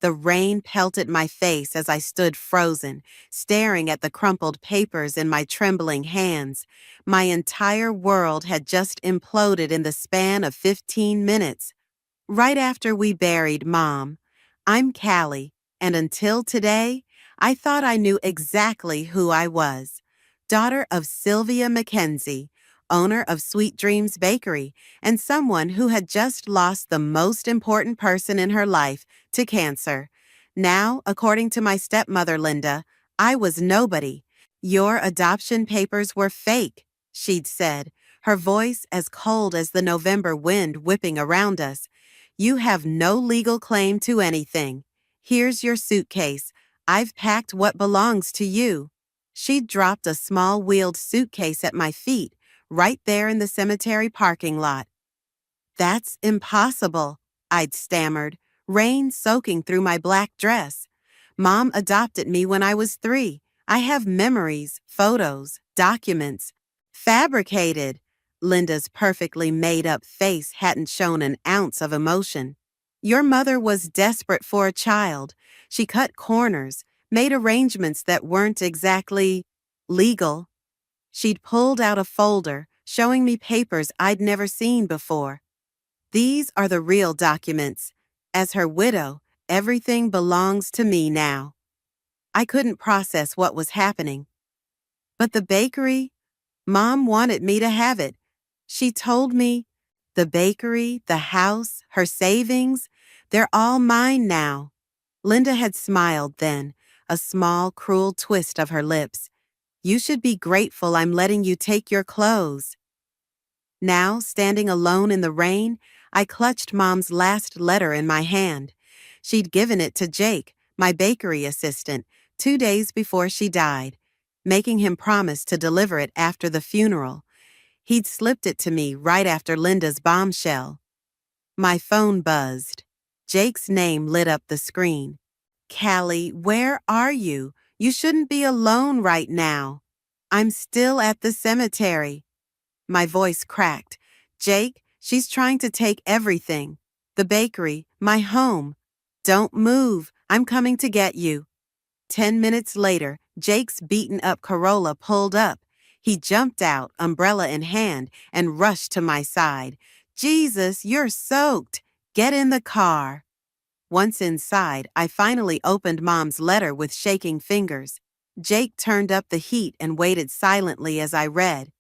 The rain pelted my face as I stood frozen, staring at the crumpled papers in my trembling hands. My entire world had just imploded in the span of 15 minutes. Right after we buried Mom. I'm Callie, and until today, I thought I knew exactly who I was. Daughter of Sylvia Mackenzie, owner of Sweet Dreams Bakery, and someone who had just lost the most important person in her life to cancer. Now, according to my stepmother Linda, I was nobody. Your adoption papers were fake, she'd said, her voice as cold as the November wind whipping around us. You have no legal claim to anything. Here's your suitcase. I've packed what belongs to you. She dropped a small-wheeled suitcase at my feet, right there in the cemetery parking lot. That's impossible, I'd stammered, rain soaking through my black dress. Mom adopted me when I was 3. I have memories, photos, documents. Fabricated. Linda's perfectly made-up face hadn't shown an ounce of emotion. Your mother was desperate for a child. She cut corners, made arrangements that weren't exactly legal. She'd pulled out a folder, showing me papers I'd never seen before. These are the real documents. As her widow, everything belongs to me now. I couldn't process what was happening. But the bakery? Mom wanted me to have it. She told me, the bakery, the house, her savings, they're all mine now. Linda had smiled then, a small, cruel twist of her lips. You should be grateful I'm letting you take your clothes. Now, standing alone in the rain, I clutched Mom's last letter in my hand. She'd given it to Jake, my bakery assistant, 2 days before she died, making him promise to deliver it after the funeral. He'd slipped it to me right after Linda's bombshell. My phone buzzed. Jake's name lit up the screen. Callie, where are you? You shouldn't be alone right now. I'm still at the cemetery. My voice cracked. Jake, she's trying to take everything. The bakery, my home. Don't move. I'm coming to get you. 10 minutes later, Jake's beaten-up Corolla pulled up. He jumped out, umbrella in hand, and rushed to my side. Jesus, you're soaked. Get in the car. Once inside, I finally opened Mom's letter with shaking fingers. Jake turned up the heat and waited silently as I read.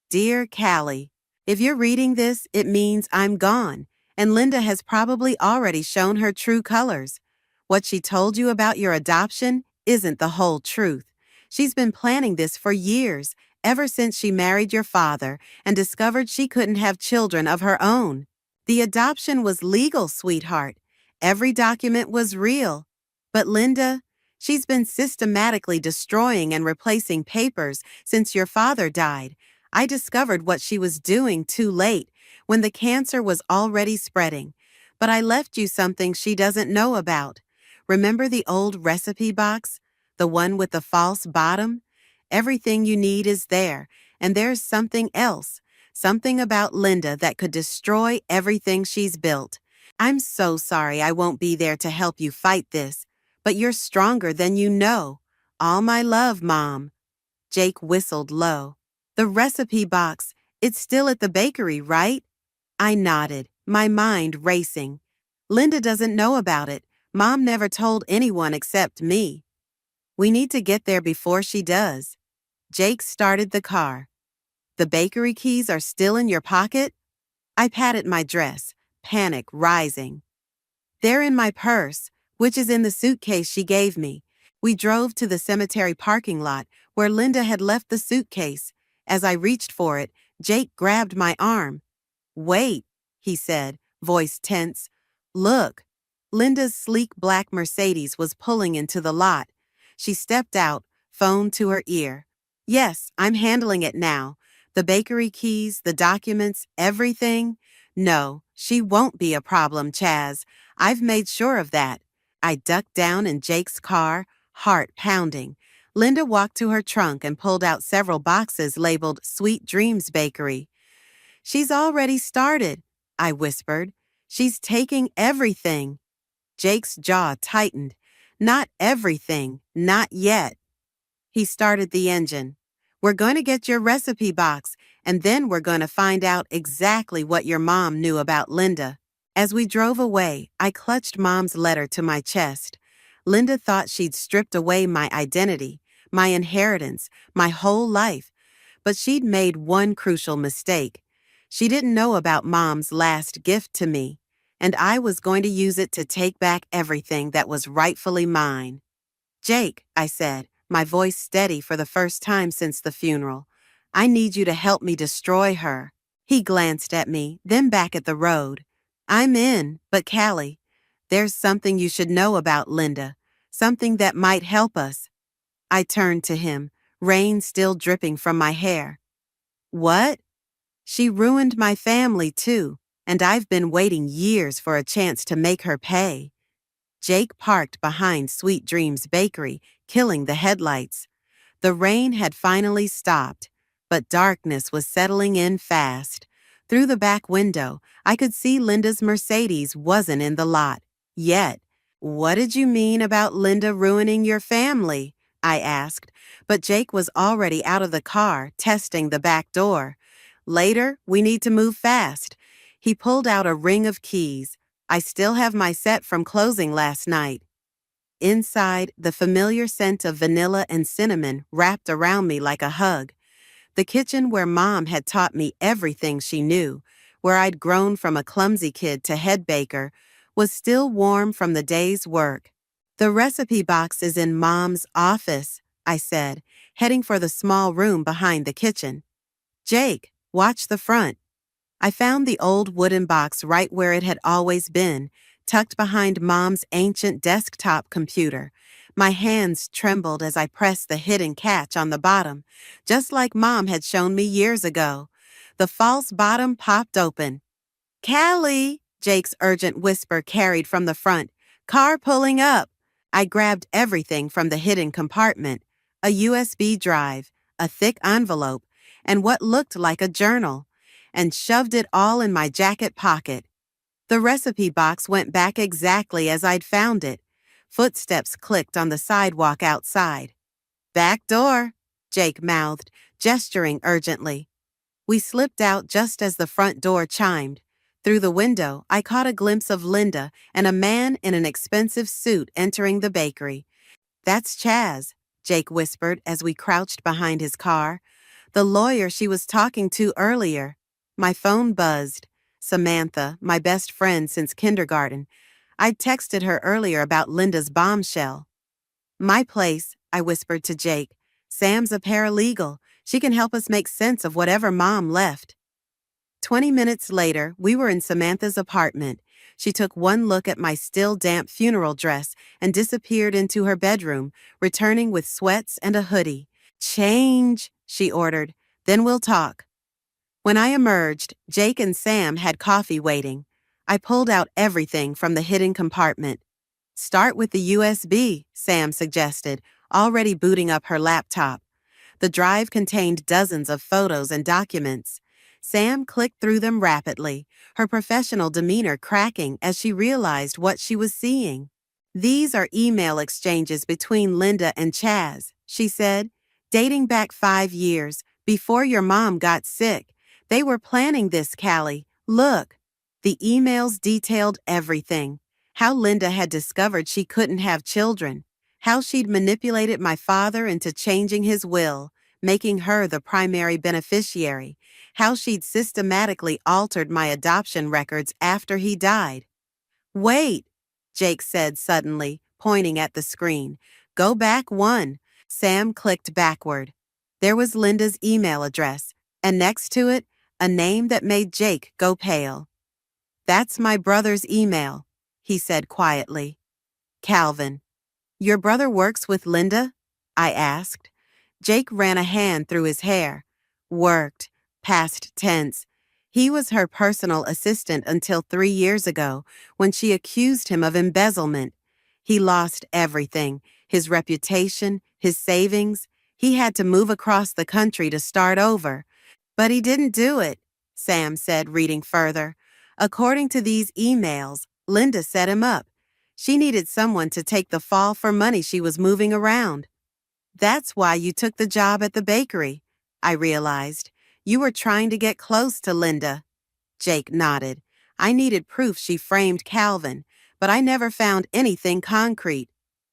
Dear Callie, if you're reading this, it means I'm gone, and Linda has probably already shown her true colors. What she told you about your adoption isn't the whole truth. She's been planning this for years, ever since she married your father and discovered she couldn't have children of her own. The adoption was legal, sweetheart. Every document was real. But Linda, she's been systematically destroying and replacing papers since your father died. I discovered what she was doing too late, when the cancer was already spreading. But I left you something she doesn't know about. Remember the old recipe box? The one with the false bottom? Everything you need is there, and there's something else. Something about Linda that could destroy everything she's built. I'm so sorry I won't be there to help you fight this, but you're stronger than you know. All my love, Mom. Jake whistled low. The recipe box, it's still at the bakery, right? I nodded, my mind racing. Linda doesn't know about it. Mom never told anyone except me. We need to get there before she does. Jake started the car. The bakery keys are still in your pocket? I patted my dress, panic rising. They're in my purse, which is in the suitcase she gave me. We drove to the cemetery parking lot where Linda had left the suitcase. As I reached for it, Jake grabbed my arm. Wait, he said, voice tense. Look. Linda's sleek black Mercedes was pulling into the lot. She stepped out, phone to her ear. Yes, I'm handling it now. The bakery keys, the documents, everything. No, she won't be a problem, Chaz. I've made sure of that. I ducked down in Jake's car, heart pounding. Linda walked to her trunk and pulled out several boxes labeled Sweet Dreams Bakery. She's already started, I whispered. She's taking everything. Jake's jaw tightened. Not everything, not yet. He started the engine. We're going to get your recipe box, and then we're going to find out exactly what your mom knew about Linda. As we drove away, I clutched Mom's letter to my chest. Linda thought she'd stripped away my identity, my inheritance, my whole life. But she'd made one crucial mistake. She didn't know about Mom's last gift to me, and I was going to use it to take back everything that was rightfully mine. Jake, I said, my voice steady for the first time since the funeral, I need you to help me destroy her. He glanced at me, then back at the road. I'm in, but Callie, there's something you should know about Linda, something that might help us. I turned to him, rain still dripping from my hair. What? She ruined my family too, and I've been waiting years for a chance to make her pay. Jake parked behind Sweet Dreams Bakery, killing the headlights. The rain had finally stopped, but darkness was settling in fast. Through the back window, I could see Linda's Mercedes wasn't in the lot. Yet. What did you mean about Linda ruining your family? I asked, but Jake was already out of the car, testing the back door. Later, we need to move fast. He pulled out a ring of keys. I still have my set from closing last night. Inside, the familiar scent of vanilla and cinnamon wrapped around me like a hug. The kitchen where Mom had taught me everything she knew, where I'd grown from a clumsy kid to head baker, was still warm from the day's work. The recipe box is in Mom's office, I said, heading for the small room behind the kitchen. Jake, watch the front. I found the old wooden box right where it had always been, tucked behind Mom's ancient desktop computer. My hands trembled as I pressed the hidden catch on the bottom, just like Mom had shown me years ago. The false bottom popped open. Callie, Jake's urgent whisper carried from the front. Car pulling up. I grabbed everything from the hidden compartment, a USB drive, a thick envelope, and what looked like a journal, and shoved it all in my jacket pocket. The recipe box went back exactly as I'd found it. Footsteps clicked on the sidewalk outside. Back door, Jake mouthed, gesturing urgently. We slipped out just as the front door chimed. Through the window, I caught a glimpse of Linda and a man in an expensive suit entering the bakery. That's Chaz, Jake whispered as we crouched behind his car. The lawyer she was talking to earlier. My phone buzzed. Samantha, my best friend since kindergarten. I'd texted her earlier about Linda's bombshell. My place, I whispered to Jake. Sam's a paralegal. She can help us make sense of whatever Mom left. 20 minutes later, we were in Samantha's apartment. She took one look at my still damp funeral dress and disappeared into her bedroom, returning with sweats and a hoodie. Change, she ordered. Then we'll talk. When I emerged, Jake and Sam had coffee waiting. I pulled out everything from the hidden compartment. Start with the USB, Sam suggested, already booting up her laptop. The drive contained dozens of photos and documents. Sam clicked through them rapidly, her professional demeanor cracking as she realized what she was seeing. These are email exchanges between Linda and Chaz, she said, dating back 5 years, before your mom got sick. They were planning this, Callie. Look. The emails detailed everything. How Linda had discovered she couldn't have children. How she'd manipulated my father into changing his will, making her the primary beneficiary. How she'd systematically altered my adoption records after he died. Wait, Jake said suddenly, pointing at the screen. Go back one. Sam clicked backward. There was Linda's email address, and next to it, a name that made Jake go pale. That's my brother's email, he said quietly. Calvin. Your brother works with Linda? I asked. Jake ran a hand through his hair. Worked. Past tense. He was her personal assistant until 3 years ago, when she accused him of embezzlement. He lost everything, his reputation, his savings. He had to move across the country to start over. But he didn't do it, Sam said, reading further. According to these emails, Linda set him up. She needed someone to take the fall for money she was moving around. That's why you took the job at the bakery, I realized. You were trying to get close to Linda. Jake nodded. I needed proof she framed Calvin, but I never found anything concrete.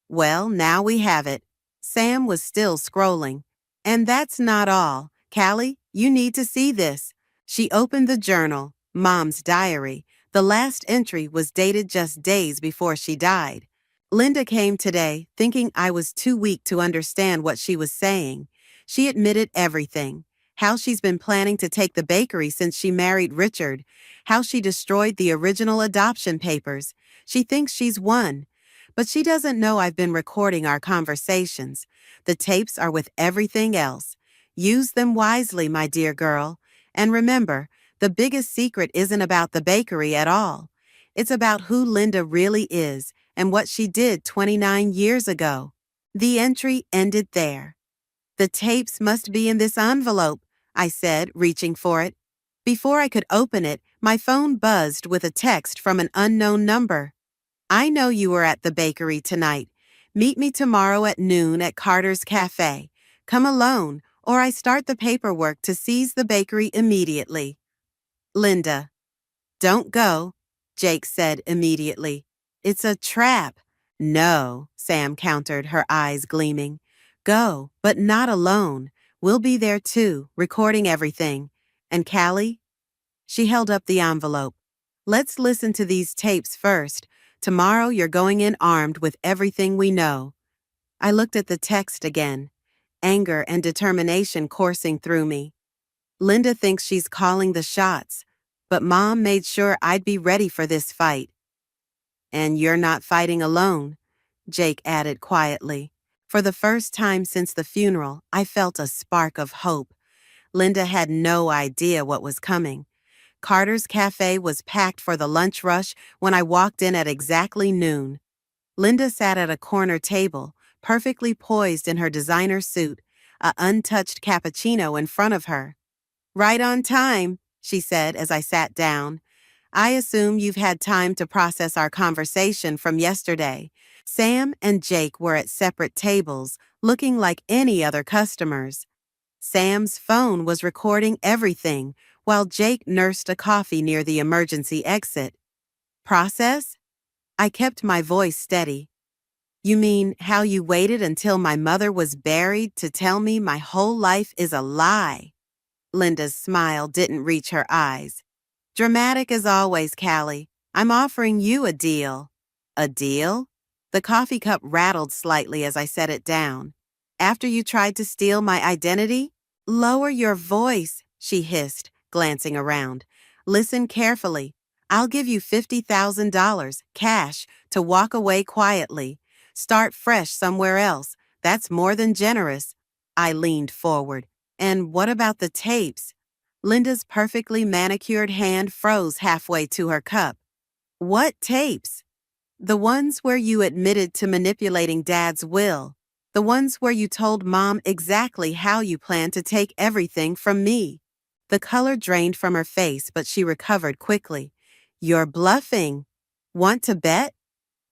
Well, now we have it. Sam was still scrolling. And that's not all. Callie, you need to see this. She opened the journal, Mom's diary. The last entry was dated just days before she died. Linda came today, thinking I was too weak to understand what she was saying. She admitted everything. How she's been planning to take the bakery since she married Richard. How she destroyed the original adoption papers. She thinks she's won. But she doesn't know I've been recording our conversations. The tapes are with everything else. Use them wisely, my dear girl. And remember, the biggest secret isn't about the bakery at all. It's about who Linda really is and what she did 29 years ago. The entry ended there. The tapes must be in this envelope, I said, reaching for it. Before I could open it, my phone buzzed with a text from an unknown number. I know you were at the bakery tonight. Meet me tomorrow at noon at Carter's Cafe. Come alone, or I start the paperwork to seize the bakery immediately. Linda. Don't go, Jake said immediately. It's a trap. No, Sam countered, her eyes gleaming. Go, but not alone. We'll be there too, recording everything. And Callie? She held up the envelope. Let's listen to these tapes first. Tomorrow you're going in armed with everything we know. I looked at the text again, anger and determination coursing through me. Linda thinks she's calling the shots, but Mom made sure I'd be ready for this fight. And you're not fighting alone, Jake added quietly. For the first time since the funeral, I felt a spark of hope. Linda had no idea what was coming. Carter's Cafe was packed for the lunch rush when I walked in at exactly noon. Linda sat at a corner table, perfectly poised in her designer suit, a untouched cappuccino in front of her. Right on time, she said as I sat down. I assume you've had time to process our conversation from yesterday. Sam and Jake were at separate tables, looking like any other customers. Sam's phone was recording everything, while Jake nursed a coffee near the emergency exit. Process? I kept my voice steady. You mean how you waited until my mother was buried to tell me my whole life is a lie? Linda's smile didn't reach her eyes. Dramatic as always, Callie. I'm offering you a deal. A deal? The coffee cup rattled slightly as I set it down. After you tried to steal my identity? Lower your voice, she hissed, glancing around. Listen carefully. I'll give you $50,000, cash, to walk away quietly. Start fresh somewhere else. That's more than generous. I leaned forward. And what about the tapes? Linda's perfectly manicured hand froze halfway to her cup. What tapes? The ones where you admitted to manipulating Dad's will. The ones where you told Mom exactly how you planned to take everything from me. The color drained from her face, but she recovered quickly. You're bluffing. Want to bet?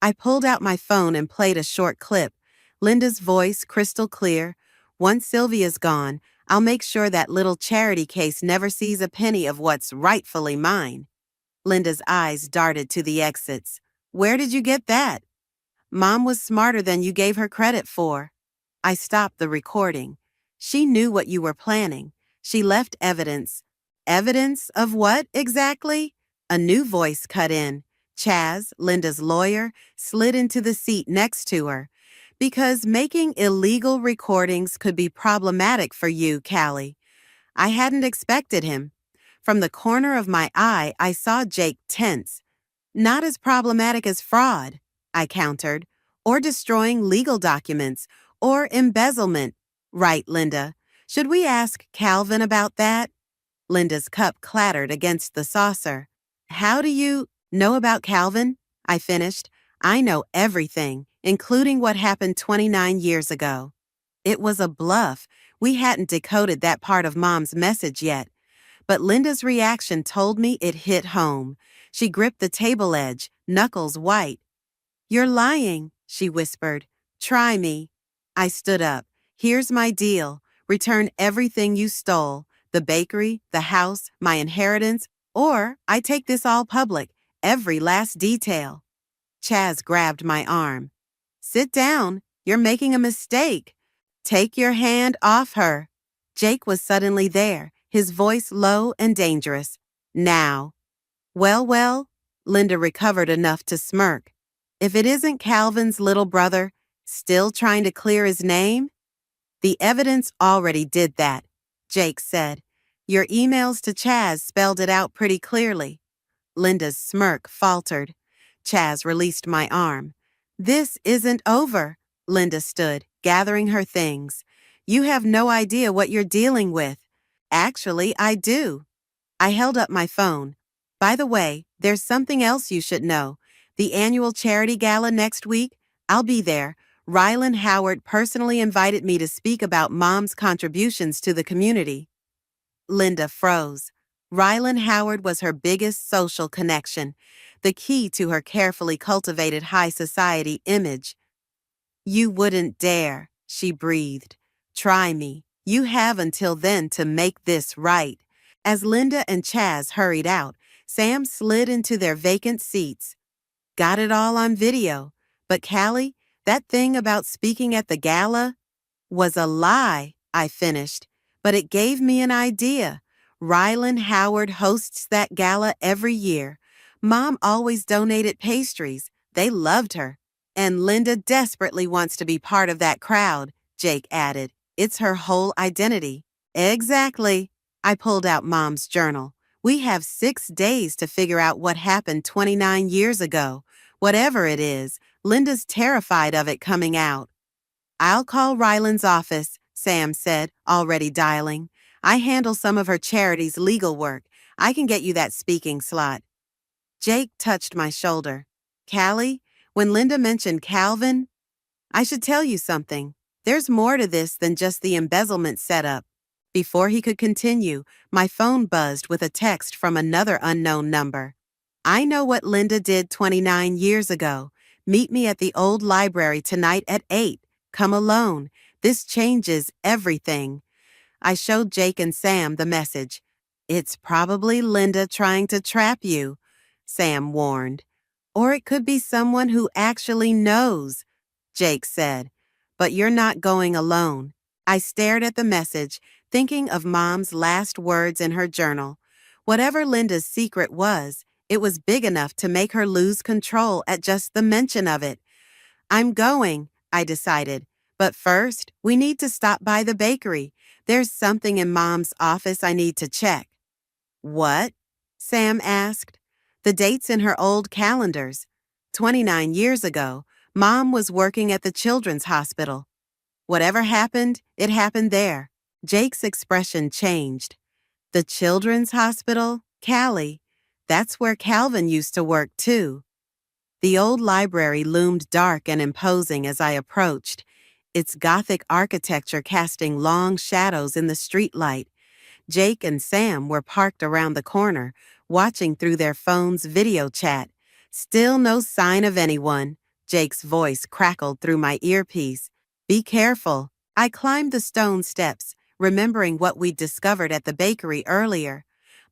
I pulled out my phone and played a short clip. Linda's voice crystal clear. Once Sylvia's gone, I'll make sure that little charity case never sees a penny of what's rightfully mine. Linda's eyes darted to the exits. Where did you get that? Mom was smarter than you gave her credit for. I stopped the recording. She knew what you were planning. She left evidence. Evidence of what, exactly? A new voice cut in. Chaz, Linda's lawyer, slid into the seat next to her. Because making illegal recordings could be problematic for you, Callie. I hadn't expected him. From the corner of my eye, I saw Jake tense. Not as problematic as fraud, I countered, or destroying legal documents, or embezzlement. Right, Linda. Should we ask Calvin about that? Linda's cup clattered against the saucer. How do you know about Calvin? I finished. I know everything, including what happened 29 years ago. It was a bluff. We hadn't decoded that part of Mom's message yet. But Linda's reaction told me it hit home. She gripped the table edge, knuckles white. You're lying, she whispered. Try me. I stood up. Here's my deal. Return everything you stole, the bakery, the house, my inheritance, or I take this all public, every last detail. Chaz grabbed my arm. Sit down. You're making a mistake. Take your hand off her. Jake was suddenly there, his voice low and dangerous. Now. Well, Linda recovered enough to smirk. If it isn't Calvin's little brother, still trying to clear his name? The evidence already did that, Jake said. Your emails to Chaz spelled it out pretty clearly. Linda's smirk faltered. Chaz released my arm. This isn't over, Linda stood, gathering her things. You have no idea what you're dealing with. Actually, I do. I held up my phone. By the way, there's something else you should know. The annual charity gala next week, I'll be there. Rylan Howard personally invited me to speak about Mom's contributions to the community. Linda froze. Rylan Howard was her biggest social connection, the key to her carefully cultivated high society image. You wouldn't dare, she breathed. Try me. You have until then to make this right. As Linda and Chaz hurried out, Sam slid into their vacant seats. Got it all on video. But Callie, that thing about speaking at the gala was a lie, I finished. But it gave me an idea. Rylan Howard hosts that gala every year. Mom always donated pastries. They loved her. And Linda desperately wants to be part of that crowd, Jake added. It's her whole identity. Exactly. I pulled out Mom's journal. We have 6 days to figure out what happened 29 years ago. Whatever it is, Linda's terrified of it coming out. I'll call Rylan's office, Sam said, already dialing. I handle some of her charity's legal work. I can get you that speaking slot. Jake touched my shoulder. Callie, when Linda mentioned Calvin, I should tell you something. There's more to this than just the embezzlement setup. Before he could continue, my phone buzzed with a text from another unknown number. I know what Linda did 29 years ago. Meet me at the old library tonight at 8. Come alone. This changes everything. I showed Jake and Sam the message. It's probably Linda trying to trap you, Sam warned. Or it could be someone who actually knows, Jake said. But you're not going alone. I stared at the message, thinking of Mom's last words in her journal. Whatever Linda's secret was, it was big enough to make her lose control at just the mention of it. I'm going, I decided. But first, we need to stop by the bakery. There's something in Mom's office I need to check. What? Sam asked. The dates in her old calendars. 29 years ago, Mom was working at the children's hospital. Whatever happened, it happened there. Jake's expression changed. The children's hospital? Callie. That's where Calvin used to work, too. The old library loomed dark and imposing as I approached, its Gothic architecture casting long shadows in the streetlight. Jake and Sam were parked around the corner, watching through their phone's video chat. Still no sign of anyone. Jake's voice crackled through my earpiece. Be careful. I climbed the stone steps, remembering what we'd discovered at the bakery earlier.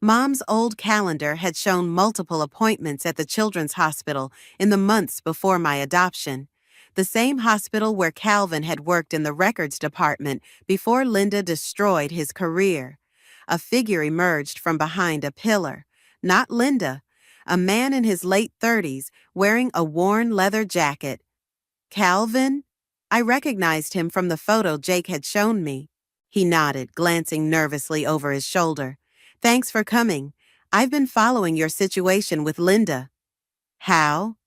Mom's old calendar had shown multiple appointments at the children's hospital in the months before my adoption. The same hospital where Calvin had worked in the records department before Linda destroyed his career. A figure emerged from behind a pillar. Not Linda. A man in his late 30s wearing a worn leather jacket. Calvin? I recognized him from the photo Jake had shown me. He nodded, glancing nervously over his shoulder. Thanks for coming. I've been following your situation with Linda. How?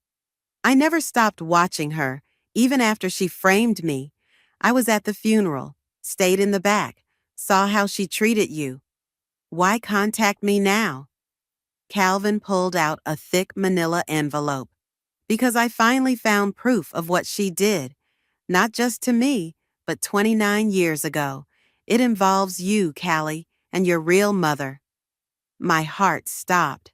I never stopped watching her, even after she framed me. I was at the funeral, stayed in the back, saw how she treated you. Why contact me now? Calvin pulled out a thick manila envelope. Because I finally found proof of what she did. Not just to me, but 29 years ago. It involves you, Callie, and your real mother. My heart stopped.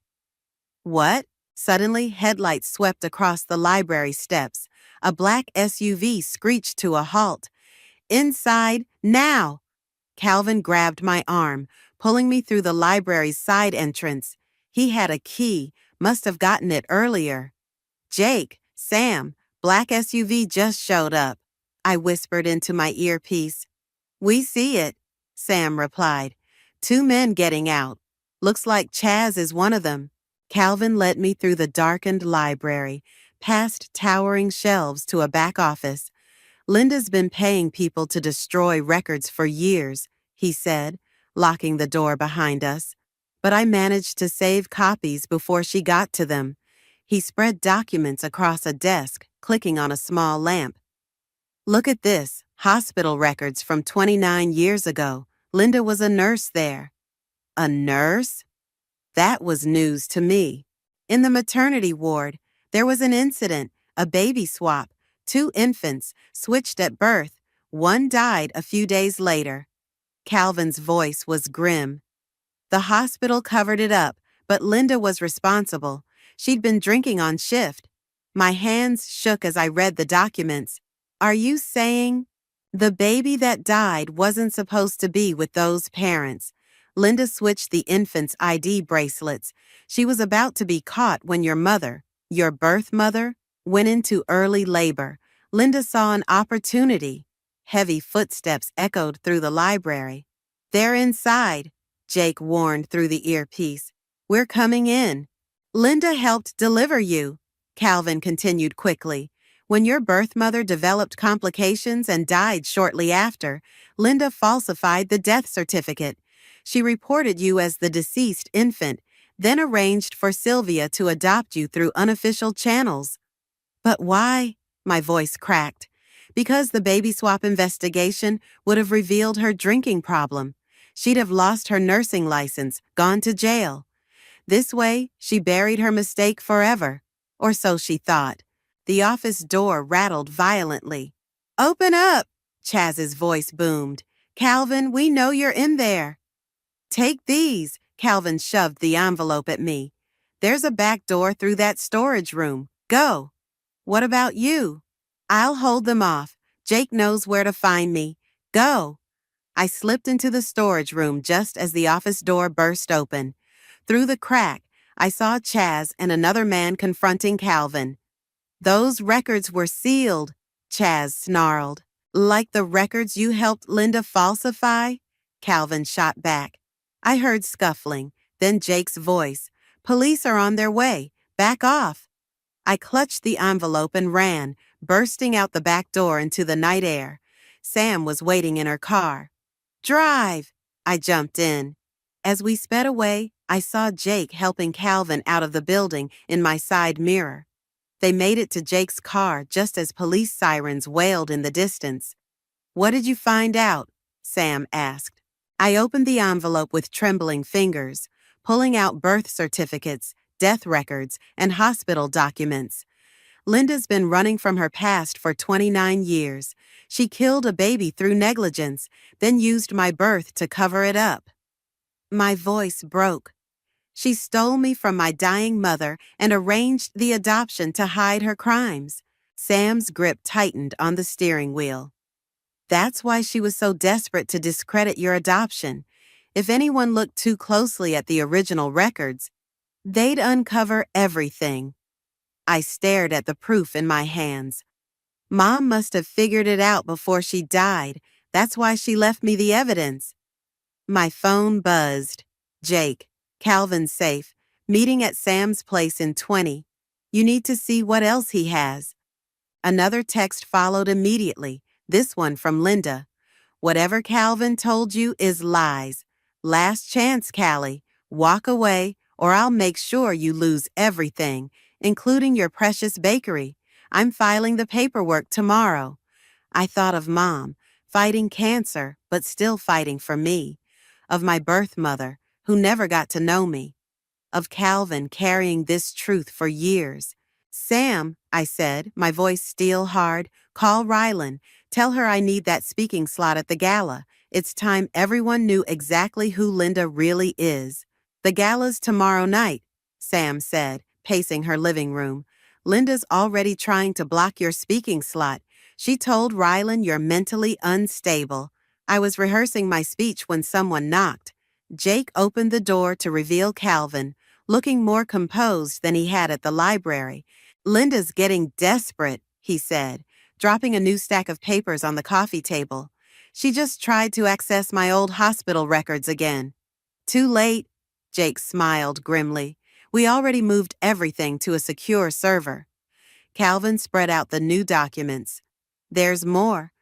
What? Suddenly, headlights swept across the library steps. A black SUV screeched to a halt. Inside, now! Calvin grabbed my arm, pulling me through the library's side entrance. He had a key, must have gotten it earlier. Jake, Sam, black SUV just showed up. I whispered into my earpiece. We see it, Sam replied. Two men getting out. Looks like Chaz is one of them. Calvin led me through the darkened library, past towering shelves to a back office. Linda's been paying people to destroy records for years, he said, locking the door behind us. But I managed to save copies before she got to them. He spread documents across a desk, clicking on a small lamp. Look at this, hospital records from 29 years ago. Linda was a nurse there. A nurse? That was news to me. In the maternity ward, there was an incident, a baby swap. Two infants switched at birth. One died a few days later. Calvin's voice was grim. The hospital covered it up, but Linda was responsible. She'd been drinking on shift. My hands shook as I read the documents. Are you saying the baby that died wasn't supposed to be with those parents? Linda switched the infant's ID bracelets. She was about to be caught when your birth mother, went into early labor. Linda saw an opportunity. Heavy footsteps echoed through the library. They're inside, Jake warned through the earpiece. We're coming in. Linda helped deliver you, Calvin continued quickly. When your birth mother developed complications and died shortly after, Linda falsified the death certificate. She reported you as the deceased infant, then arranged for Sylvia to adopt you through unofficial channels. But why? My voice cracked. Because the baby swap investigation would have revealed her drinking problem. She'd have lost her nursing license, gone to jail. This way, she buried her mistake forever. Or so she thought. The office door rattled violently. Open up, Chaz's voice boomed. Calvin, we know you're in there. Take these, Calvin shoved the envelope at me. There's a back door through that storage room. Go. What about you? I'll hold them off. Jake knows where to find me. Go. I slipped into the storage room just as the office door burst open. Through the crack, I saw Chaz and another man confronting Calvin. Those records were sealed, Chaz snarled. Like the records you helped Linda falsify? Calvin shot back. I heard scuffling, then Jake's voice. Police are on their way. Back off. I clutched the envelope and ran, bursting out the back door into the night air. Sam was waiting in her car. Drive! I jumped in. As we sped away, I saw Jake helping Calvin out of the building in my side mirror. They made it to Jake's car just as police sirens wailed in the distance. What did you find out? Sam asked. I opened the envelope with trembling fingers, pulling out birth certificates, death records, and hospital documents. Linda's been running from her past for 29 years. She killed a baby through negligence, then used my birth to cover it up. My voice broke. She stole me from my dying mother and arranged the adoption to hide her crimes. Sam's grip tightened on the steering wheel. That's why she was so desperate to discredit your adoption. If anyone looked too closely at the original records, they'd uncover everything. I stared at the proof in my hands. Mom must have figured it out before she died. That's why she left me the evidence. My phone buzzed. Jake, Calvin's safe, meeting at Sam's place in 20. You need to see what else he has. Another text followed immediately, this one from Linda. Whatever Calvin told you is lies. Last chance, Callie. Walk away, or I'll make sure you lose everything, including your precious bakery. I'm filing the paperwork tomorrow. I thought of Mom, fighting cancer, but still fighting for me. Of my birth mother, who never got to know me. Of Calvin carrying this truth for years. Sam, I said, my voice steel hard, call Rylan. Tell her I need that speaking slot at the gala. It's time everyone knew exactly who Linda really is. The gala's tomorrow night, Sam said, pacing her living room. Linda's already trying to block your speaking slot. She told Rylan you're mentally unstable. I was rehearsing my speech when someone knocked. Jake opened the door to reveal Calvin, looking more composed than he had at the library. Linda's getting desperate, he said, dropping a new stack of papers on the coffee table. She just tried to access my old hospital records again. Too late, Jake smiled grimly. We already moved everything to a secure server. Calvin spread out the new documents. There's more.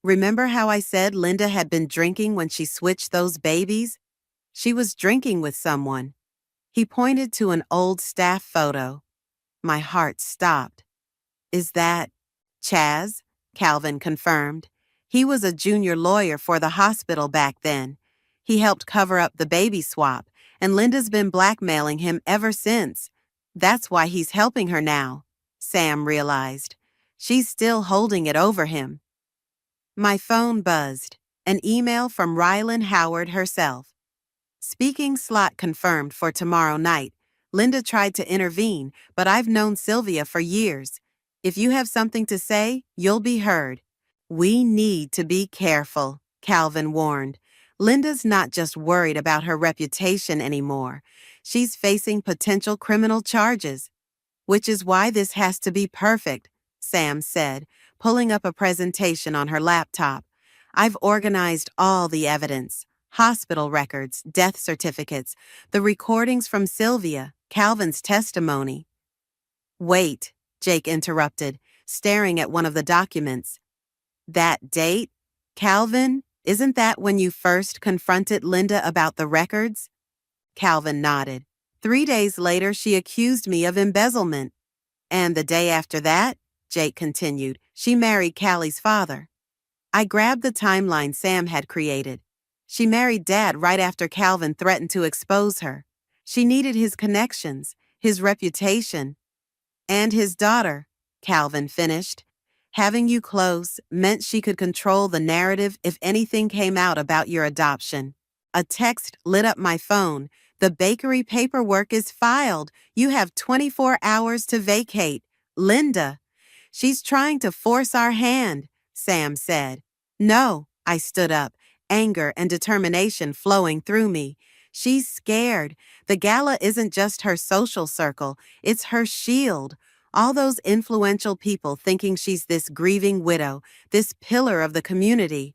Remember how I said Linda had been drinking when she switched those babies? She was drinking with someone. He pointed to an old staff photo. My heart stopped. Is that Chaz? Calvin confirmed. He was a junior lawyer for the hospital back then. He helped cover up the baby swap, and Linda's been blackmailing him ever since. That's why he's helping her now, Sam realized. She's still holding it over him. My phone buzzed. An email from Rylan Howard herself. Speaking slot confirmed for tomorrow night. Linda tried to intervene, but I've known Sylvia for years. If you have something to say, you'll be heard. We need to be careful, Calvin warned. Linda's not just worried about her reputation anymore. She's facing potential criminal charges. Which is why this has to be perfect, Sam said, pulling up a presentation on her laptop. I've organized all the evidence. Hospital records, death certificates, the recordings from Sylvia, Calvin's testimony. Wait, Jake interrupted, staring at one of the documents. That date? Calvin, isn't that when you first confronted Linda about the records? Calvin nodded. 3 days later, she accused me of embezzlement. And the day after that, Jake continued, she married Callie's father. I grabbed the timeline Sam had created. She married Dad right after Calvin threatened to expose her. She needed his connections, his reputation, and his daughter, Calvin finished. Having you close meant she could control the narrative if anything came out about your adoption. A text lit up my phone. The bakery paperwork is filed. You have 24 hours to vacate. Linda. She's trying to force our hand, Sam said. No, I stood up, anger and determination flowing through me. She's scared. The gala isn't just her social circle, it's her shield. All those influential people thinking she's this grieving widow, this pillar of the community.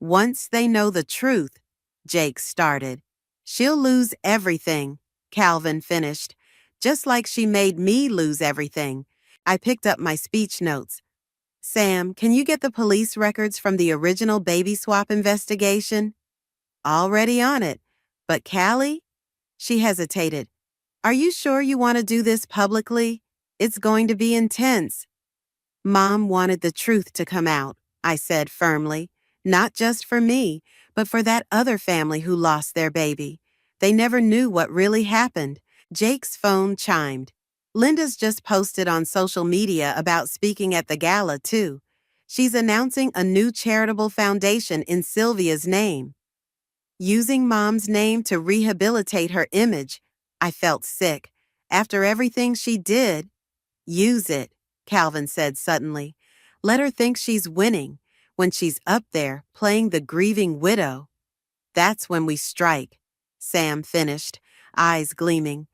Once they know the truth, Jake started. She'll lose everything, Calvin finished, just like she made me lose everything. I picked up my speech notes. Sam, can you get the police records from the original baby swap investigation? Already on it. But Callie? She hesitated. Are you sure you want to do this publicly? It's going to be intense. Mom wanted the truth to come out, I said firmly. Not just for me, but for that other family who lost their baby. They never knew what really happened. Jake's phone chimed. Linda's just posted on social media about speaking at the gala, too. She's announcing a new charitable foundation in Sylvia's name. Using Mom's name to rehabilitate her image. I felt sick. After everything she did, use it, Calvin said suddenly. Let her think she's winning. When she's up there, playing the grieving widow. That's when we strike, Sam finished, eyes gleaming.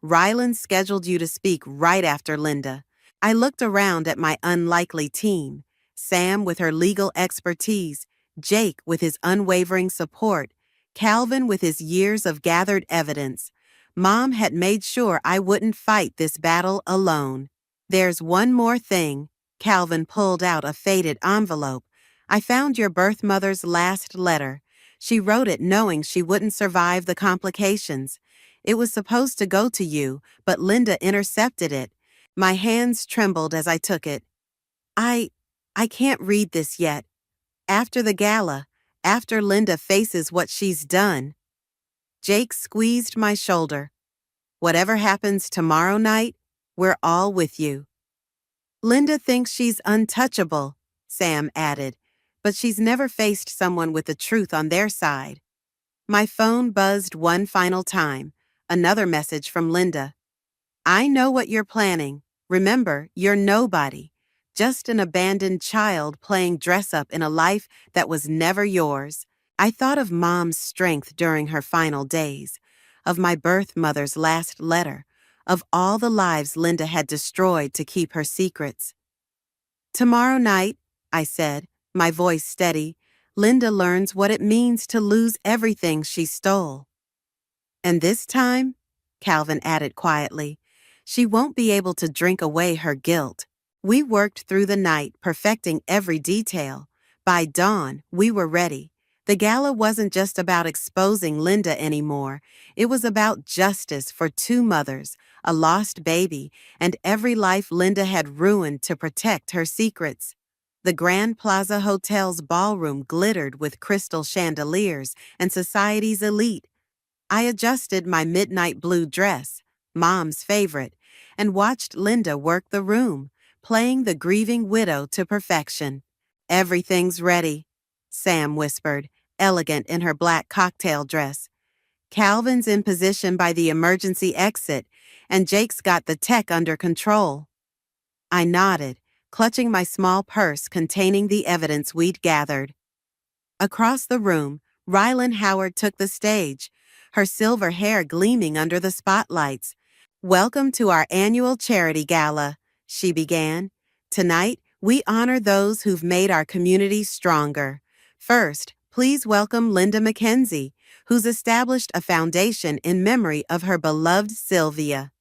Rylan scheduled you to speak right after Linda. I looked around at my unlikely team. Sam with her legal expertise, Jake with his unwavering support, Calvin with his years of gathered evidence. Mom had made sure I wouldn't fight this battle alone. There's one more thing. Calvin pulled out a faded envelope. I found your birth mother's last letter. She wrote it knowing she wouldn't survive the complications. It was supposed to go to you, but Linda intercepted it. My hands trembled as I took it. I can't read this yet. After the gala, after Linda faces what she's done. Jake squeezed my shoulder. Whatever happens tomorrow night, we're all with you. Linda thinks she's untouchable, Sam added, but she's never faced someone with the truth on their side. My phone buzzed one final time. Another message from Linda. I know what you're planning. Remember, you're nobody. Just an abandoned child playing dress up in a life that was never yours. I thought of Mom's strength during her final days, of my birth mother's last letter, of all the lives Linda had destroyed to keep her secrets. Tomorrow night, I said, my voice steady, Linda learns what it means to lose everything she stole. And this time, Calvin added quietly, she won't be able to drink away her guilt. We worked through the night, perfecting every detail. By dawn, we were ready. The gala wasn't just about exposing Linda anymore. It was about justice for two mothers, a lost baby, and every life Linda had ruined to protect her secrets. The Grand Plaza Hotel's ballroom glittered with crystal chandeliers and society's elite. I adjusted my midnight blue dress, Mom's favorite, and watched Linda work the room, playing the grieving widow to perfection. Everything's ready, Sam whispered, elegant in her black cocktail dress. Calvin's in position by the emergency exit, and Jake's got the tech under control. I nodded, clutching my small purse containing the evidence we'd gathered. Across the room, Rylan Howard took the stage, her silver hair gleaming under the spotlights. Welcome to our annual charity gala, she began. Tonight, we honor those who've made our community stronger. First, please welcome Linda McKenzie, who's established a foundation in memory of her beloved Sylvia.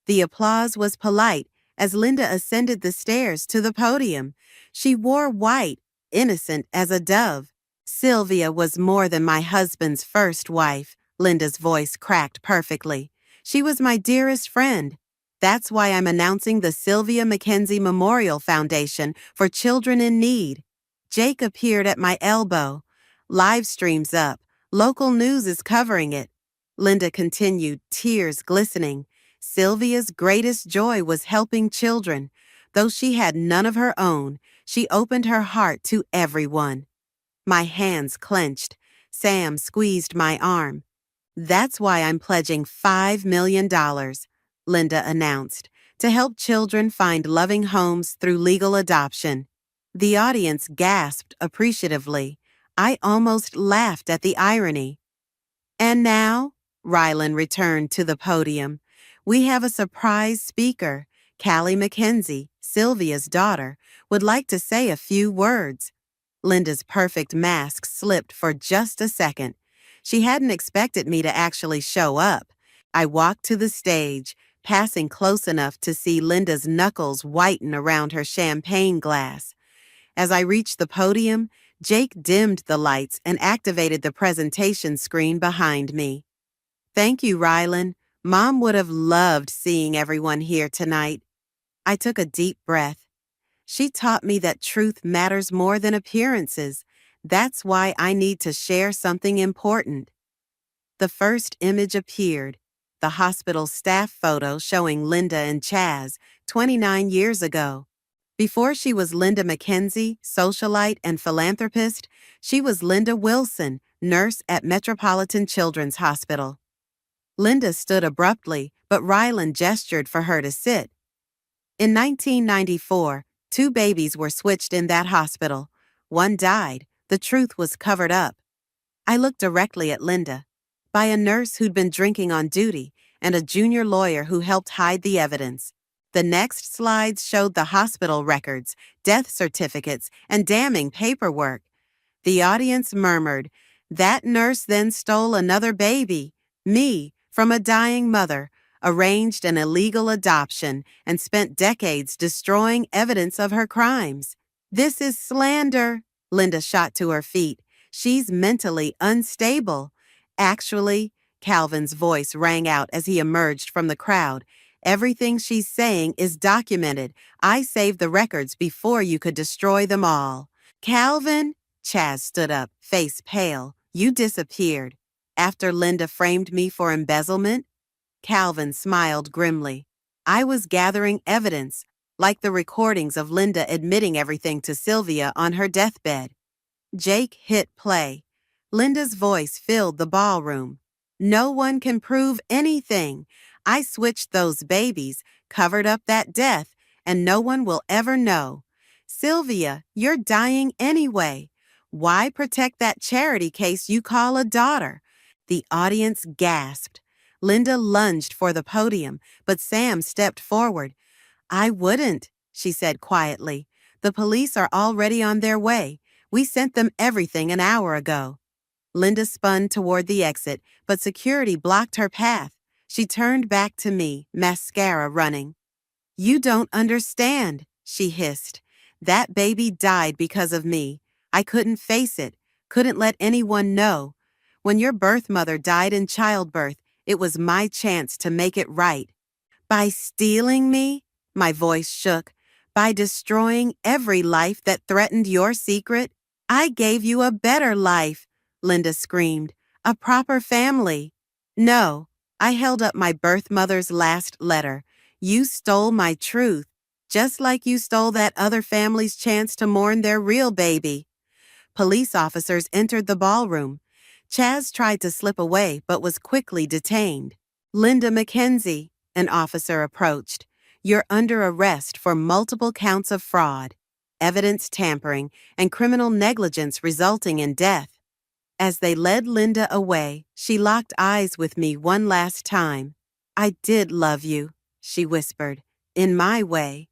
The applause was polite as Linda ascended the stairs to the podium. She wore white, innocent as a dove. Sylvia was more than my husband's first wife, Linda's voice cracked perfectly. She was my dearest friend. That's why I'm announcing the Sylvia McKenzie Memorial Foundation for Children in Need. Jake appeared at my elbow. Live streams up. Local news is covering it. Linda continued, tears glistening. Sylvia's greatest joy was helping children. Though she had none of her own, she opened her heart to everyone. My hands clenched. Sam squeezed my arm. That's why I'm pledging $5 million, Linda announced, to help children find loving homes through legal adoption. The audience gasped appreciatively. I almost laughed at the irony. And now, Rylan returned to the podium. We have a surprise speaker. Callie McKenzie, Sylvia's daughter, would like to say a few words. Linda's perfect mask slipped for just a second. She hadn't expected me to actually show up. I walked to the stage, passing close enough to see Linda's knuckles whiten around her champagne glass. As I reached the podium, Jake dimmed the lights and activated the presentation screen behind me. Thank you, Rylan. Mom would have loved seeing everyone here tonight. I took a deep breath. She taught me that truth matters more than appearances. That's why I need to share something important. The first image appeared, the hospital staff photo showing Linda and Chaz 29 years ago. Before she was Linda McKenzie, socialite and philanthropist, she was Linda Wilson, nurse at Metropolitan Children's Hospital. Linda stood abruptly, but Rylan gestured for her to sit. In 1994, 2 babies were switched in that hospital. One died. The truth was covered up. I looked directly at Linda, by a nurse who'd been drinking on duty and a junior lawyer who helped hide the evidence. The next slides showed the hospital records, death certificates, and damning paperwork. The audience murmured, "That nurse then stole another baby, me, from a dying mother, arranged an illegal adoption, and spent decades destroying evidence of her crimes. This is slander." Linda shot to her feet. "She's mentally unstable." Actually, Calvin's voice rang out as he emerged from the crowd. "Everything she's saying is documented. I saved the records before you could destroy them all." "Calvin," Chaz stood up, face pale. "You disappeared. After Linda framed me for embezzlement?" Calvin smiled grimly. "I was gathering evidence, like the recordings of Linda admitting everything to Sylvia on her deathbed." Jake hit play. Linda's voice filled the ballroom. "No one can prove anything. I switched those babies, covered up that death, and no one will ever know. Sylvia, you're dying anyway. Why protect that charity case you call a daughter? The audience gasped. Linda lunged for the podium, but Sam stepped forward. I wouldn't, she said quietly. The police are already on their way. We sent them everything an hour ago. Linda spun toward the exit, but security blocked her path. She turned back to me, mascara running. You don't understand, she hissed. That baby died because of me. I couldn't face it, couldn't let anyone know. When your birth mother died in childbirth, it was my chance to make it right. By stealing me? My voice shook. By destroying every life that threatened your secret? I gave you a better life, Linda screamed. A proper family. No, I held up my birth mother's last letter. You stole my truth, just like you stole that other family's chance to mourn their real baby. Police officers entered the ballroom. Chaz tried to slip away but was quickly detained. Linda Mackenzie, an officer approached. You're under arrest for multiple counts of fraud, evidence tampering, and criminal negligence resulting in death. As they led Linda away, she locked eyes with me one last time. I did love you, she whispered, in my way.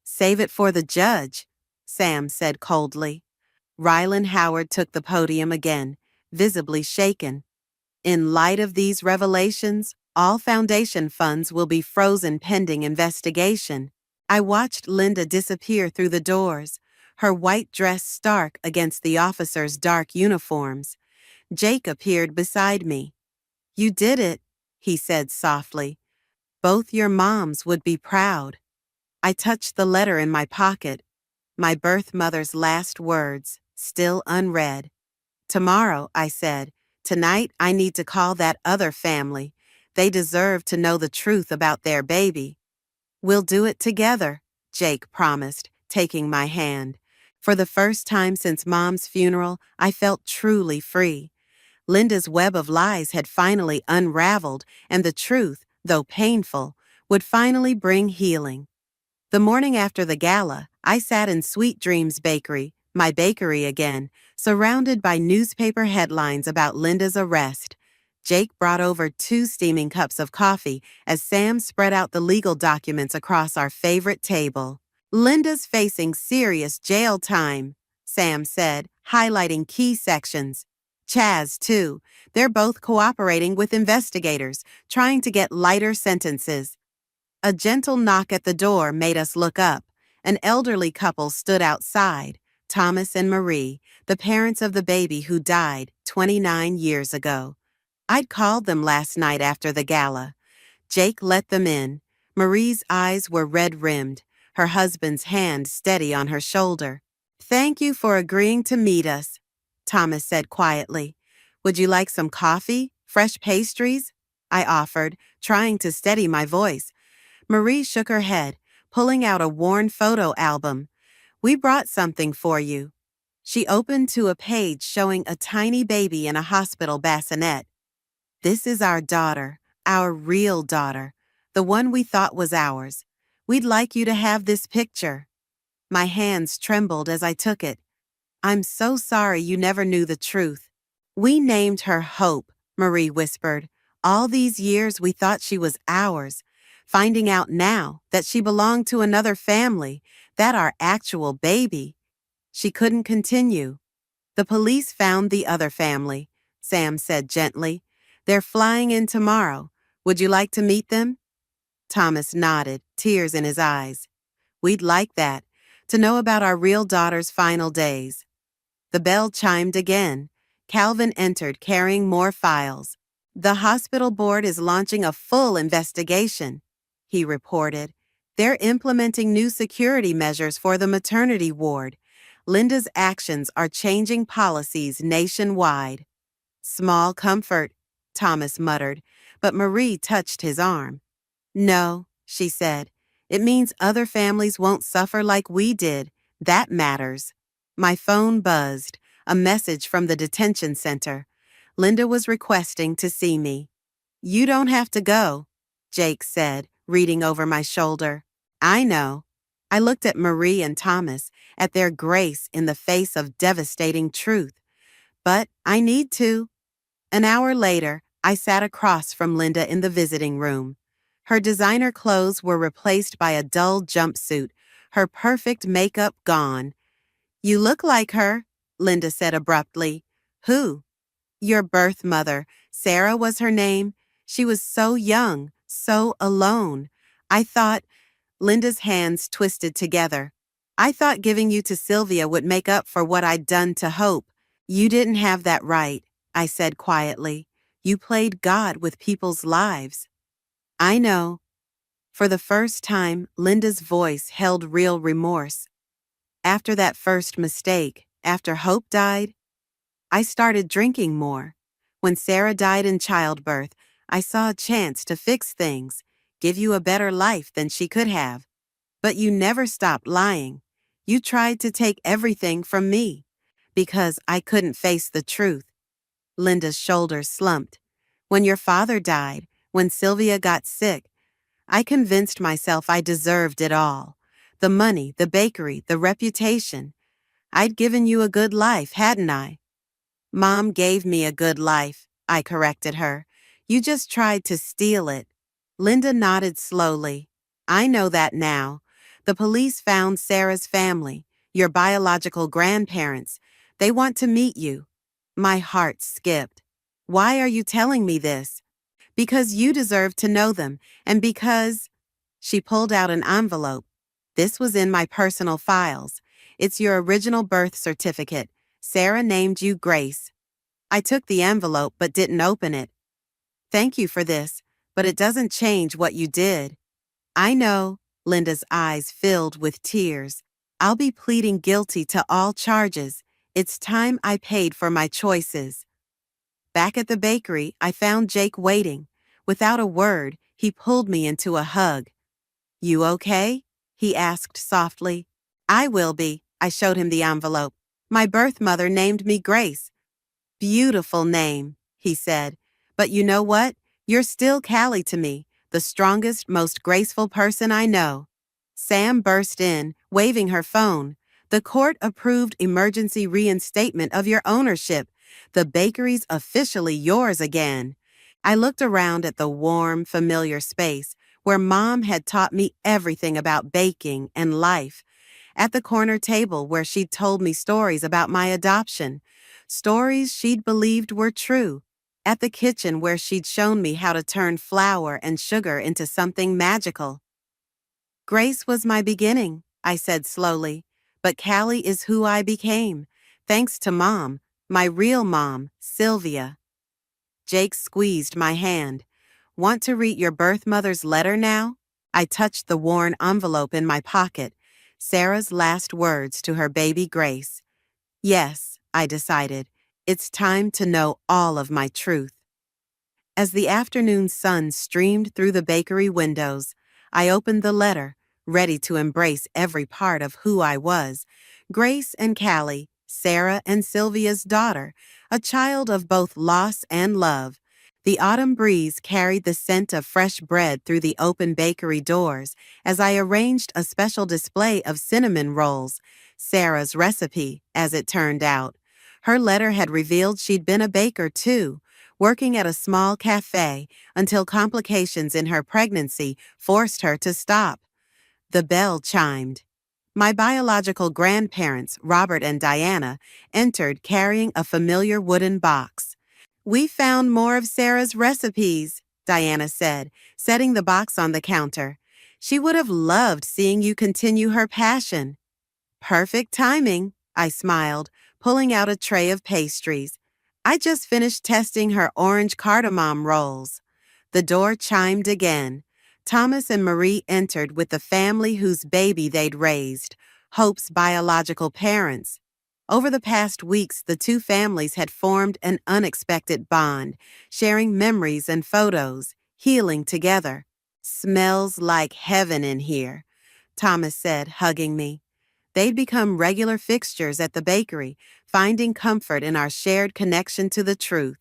Save it for the judge, Sam said coldly. Rylan Howard took the podium again, visibly shaken. In light of these revelations, all foundation funds will be frozen pending investigation. I watched Linda disappear through the doors, her white dress stark against the officers' dark uniforms. Jake appeared beside me. You did it, he said softly. Both your moms would be proud. I touched the letter in my pocket, my birth mother's last words, still unread. Tomorrow, I said. Tonight, I need to call that other family. They deserve to know the truth about their baby. We'll do it together, Jake promised, taking my hand. For the first time since Mom's funeral, I felt truly free. Linda's web of lies had finally unraveled, and the truth, though painful, would finally bring healing. The morning after the gala, I sat in Sweet Dreams Bakery, my bakery again, surrounded by newspaper headlines about Linda's arrest. Jake brought over 2 steaming cups of coffee as Sam spread out the legal documents across our favorite table. Linda's facing serious jail time, Sam said, highlighting key sections. Chaz, too. They're both cooperating with investigators, trying to get lighter sentences. A gentle knock at the door made us look up. An elderly couple stood outside, Thomas and Marie, the parents of the baby who died 29 years ago. I'd called them last night after the gala. Jake let them in. Marie's eyes were red-rimmed, her husband's hand steady on her shoulder. Thank you for agreeing to meet us, Thomas said quietly. Would you like some coffee? Fresh pastries? I offered, trying to steady my voice. Marie shook her head, pulling out a worn photo album. We brought something for you. She opened to a page showing a tiny baby in a hospital bassinet. This is our daughter, our real daughter, the one we thought was ours. We'd like you to have this picture. My hands trembled as I took it. I'm so sorry you never knew the truth. We named her Hope, Marie whispered. All these years we thought she was ours. Finding out now that she belonged to another family, that our actual baby. She couldn't continue. The police found the other family, Sam said gently. They're flying in tomorrow. Would you like to meet them? Thomas nodded, tears in his eyes. We'd like that, to know about our real daughter's final days. The bell chimed again. Calvin entered carrying more files. The hospital board is launching a full investigation, he reported. They're implementing new security measures for the maternity ward. Linda's actions are changing policies nationwide. Small comfort, Thomas muttered, but Marie touched his arm. No, she said. It means other families won't suffer like we did. That matters. My phone buzzed, a message from the detention center. Linda was requesting to see me. You don't have to go. Jake said, reading over my shoulder. I know. I looked at Marie and Thomas, at their grace in the face of devastating truth. But I need to. An hour later, I sat across from Linda in the visiting room. Her designer clothes were replaced by a dull jumpsuit, her perfect makeup gone. You look like her, Linda said abruptly. Who? Your birth mother. Sarah was her name. She was so young, so alone. I thought, Linda's hands twisted together. I thought giving you to Sylvia would make up for what I'd done to Hope. You didn't have that right, I said quietly. You played God with people's lives. I know. For the first time, Linda's voice held real remorse. After that first mistake, after Hope died, I started drinking more. When Sarah died in childbirth, I saw a chance to fix things, give you a better life than she could have. But you never stopped lying. You tried to take everything from me because I couldn't face the truth. Linda's shoulders slumped. When your father died, when Sylvia got sick, I convinced myself I deserved it all. The money, the bakery, the reputation. I'd given you a good life, hadn't I? Mom gave me a good life, I corrected her. You just tried to steal it. Linda nodded slowly. I know that now. The police found Sarah's family, your biological grandparents. They want to meet you. My heart skipped. Why are you telling me this? Because you deserve to know them, and because... She pulled out an envelope. This was in my personal files. It's your original birth certificate. Sarah named you Grace. I took the envelope but didn't open it. Thank you for this, but it doesn't change what you did. I know, Linda's eyes filled with tears. I'll be pleading guilty to all charges. It's time I paid for my choices. Back at the bakery, I found Jake waiting. Without a word, he pulled me into a hug. You okay? He asked softly. I will be. I showed him the envelope. My birth mother named me Grace. Beautiful name, he said. But you know what? You're still Callie to me, the strongest, most graceful person I know. Sam burst in, waving her phone. The court-approved emergency reinstatement of your ownership. The bakery's officially yours again. I looked around at the warm, familiar space where Mom had taught me everything about baking and life. At the corner table where she'd told me stories about my adoption. Stories she'd believed were true. At the kitchen where she'd shown me how to turn flour and sugar into something magical. Grace was my beginning, I said slowly, but Callie is who I became, thanks to Mom, my real mom, Sylvia. Jake squeezed my hand. Want to read your birth mother's letter now? I touched the worn envelope in my pocket, Sarah's last words to her baby Grace. Yes, I decided. It's time to know all of my truth. As the afternoon sun streamed through the bakery windows, I opened the letter, ready to embrace every part of who I was. Grace and Callie, Sarah and Sylvia's daughter, a child of both loss and love. The autumn breeze carried the scent of fresh bread through the open bakery doors as I arranged a special display of cinnamon rolls, Sarah's recipe, as it turned out. Her letter had revealed she'd been a baker, too, working at a small cafe until complications in her pregnancy forced her to stop. The bell chimed. My biological grandparents, Robert and Diana, entered carrying a familiar wooden box. We found more of Sarah's recipes, Diana said, setting the box on the counter. She would have loved seeing you continue her passion. Perfect timing, I smiled, pulling out a tray of pastries. I just finished testing her orange cardamom rolls. The door chimed again. Thomas and Marie entered with the family whose baby they'd raised, Hope's biological parents. Over the past weeks, the two families had formed an unexpected bond, sharing memories and photos, healing together. Smells like heaven in here, Thomas said, hugging me. They'd become regular fixtures at the bakery, finding comfort in our shared connection to the truth.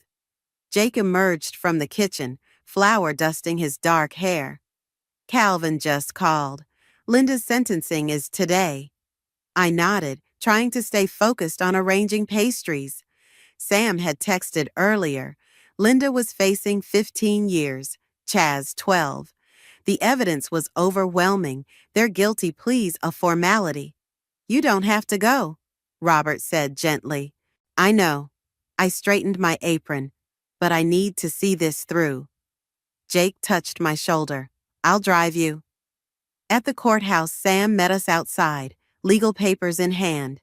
Jake emerged from the kitchen, flour dusting his dark hair. Calvin just called. Linda's sentencing is today. I nodded, trying to stay focused on arranging pastries. Sam had texted earlier. Linda was facing 15 years, Chaz 12. The evidence was overwhelming, their guilty pleas a formality. You don't have to go, Robert said gently. I know. I straightened my apron, but I need to see this through. Jake touched my shoulder. I'll drive you. At the courthouse, Sam met us outside, legal papers in hand.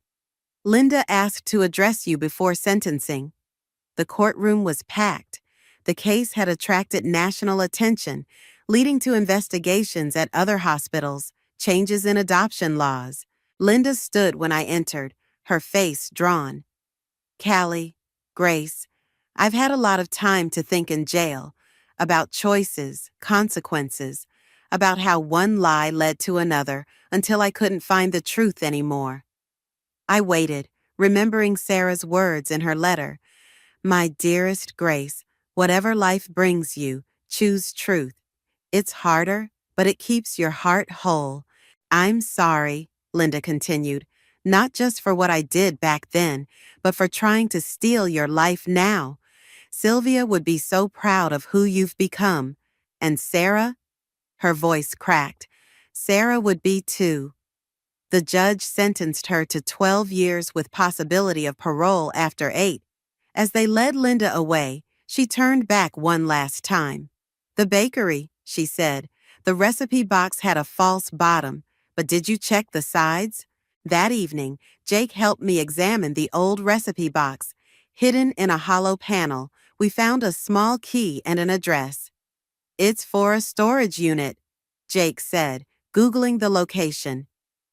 Linda asked to address you before sentencing. The courtroom was packed. The case had attracted national attention, leading to investigations at other hospitals, changes in adoption laws. Linda stood when I entered, her face drawn. Callie, Grace, I've had a lot of time to think in jail about choices, consequences, about how one lie led to another until I couldn't find the truth anymore. I waited, remembering Sarah's words in her letter. My dearest Grace, whatever life brings you, choose truth. It's harder, but it keeps your heart whole. I'm sorry, Linda continued, not just for what I did back then, but for trying to steal your life now. Sylvia would be so proud of who you've become. And Sarah? Her voice cracked. Sarah would be too. The judge sentenced her to 12 years with possibility of parole after 8. As they led Linda away, she turned back one last time. The bakery, she said. The recipe box had a false bottom, but did you check the sides? That evening, Jake helped me examine the old recipe box. Hidden in a hollow panel, we found a small key and an address. It's for a storage unit, Jake said, Googling the location.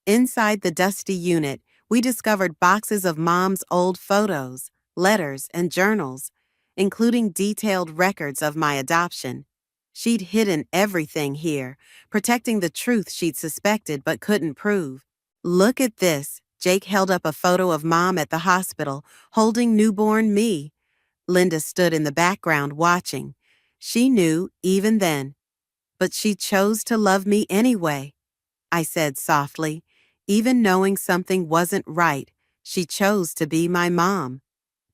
Inside the dusty unit, we discovered boxes of Mom's old photos, letters, and journals, including detailed records of my adoption. She'd hidden everything here, protecting the truth she'd suspected but couldn't prove. Look at this. Jake held up a photo of Mom at the hospital, holding newborn me. Linda stood in the background watching. She knew even then. But she chose to love me anyway, I said softly. Even knowing something wasn't right, she chose to be my mom.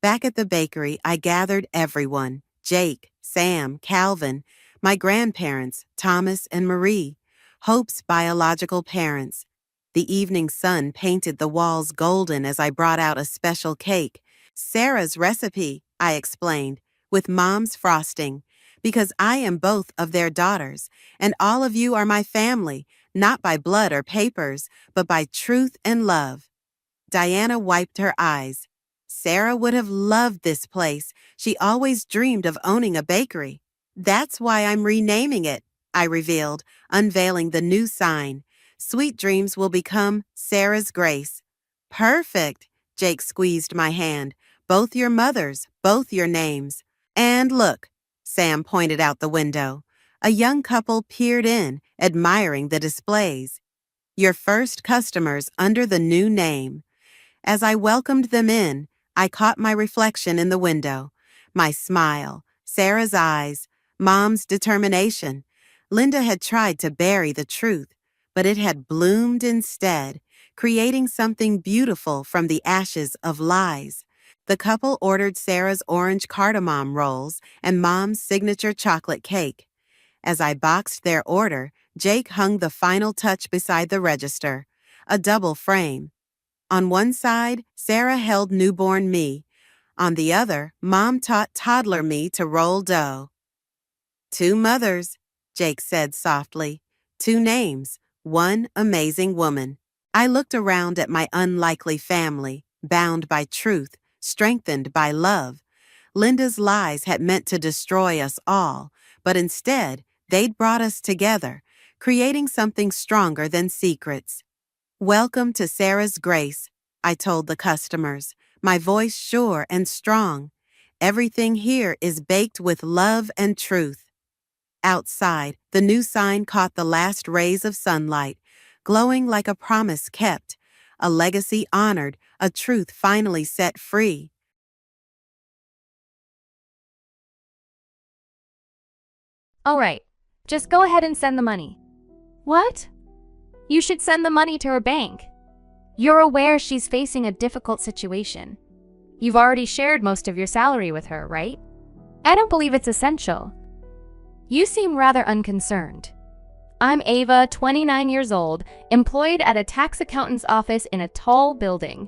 Back at the bakery, I gathered everyone, Jake, Sam, Calvin, my grandparents, Thomas and Marie, Hope's biological parents. The evening sun painted the walls golden as I brought out a special cake. Sarah's recipe, I explained, with Mom's frosting, because I am both of their daughters, and all of you are my family, not by blood or papers, but by truth and love. Diana wiped her eyes. Sarah would have loved this place. She always dreamed of owning a bakery. That's why I'm renaming it, I revealed, unveiling the new sign. Sweet Dreams will become Sarah's Grace. Perfect, Jake squeezed my hand. Both your mothers, both your names. And look, Sam pointed out the window. A young couple peered in, admiring the displays. Your first customers under the new name. As I welcomed them in, I caught my reflection in the window. My smile, Sarah's eyes, Mom's determination. Linda had tried to bury the truth, but it had bloomed instead, creating something beautiful from the ashes of lies. The couple ordered Sarah's orange cardamom rolls and Mom's signature chocolate cake. As I boxed their order, Jake hung the final touch beside the register, a double frame. On one side, Sarah held newborn me. On the other, Mom taught toddler me to roll dough. Two mothers, Jake said softly. Two names, one amazing woman. I looked around at my unlikely family, bound by truth, strengthened by love. Linda's lies had meant to destroy us all, but instead, they'd brought us together, creating something stronger than secrets. Welcome to Sarah's Grace, I told the customers, my voice sure and strong. Everything here is baked with love and truth. Outside, the new sign caught the last rays of sunlight, glowing like a promise kept, a legacy honored, a truth finally set free. All right, just go ahead and send the money. What? You should send the money to her bank. You're aware she's facing a difficult situation. You've already shared most of your salary with her, right? I don't believe it's essential. You seem rather unconcerned. I'm Ava, 29 years old, employed at a tax accountant's office in a tall building.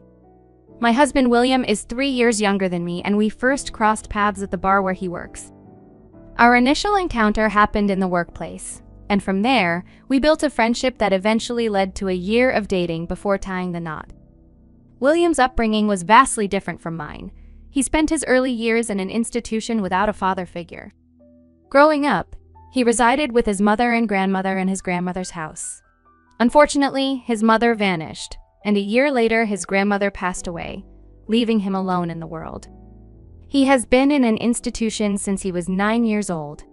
My husband William is 3 years younger than me, and we first crossed paths at the bar where he works. Our initial encounter happened in the workplace, and from there, we built a friendship that eventually led to a year of dating before tying the knot. William's upbringing was vastly different from mine. He spent his early years in an institution without a father figure. Growing up, he resided with his mother and grandmother in his grandmother's house. Unfortunately, his mother vanished, and a year later his grandmother passed away, leaving him alone in the world. He has been in an institution since he was 9 years old.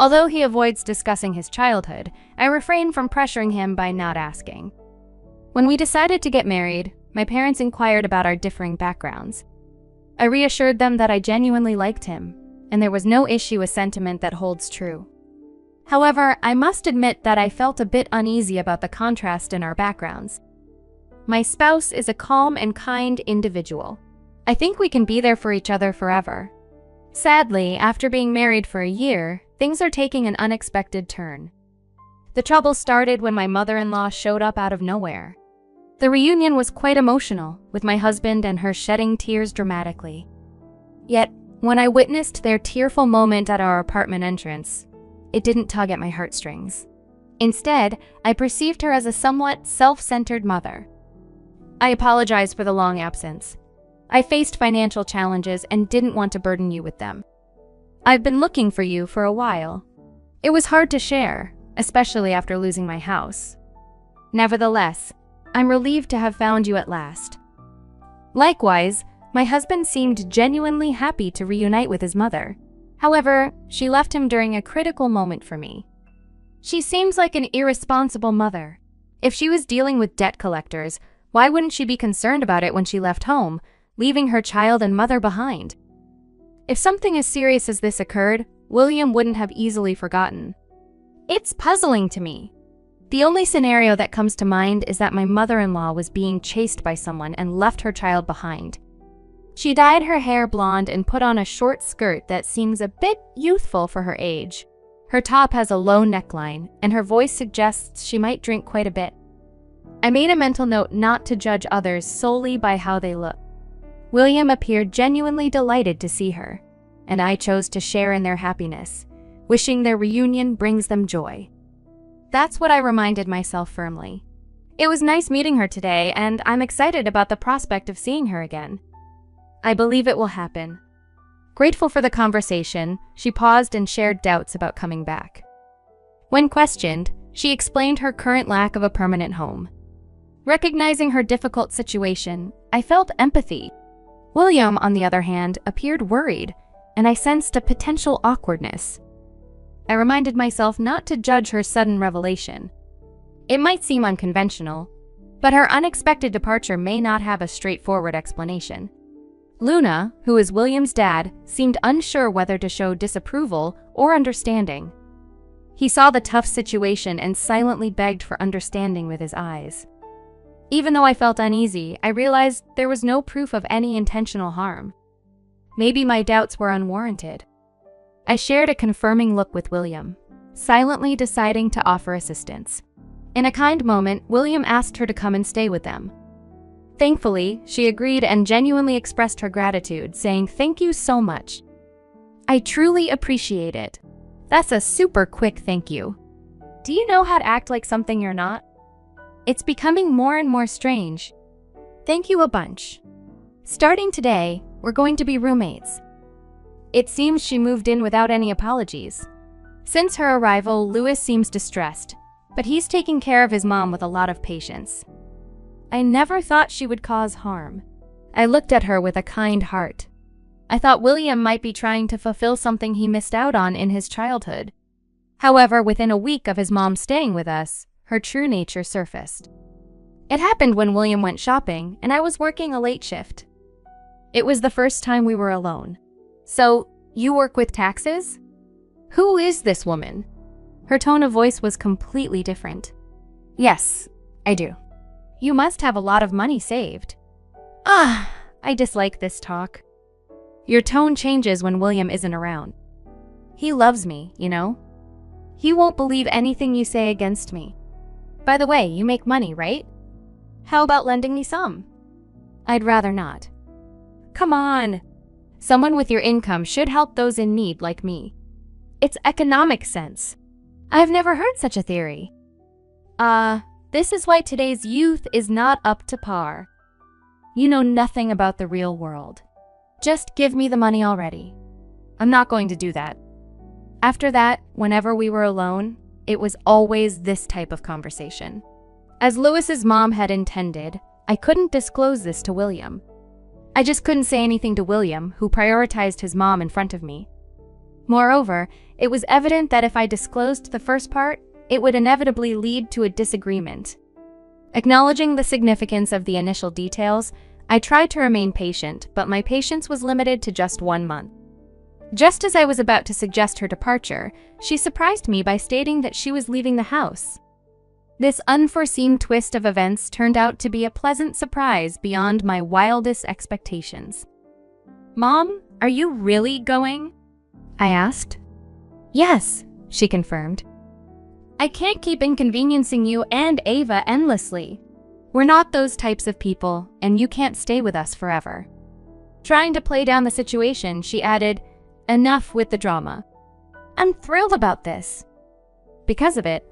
Although he avoids discussing his childhood, I refrain from pressuring him by not asking. When we decided to get married, my parents inquired about our differing backgrounds. I reassured them that I genuinely liked him, and there was no issue with sentiment that holds true. However, I must admit that I felt a bit uneasy about the contrast in our backgrounds. My spouse is a calm and kind individual. I think we can be there for each other forever. Sadly, after being married for a year, things are taking an unexpected turn. The trouble started when my mother-in-law showed up out of nowhere. The reunion was quite emotional, with my husband and her shedding tears dramatically. Yet, when I witnessed their tearful moment at our apartment entrance, it didn't tug at my heartstrings. Instead, I perceived her as a somewhat self-centered mother. I apologize for the long absence. I faced financial challenges and didn't want to burden you with them. I've been looking for you for a while. It was hard to share, especially after losing my house. Nevertheless, I'm relieved to have found you at last. Likewise, my husband seemed genuinely happy to reunite with his mother. However, she left him during a critical moment for me. She seems like an irresponsible mother. If she was dealing with debt collectors, why wouldn't she be concerned about it when she left home, leaving her child and mother behind? If something as serious as this occurred, William wouldn't have easily forgotten. It's puzzling to me. The only scenario that comes to mind is that my mother-in-law was being chased by someone and left her child behind. She dyed her hair blonde and put on a short skirt that seems a bit youthful for her age. Her top has a low neckline, and her voice suggests she might drink quite a bit. I made a mental note not to judge others solely by how they look. William appeared genuinely delighted to see her, and I chose to share in their happiness, wishing their reunion brings them joy. That's what I reminded myself firmly. It was nice meeting her today, and I'm excited about the prospect of seeing her again. I believe it will happen. Grateful for the conversation, she paused and shared doubts about coming back. When questioned, she explained her current lack of a permanent home. Recognizing her difficult situation, I felt empathy. William, on the other hand, appeared worried, and I sensed a potential awkwardness. I reminded myself not to judge her sudden revelation. It might seem unconventional, but her unexpected departure may not have a straightforward explanation. Luna, who is William's dad, seemed unsure whether to show disapproval or understanding. He saw the tough situation and silently begged for understanding with his eyes. Even though I felt uneasy, I realized there was no proof of any intentional harm. Maybe my doubts were unwarranted. I shared a confirming look with William, silently deciding to offer assistance. In a kind moment, William asked her to come and stay with them. Thankfully, she agreed and genuinely expressed her gratitude, saying, "Thank you so much. I truly appreciate it. That's a super quick thank you. Do you know how to act like something you're not? It's becoming more and more strange. Thank you a bunch. Starting today, we're going to be roommates." It seems she moved in without any apologies. Since her arrival, Louis seems distressed, but he's taking care of his mom with a lot of patience. I never thought she would cause harm. I looked at her with a kind heart. I thought William might be trying to fulfill something he missed out on in his childhood. However, within a week of his mom staying with us, her true nature surfaced. It happened when William went shopping and I was working a late shift. It was the first time we were alone. "So, you work with taxes?" Who is this woman? Her tone of voice was completely different. Yes, I do. You must have a lot of money saved. I dislike this talk. Your tone changes when William isn't around. He loves me, you know? He won't believe anything you say against me. By the way, you make money, right? How about lending me some? I'd rather not. Come on. Someone with your income should help those in need like me. It's economic sense. I've never heard such a theory. This is why today's youth is not up to par. You know nothing about the real world. Just give me the money already. I'm not going to do that. After that, whenever we were alone, it was always this type of conversation. As Louis's mom had intended, I couldn't disclose this to William. I just couldn't say anything to William, who prioritized his mom in front of me. Moreover, it was evident that if I disclosed the first part, it would inevitably lead to a disagreement. Acknowledging the significance of the initial details, I tried to remain patient, but my patience was limited to just 1 month. Just as I was about to suggest her departure, she surprised me by stating that she was leaving the house. This unforeseen twist of events turned out to be a pleasant surprise beyond my wildest expectations. Mom, are you really going? I asked. Yes, she confirmed. I can't keep inconveniencing you and Ava endlessly. We're not those types of people, and you can't stay with us forever. Trying to play down the situation, she added, enough with the drama. I'm thrilled about this. Because of it,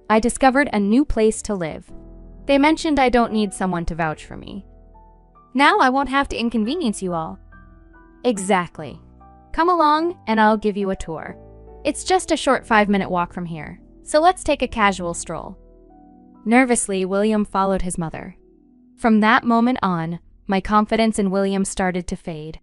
I discovered a new place to live. They mentioned I don't need someone to vouch for me. Now I won't have to inconvenience you all. Exactly. Come along and I'll give you a tour. It's just a short 5-minute walk from here, so let's take a casual stroll. Nervously, William followed his mother. From that moment on, my confidence in William started to fade.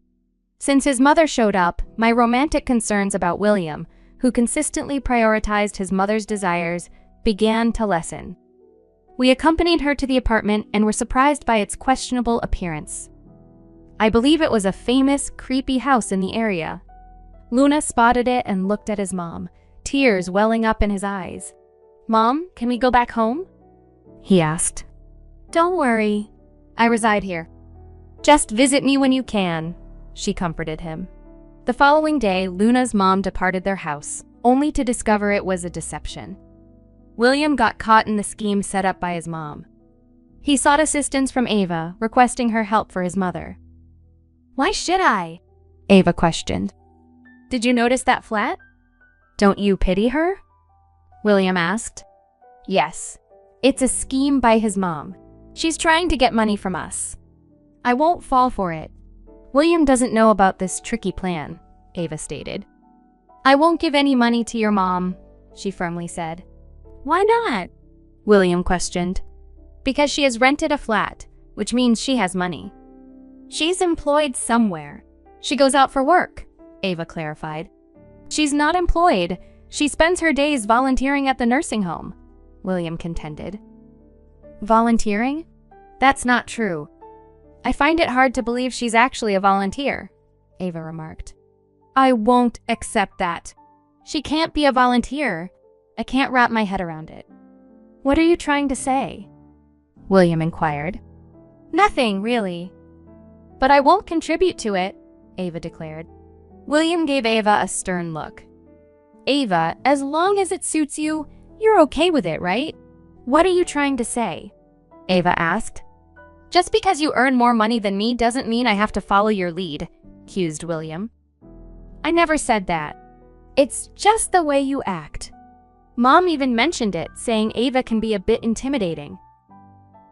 Since his mother showed up, my romantic concerns about William, who consistently prioritized his mother's desires, began to lessen. We accompanied her to the apartment and were surprised by its questionable appearance. I believe it was a famous, creepy house in the area. Luna spotted it and looked at his mom, tears welling up in his eyes. Mom, can we go back home? He asked. Don't worry. I reside here. Just visit me when you can, she comforted him. The following day, Luna's mom departed their house, only to discover it was a deception. William got caught in the scheme set up by his mom. He sought assistance from Ava, requesting her help for his mother. Why should I? Ava questioned. Did you notice that flat? Don't you pity her? William asked. Yes. It's a scheme by his mom. She's trying to get money from us. I won't fall for it. William doesn't know about this tricky plan, Ava stated. I won't give any money to your mom, she firmly said. Why not? William questioned. Because she has rented a flat, which means she has money. She's employed somewhere. She goes out for work, Ava clarified. She's not employed. She spends her days volunteering at the nursing home, William contended. Volunteering? That's not true. I find it hard to believe she's actually a volunteer, Ava remarked. I won't accept that. She can't be a volunteer. I can't wrap my head around it. What are you trying to say? William inquired. Nothing, really. But I won't contribute to it, Ava declared. William gave Ava a stern look. Ava, as long as it suits you, you're okay with it, right? What are you trying to say? Ava asked. Just because you earn more money than me doesn't mean I have to follow your lead, accused William. I never said that. It's just the way you act. Mom even mentioned it, saying Ava can be a bit intimidating.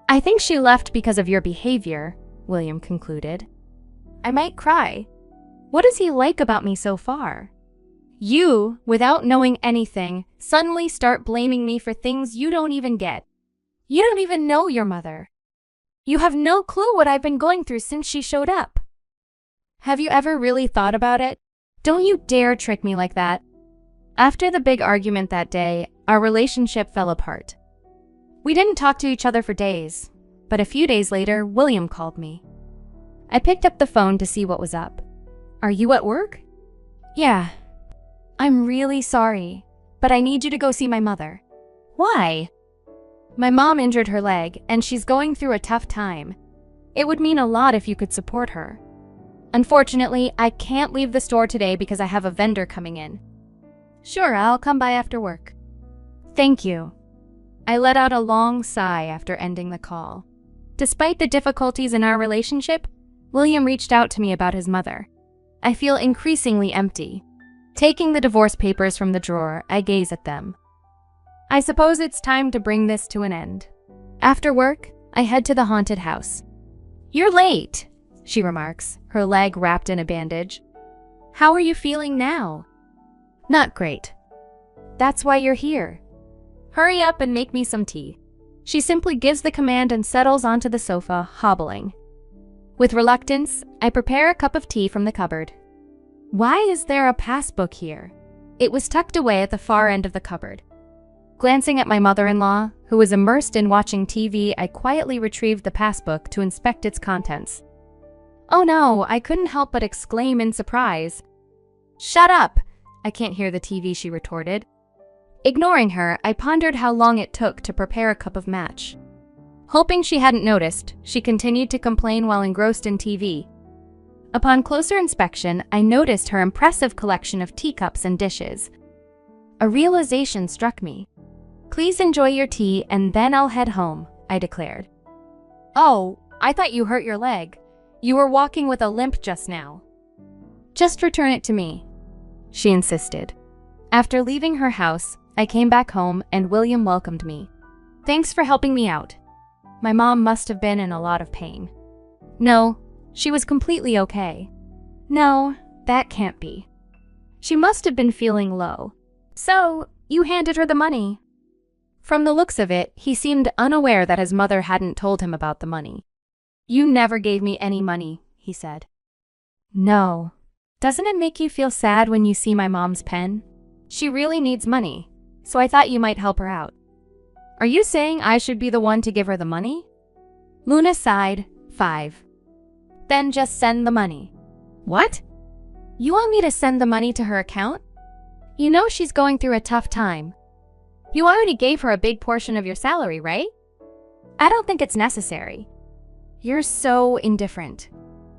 I think she left because of your behavior, William concluded. I might cry. What does he like about me so far? You, without knowing anything, suddenly start blaming me for things you don't even get. You don't even know your mother. You have no clue what I've been going through since she showed up. Have you ever really thought about it? Don't you dare trick me like that. After the big argument that day, our relationship fell apart. We didn't talk to each other for days, but a few days later, William called me. I picked up the phone to see what was up. Are you at work? Yeah. I'm really sorry, but I need you to go see my mother. Why? My mom injured her leg, and she's going through a tough time. It would mean a lot if you could support her. Unfortunately, I can't leave the store today because I have a vendor coming in. Sure, I'll come by after work. Thank you. I let out a long sigh after ending the call. Despite the difficulties in our relationship, William reached out to me about his mother. I feel increasingly empty. Taking the divorce papers from the drawer, I gaze at them. I suppose it's time to bring this to an end. After work, I head to the haunted house. You're late, she remarks, her leg wrapped in a bandage. How are you feeling now? Not great. That's why you're here. Hurry up and make me some tea. She simply gives the command and settles onto the sofa, hobbling. With reluctance, I prepare a cup of tea from the cupboard. Why is there a passbook here? It was tucked away at the far end of the cupboard. Glancing at my mother-in-law, who was immersed in watching TV, I quietly retrieved the passbook to inspect its contents. Oh no, I couldn't help but exclaim in surprise. Shut up! I can't hear the TV, she retorted. Ignoring her, I pondered how long it took to prepare a cup of match. Hoping she hadn't noticed, she continued to complain while engrossed in TV. Upon closer inspection, I noticed her impressive collection of teacups and dishes. A realization struck me. Please enjoy your tea and then I'll head home, I declared. Oh, I thought you hurt your leg. You were walking with a limp just now. Just return it to me, she insisted. After leaving her house, I came back home and William welcomed me. Thanks for helping me out. My mom must have been in a lot of pain. No, she was completely okay. No, that can't be. She must have been feeling low. So, you handed her the money. From the looks of it, he seemed unaware that his mother hadn't told him about the money. You never gave me any money, he said. No. Doesn't it make you feel sad when you see my mom's pen? She really needs money, so I thought you might help her out. Are you saying I should be the one to give her the money? Luna sighed. 5. Then just send the money. What? You want me to send the money to her account? You know she's going through a tough time. You already gave her a big portion of your salary, right? I don't think it's necessary. You're so indifferent.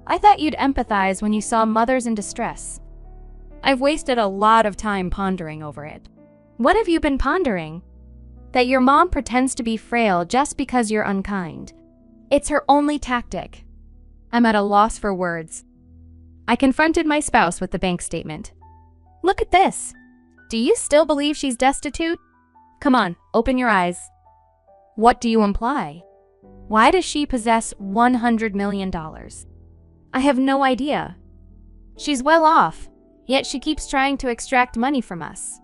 I thought you'd empathize when you saw mothers in distress. I've wasted a lot of time pondering over it. What have you been pondering? That your mom pretends to be frail just because you're unkind. It's her only tactic. I'm at a loss for words. I confronted my spouse with the bank statement. Look at this. Do you still believe she's destitute? Come on, open your eyes. What do you imply? Why does she possess $100 million? I have no idea. She's well off, yet she keeps trying to extract money from us.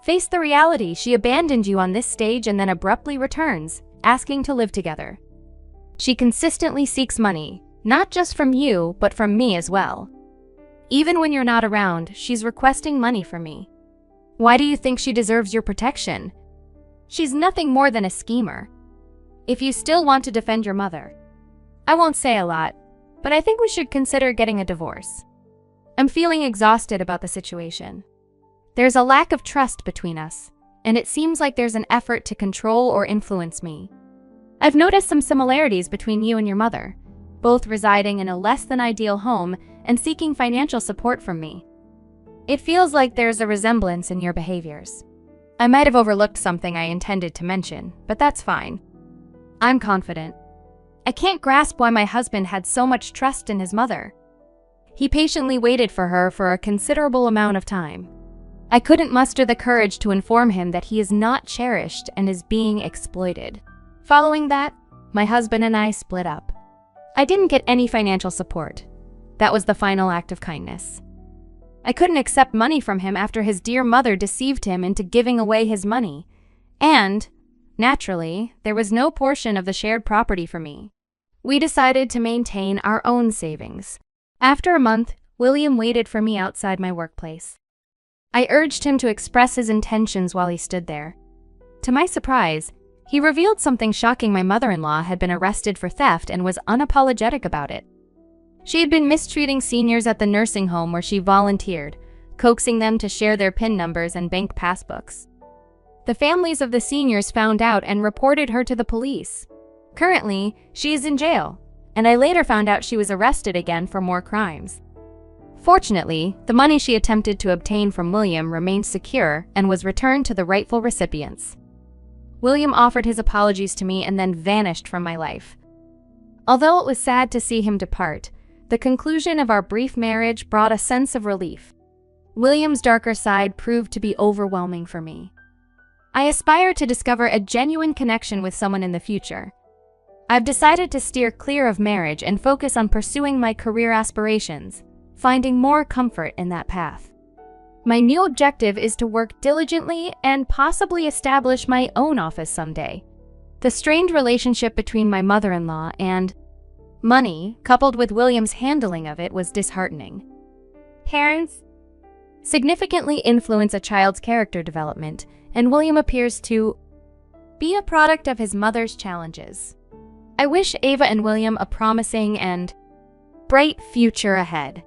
Face the reality, she abandoned you on this stage and then abruptly returns, asking to live together. She consistently seeks money, not just from you, but from me as well. Even when you're not around, she's requesting money from me. Why do you think she deserves your protection? She's nothing more than a schemer. If you still want to defend your mother, I won't say a lot, but I think we should consider getting a divorce. I'm feeling exhausted about the situation. There's a lack of trust between us, and it seems like there's an effort to control or influence me. I've noticed some similarities between you and your mother, both residing in a less than ideal home and seeking financial support from me. It feels like there's a resemblance in your behaviors. I might have overlooked something I intended to mention, but that's fine. I'm confident. I can't grasp why my husband had so much trust in his mother. He patiently waited for her for a considerable amount of time. I couldn't muster the courage to inform him that he is not cherished and is being exploited. Following that, my husband and I split up. I didn't get any financial support. That was the final act of kindness. I couldn't accept money from him after his dear mother deceived him into giving away his money. And, naturally, there was no portion of the shared property for me. We decided to maintain our own savings. After a month, William waited for me outside my workplace. I urged him to express his intentions while he stood there. To my surprise, he revealed something shocking: my mother-in-law had been arrested for theft and was unapologetic about it. She had been mistreating seniors at the nursing home where she volunteered, coaxing them to share their PIN numbers and bank passbooks. The families of the seniors found out and reported her to the police. Currently, she is in jail, and I later found out she was arrested again for more crimes. Fortunately, the money she attempted to obtain from William remained secure and was returned to the rightful recipients. William offered his apologies to me and then vanished from my life. Although it was sad to see him depart, the conclusion of our brief marriage brought a sense of relief. William's darker side proved to be overwhelming for me. I aspire to discover a genuine connection with someone in the future. I've decided to steer clear of marriage and focus on pursuing my career aspirations, finding more comfort in that path. My new objective is to work diligently and possibly establish my own office someday. The strained relationship between my mother-in-law and money, coupled with William's handling of it, was disheartening. Parents significantly influence a child's character development, and William appears to be a product of his mother's challenges. I wish Ava and William a promising and bright future ahead.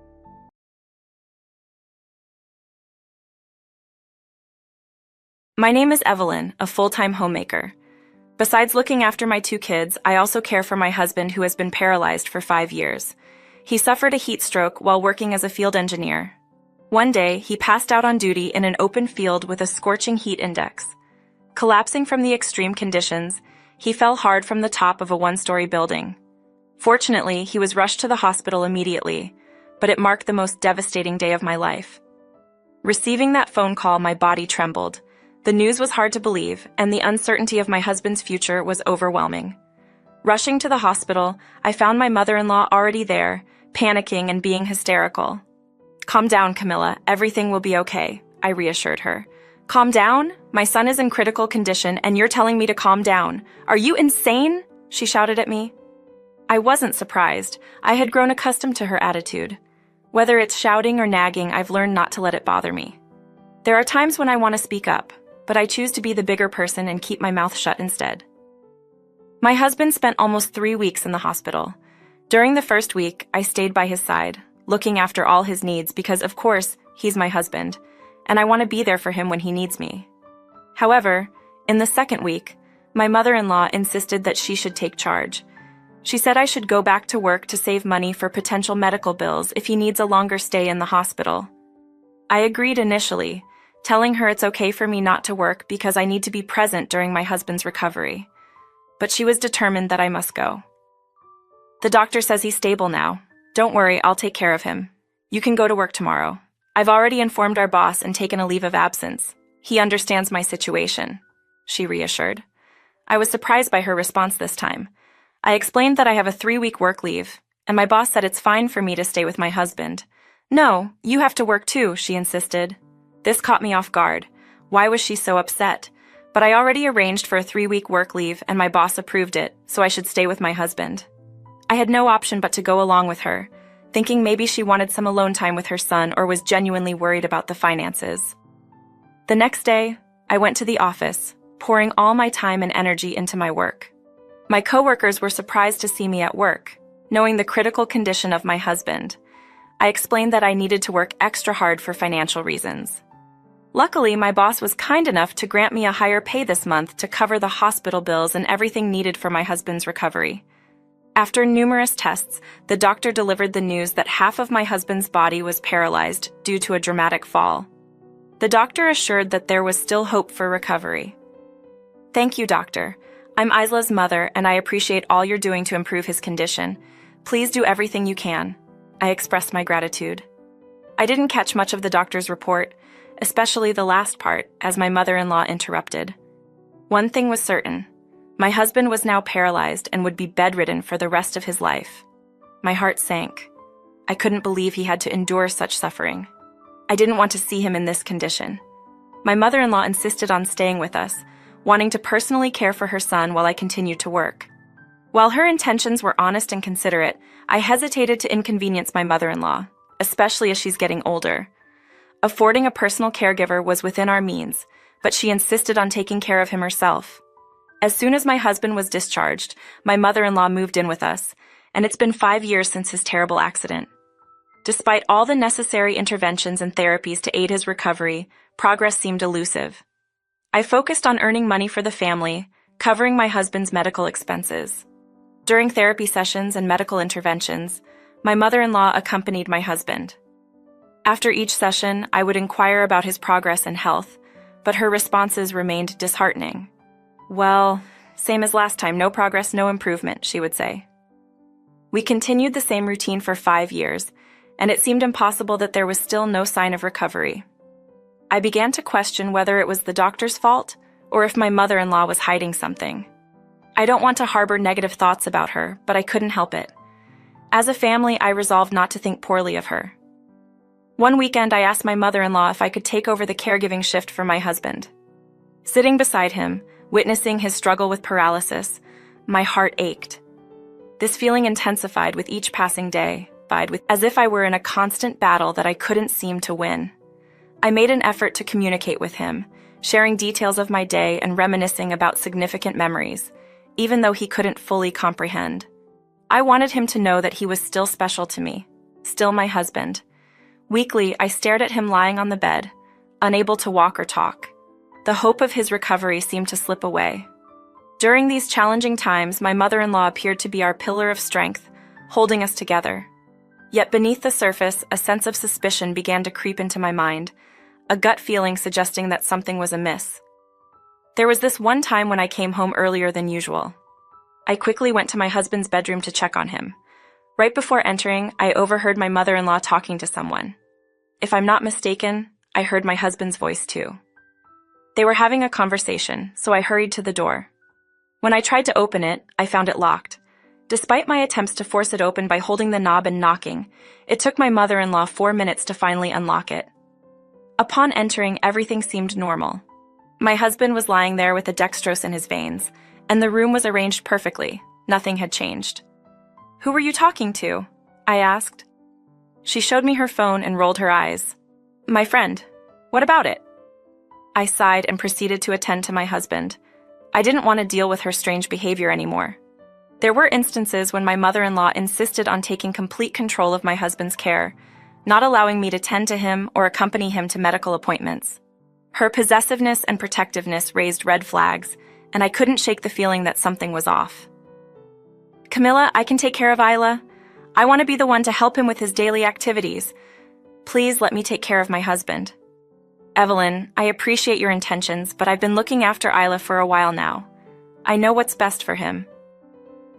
My name is Evelyn, a full-time homemaker. Besides looking after my 2 kids, I also care for my husband who has been paralyzed for 5 years. He suffered a heat stroke while working as a field engineer. One day, he passed out on duty in an open field with a scorching heat index. Collapsing from the extreme conditions, he fell hard from the top of a 1-story building. Fortunately, he was rushed to the hospital immediately, but it marked the most devastating day of my life. Receiving that phone call, my body trembled. The news was hard to believe, and the uncertainty of my husband's future was overwhelming. Rushing to the hospital, I found my mother-in-law already there, panicking and being hysterical. "Calm down, Camilla. Everything will be okay," I reassured her. "Calm down? My son is in critical condition, and you're telling me to calm down. Are you insane?" she shouted at me. I wasn't surprised. I had grown accustomed to her attitude. Whether it's shouting or nagging, I've learned not to let it bother me. There are times when I want to speak up, but I choose to be the bigger person and keep my mouth shut instead. My husband spent almost 3 weeks in the hospital. During the first week, I stayed by his side, looking after all his needs because, of course, he's my husband, and I want to be there for him when he needs me. However, in the second week, my mother-in-law insisted that she should take charge. She said I should go back to work to save money for potential medical bills if he needs a longer stay in the hospital. I agreed initially, telling her it's okay for me not to work because I need to be present during my husband's recovery. But she was determined that I must go. "The doctor says he's stable now. Don't worry, I'll take care of him. You can go to work tomorrow. I've already informed our boss and taken a leave of absence. He understands my situation," she reassured. I was surprised by her response this time. I explained that I have a 3-week work leave, and my boss said it's fine for me to stay with my husband. "No, you have to work too," she insisted. This caught me off guard. Why was she so upset? But I already arranged for a 3-week work leave and my boss approved it, so I should stay with my husband. I had no option but to go along with her, thinking maybe she wanted some alone time with her son or was genuinely worried about the finances. The next day, I went to the office, pouring all my time and energy into my work. My coworkers were surprised to see me at work, knowing the critical condition of my husband. I explained that I needed to work extra hard for financial reasons. Luckily, my boss was kind enough to grant me a higher pay this month to cover the hospital bills and everything needed for my husband's recovery. After numerous tests, the doctor delivered the news that half of my husband's body was paralyzed due to a dramatic fall. The doctor assured that there was still hope for recovery. "Thank you, doctor. I'm Isla's mother, and I appreciate all you're doing to improve his condition. Please do everything you can." I expressed my gratitude. I didn't catch much of the doctor's report, especially the last part, as my mother-in-law interrupted. One thing was certain. My husband was now paralyzed and would be bedridden for the rest of his life. My heart sank. I couldn't believe he had to endure such suffering. I didn't want to see him in this condition. My mother-in-law insisted on staying with us, wanting to personally care for her son while I continued to work. While her intentions were honest and considerate, I hesitated to inconvenience my mother-in-law, especially as she's getting older. Affording a personal caregiver was within our means, but she insisted on taking care of him herself. As soon as my husband was discharged, my mother-in-law moved in with us, and it's been 5 years since his terrible accident. Despite all the necessary interventions and therapies to aid his recovery, progress seemed elusive. I focused on earning money for the family, covering my husband's medical expenses. During therapy sessions and medical interventions, my mother-in-law accompanied my husband. After each session, I would inquire about his progress and health, but her responses remained disheartening. "Well, same as last time, no progress, no improvement," she would say. We continued the same routine for 5 years, and it seemed impossible that there was still no sign of recovery. I began to question whether it was the doctor's fault or if my mother-in-law was hiding something. I don't want to harbor negative thoughts about her, but I couldn't help it. As a family, I resolved not to think poorly of her. One weekend, I asked my mother-in-law if I could take over the caregiving shift for my husband. Sitting beside him, witnessing his struggle with paralysis, my heart ached. This feeling intensified with each passing day, as if I were in a constant battle that I couldn't seem to win. I made an effort to communicate with him, sharing details of my day and reminiscing about significant memories, even though he couldn't fully comprehend. I wanted him to know that he was still special to me, still my husband. Weekly, I stared at him lying on the bed, unable to walk or talk. The hope of his recovery seemed to slip away. During these challenging times, my mother-in-law appeared to be our pillar of strength, holding us together. Yet beneath the surface, a sense of suspicion began to creep into my mind, a gut feeling suggesting that something was amiss. There was this one time when I came home earlier than usual. I quickly went to my husband's bedroom to check on him. Right before entering, I overheard my mother-in-law talking to someone. If I'm not mistaken, I heard my husband's voice too. They were having a conversation, so I hurried to the door. When I tried to open it, I found it locked. Despite my attempts to force it open by holding the knob and knocking, it took my mother-in-law 4 minutes to finally unlock it. Upon entering, everything seemed normal. My husband was lying there with the dextrose in his veins, and the room was arranged perfectly. Nothing had changed. "Who were you talking to?" I asked. She showed me her phone and rolled her eyes. "My friend. What about it?" I sighed and proceeded to attend to my husband. I didn't want to deal with her strange behavior anymore. There were instances when my mother-in-law insisted on taking complete control of my husband's care, not allowing me to tend to him or accompany him to medical appointments. Her possessiveness and protectiveness raised red flags, and I couldn't shake the feeling that something was off. "Camilla, I can take care of Isla. I want to be the one to help him with his daily activities. Please let me take care of my husband." "Evelyn, I appreciate your intentions, but I've been looking after Isla for a while now. I know what's best for him.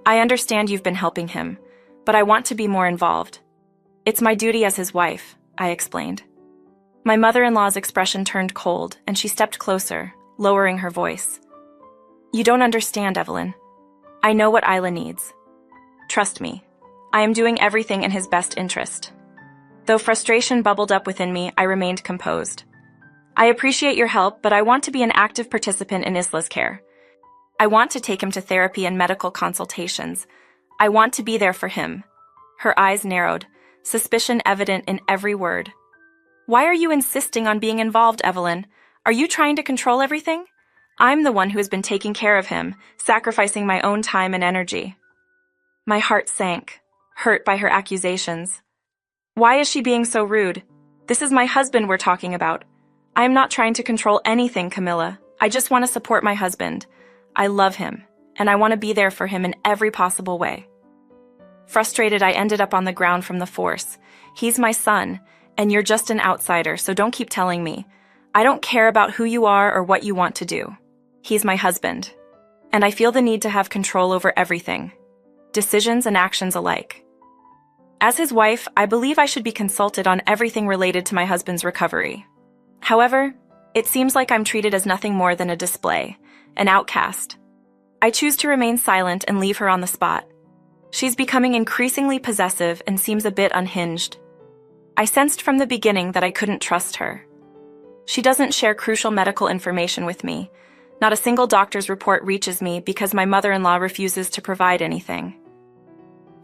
I understand you've been helping him, but I want to be more involved. It's my duty as his wife," I explained. My mother-in-law's expression turned cold, and she stepped closer, lowering her voice. "You don't understand, Evelyn. I know what Isla needs. Trust me, I am doing everything in his best interest." Though frustration bubbled up within me, I remained composed. "I appreciate your help, but I want to be an active participant in Isla's care. I want to take him to therapy and medical consultations. I want to be there for him." Her eyes narrowed, suspicion evident in every word. "Why are you insisting on being involved, Evelyn? Are you trying to control everything? I'm the one who has been taking care of him, sacrificing my own time and energy." My heart sank, hurt by her accusations. Why is she being so rude? This is my husband we're talking about. I am not trying to control anything, Camilla. I just want to support my husband. I love him, and I want to be there for him in every possible way. Frustrated, I ended up on the ground from the force. "He's my son, and you're just an outsider, so don't keep telling me. I don't care about who you are or what you want to do. He's my husband, and I feel the need to have control over everything, decisions and actions alike. As his wife, I believe I should be consulted on everything related to my husband's recovery. However, it seems like I'm treated as nothing more than a display, an outcast. I choose to remain silent and leave her on the spot. She's becoming increasingly possessive and seems a bit unhinged. I sensed from the beginning that I couldn't trust her. She doesn't share crucial medical information with me. Not a single doctor's report reaches me because my mother-in-law refuses to provide anything.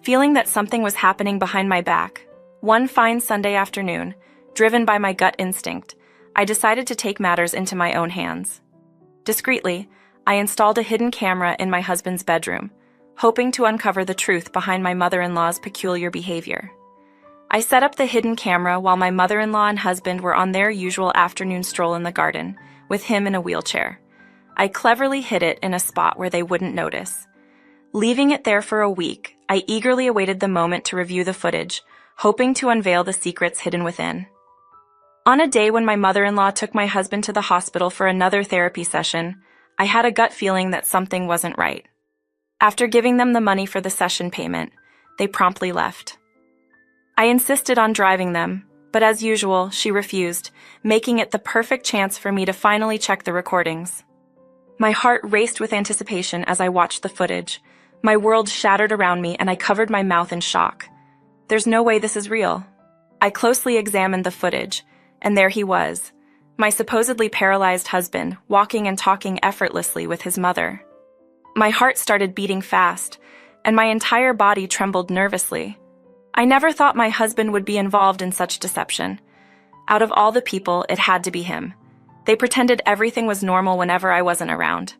Feeling that something was happening behind my back, one fine Sunday afternoon, driven by my gut instinct, I decided to take matters into my own hands. Discreetly, I installed a hidden camera in my husband's bedroom, hoping to uncover the truth behind my mother-in-law's peculiar behavior. I set up the hidden camera while my mother-in-law and husband were on their usual afternoon stroll in the garden, with him in a wheelchair. I cleverly hid it in a spot where they wouldn't notice. Leaving it there for a week, I eagerly awaited the moment to review the footage, hoping to unveil the secrets hidden within. On a day when my mother-in-law took my husband to the hospital for another therapy session, I had a gut feeling that something wasn't right. After giving them the money for the session payment, they promptly left. I insisted on driving them, but as usual, she refused, making it the perfect chance for me to finally check the recordings. My heart raced with anticipation as I watched the footage. My world shattered around me and I covered my mouth in shock. There's no way this is real. I closely examined the footage, and there he was, my supposedly paralyzed husband, walking and talking effortlessly with his mother. My heart started beating fast, and my entire body trembled nervously. I never thought my husband would be involved in such deception. Out of all the people, it had to be him. They pretended everything was normal whenever I wasn't around.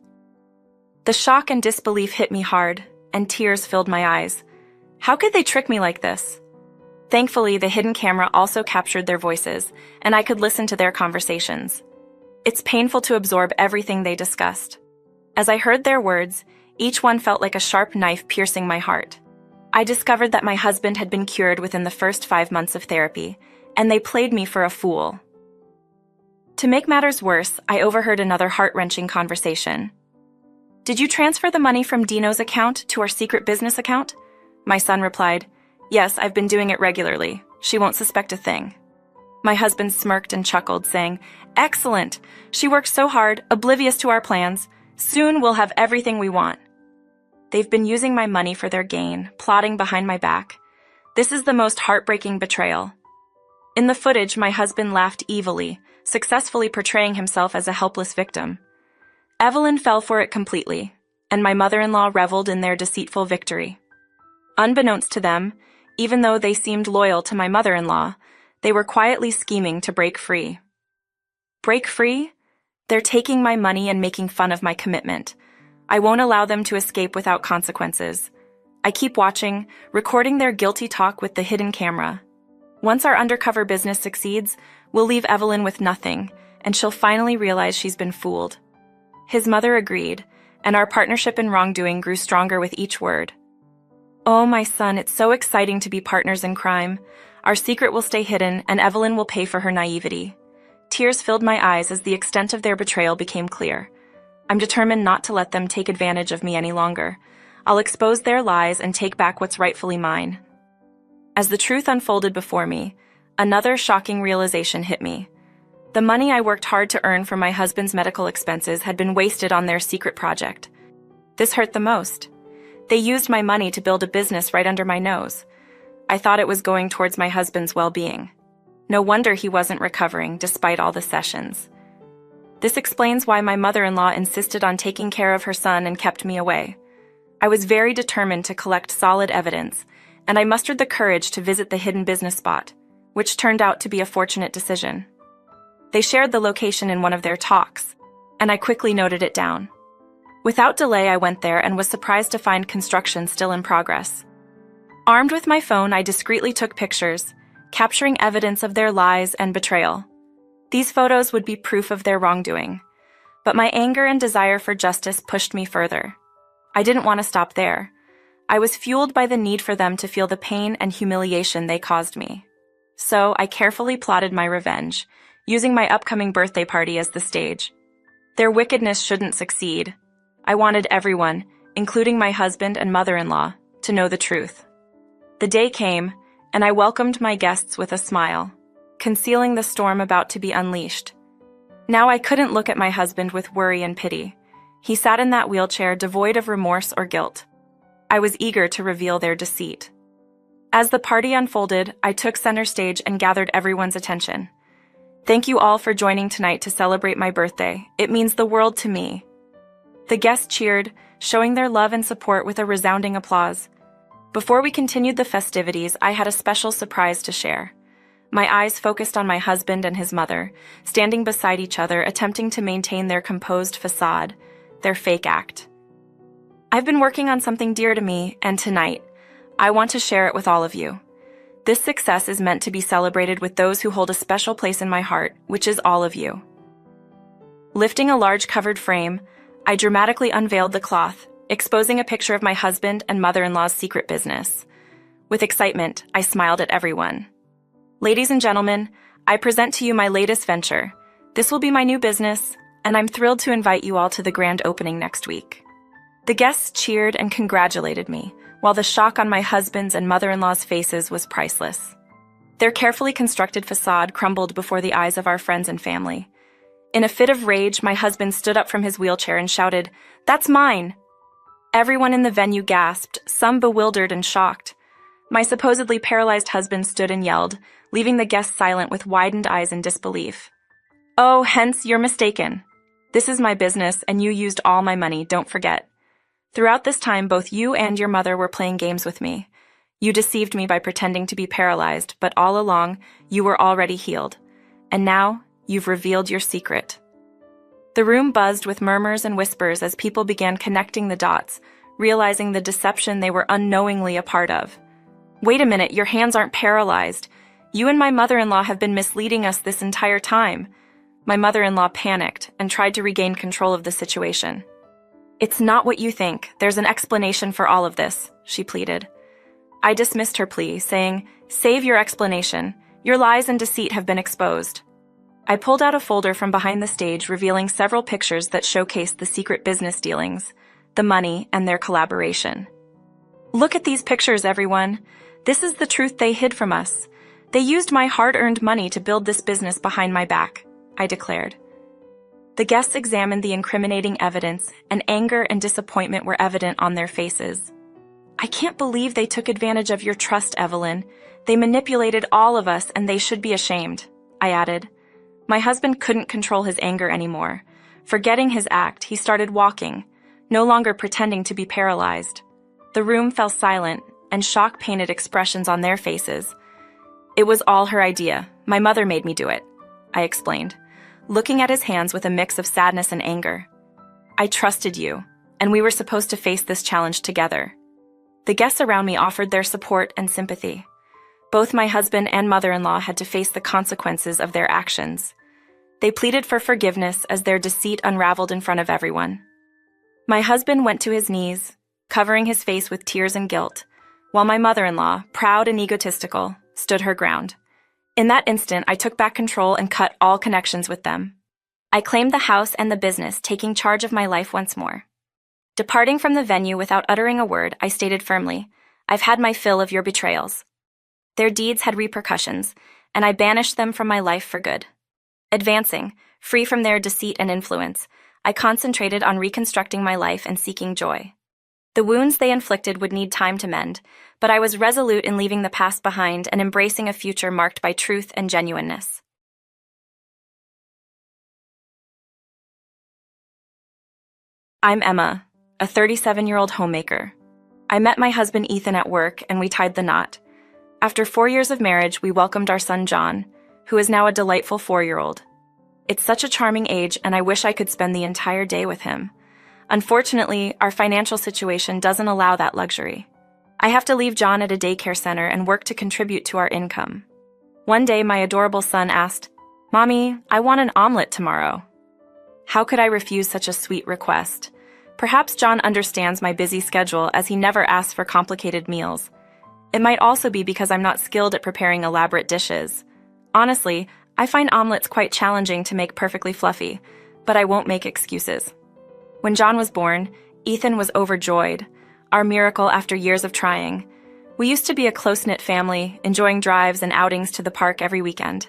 The shock and disbelief hit me hard, and tears filled my eyes. How could they trick me like this? Thankfully, the hidden camera also captured their voices, and I could listen to their conversations. It's painful to absorb everything they discussed. As I heard their words, each one felt like a sharp knife piercing my heart. I discovered that my husband had been cured within the first 5 months of therapy, and they played me for a fool. To make matters worse, I overheard another heart-wrenching conversation. "Did you transfer the money from Dino's account to our secret business account?" My son replied, "Yes, I've been doing it regularly. She won't suspect a thing." My husband smirked and chuckled, saying, "Excellent! She works so hard, oblivious to our plans. Soon we'll have everything we want." They've been using my money for their gain, plotting behind my back. This is the most heartbreaking betrayal. In the footage, my husband laughed evilly, successfully portraying himself as a helpless victim. Evelyn fell for it completely, and my mother-in-law reveled in their deceitful victory. Unbeknownst to them, even though they seemed loyal to my mother-in-law, they were quietly scheming to break free. Break free? They're taking my money and making fun of my commitment. I won't allow them to escape without consequences. I keep watching, recording their guilty talk with the hidden camera. Once our undercover business succeeds, we'll leave Evelyn with nothing, and she'll finally realize she's been fooled. His mother agreed, and our partnership in wrongdoing grew stronger with each word. "Oh, my son, it's so exciting to be partners in crime. Our secret will stay hidden, and Evelyn will pay for her naivety." Tears filled my eyes as the extent of their betrayal became clear. I'm determined not to let them take advantage of me any longer. I'll expose their lies and take back what's rightfully mine. As the truth unfolded before me, another shocking realization hit me. The money I worked hard to earn for my husband's medical expenses had been wasted on their secret project. This hurt the most. They used my money to build a business right under my nose. I thought it was going towards my husband's well-being. No wonder he wasn't recovering despite all the sessions. This explains why my mother-in-law insisted on taking care of her son and kept me away. I was very determined to collect solid evidence, and I mustered the courage to visit the hidden business spot, which turned out to be a fortunate decision. They shared the location in one of their talks, and I quickly noted it down. Without delay, I went there and was surprised to find construction still in progress. Armed with my phone, I discreetly took pictures, capturing evidence of their lies and betrayal. These photos would be proof of their wrongdoing, but my anger and desire for justice pushed me further. I didn't want to stop there. I was fueled by the need for them to feel the pain and humiliation they caused me. So I carefully plotted my revenge, using my upcoming birthday party as the stage. Their wickedness shouldn't succeed. I wanted everyone, including my husband and mother-in-law, to know the truth. The day came, and I welcomed my guests with a smile, concealing the storm about to be unleashed. Now I couldn't look at my husband with worry and pity. He sat in that wheelchair devoid of remorse or guilt. I was eager to reveal their deceit. As the party unfolded, I took center stage and gathered everyone's attention. "Thank you all for joining tonight to celebrate my birthday. It means the world to me." The guests cheered, showing their love and support with a resounding applause. Before we continued the festivities, I had a special surprise to share. My eyes focused on my husband and his mother, standing beside each other, attempting to maintain their composed facade, their fake act. I've been working on something dear to me, and tonight, I want to share it with all of you. This success is meant to be celebrated with those who hold a special place in my heart, which is all of you. Lifting a large covered frame, I dramatically unveiled the cloth, exposing a picture of my husband and mother-in-law's secret business. With excitement, I smiled at everyone. Ladies and gentlemen, I present to you my latest venture. This will be my new business, and I'm thrilled to invite you all to the grand opening next week. The guests cheered and congratulated me, while the shock on my husband's and mother-in-law's faces was priceless. Their carefully constructed facade crumbled before the eyes of our friends and family. In a fit of rage, my husband stood up from his wheelchair and shouted, "That's mine!" Everyone in the venue gasped, some bewildered and shocked. My supposedly paralyzed husband stood and yelled, leaving the guests silent with widened eyes in disbelief. "Oh, hence, you're mistaken. This is my business, and you used all my money, don't forget. Throughout this time, both you and your mother were playing games with me. You deceived me by pretending to be paralyzed, but all along, you were already healed. And now, you've revealed your secret." The room buzzed with murmurs and whispers as people began connecting the dots, realizing the deception they were unknowingly a part of. "Wait a minute, your hands aren't paralyzed. You and my mother-in-law have been misleading us this entire time." My mother-in-law panicked and tried to regain control of the situation. "It's not what you think. There's an explanation for all of this," she pleaded. I dismissed her plea, saying, "Save your explanation. Your lies and deceit have been exposed." I pulled out a folder from behind the stage, revealing several pictures that showcased the secret business dealings, the money, and their collaboration. "Look at these pictures, everyone. This is the truth they hid from us. They used my hard-earned money to build this business behind my back," I declared. The guests examined the incriminating evidence, and anger and disappointment were evident on their faces. "I can't believe they took advantage of your trust, Evelyn. They manipulated all of us, and they should be ashamed," I added. My husband couldn't control his anger anymore. Forgetting his act, he started walking, no longer pretending to be paralyzed. The room fell silent, and shock painted expressions on their faces. "It was all her idea. My mother made me do it," I explained, looking at his hands with a mix of sadness and anger. "I trusted you, and we were supposed to face this challenge together." The guests around me offered their support and sympathy. Both my husband and mother-in-law had to face the consequences of their actions. They pleaded for forgiveness as their deceit unraveled in front of everyone. My husband went to his knees, covering his face with tears and guilt, while my mother-in-law, proud and egotistical, stood her ground. In that instant, I took back control and cut all connections with them. I claimed the house and the business, taking charge of my life once more. Departing from the venue without uttering a word, I stated firmly, "I've had my fill of your betrayals." Their deeds had repercussions, and I banished them from my life for good. Advancing, free from their deceit and influence, I concentrated on reconstructing my life and seeking joy. The wounds they inflicted would need time to mend, but I was resolute in leaving the past behind and embracing a future marked by truth and genuineness. I'm Emma, a 37-year-old homemaker. I met my husband Ethan at work, and we tied the knot. After 4 years of marriage, we welcomed our son John, who is now a delightful 4-year-old. It's such a charming age, and I wish I could spend the entire day with him. Unfortunately, our financial situation doesn't allow that luxury. I have to leave John at a daycare center and work to contribute to our income. One day, my adorable son asked, "Mommy, I want an omelet tomorrow." How could I refuse such a sweet request? Perhaps John understands my busy schedule, as he never asks for complicated meals. It might also be because I'm not skilled at preparing elaborate dishes. Honestly, I find omelets quite challenging to make perfectly fluffy, but I won't make excuses. When John was born, Ethan was overjoyed, our miracle after years of trying. We used to be a close-knit family, enjoying drives and outings to the park every weekend.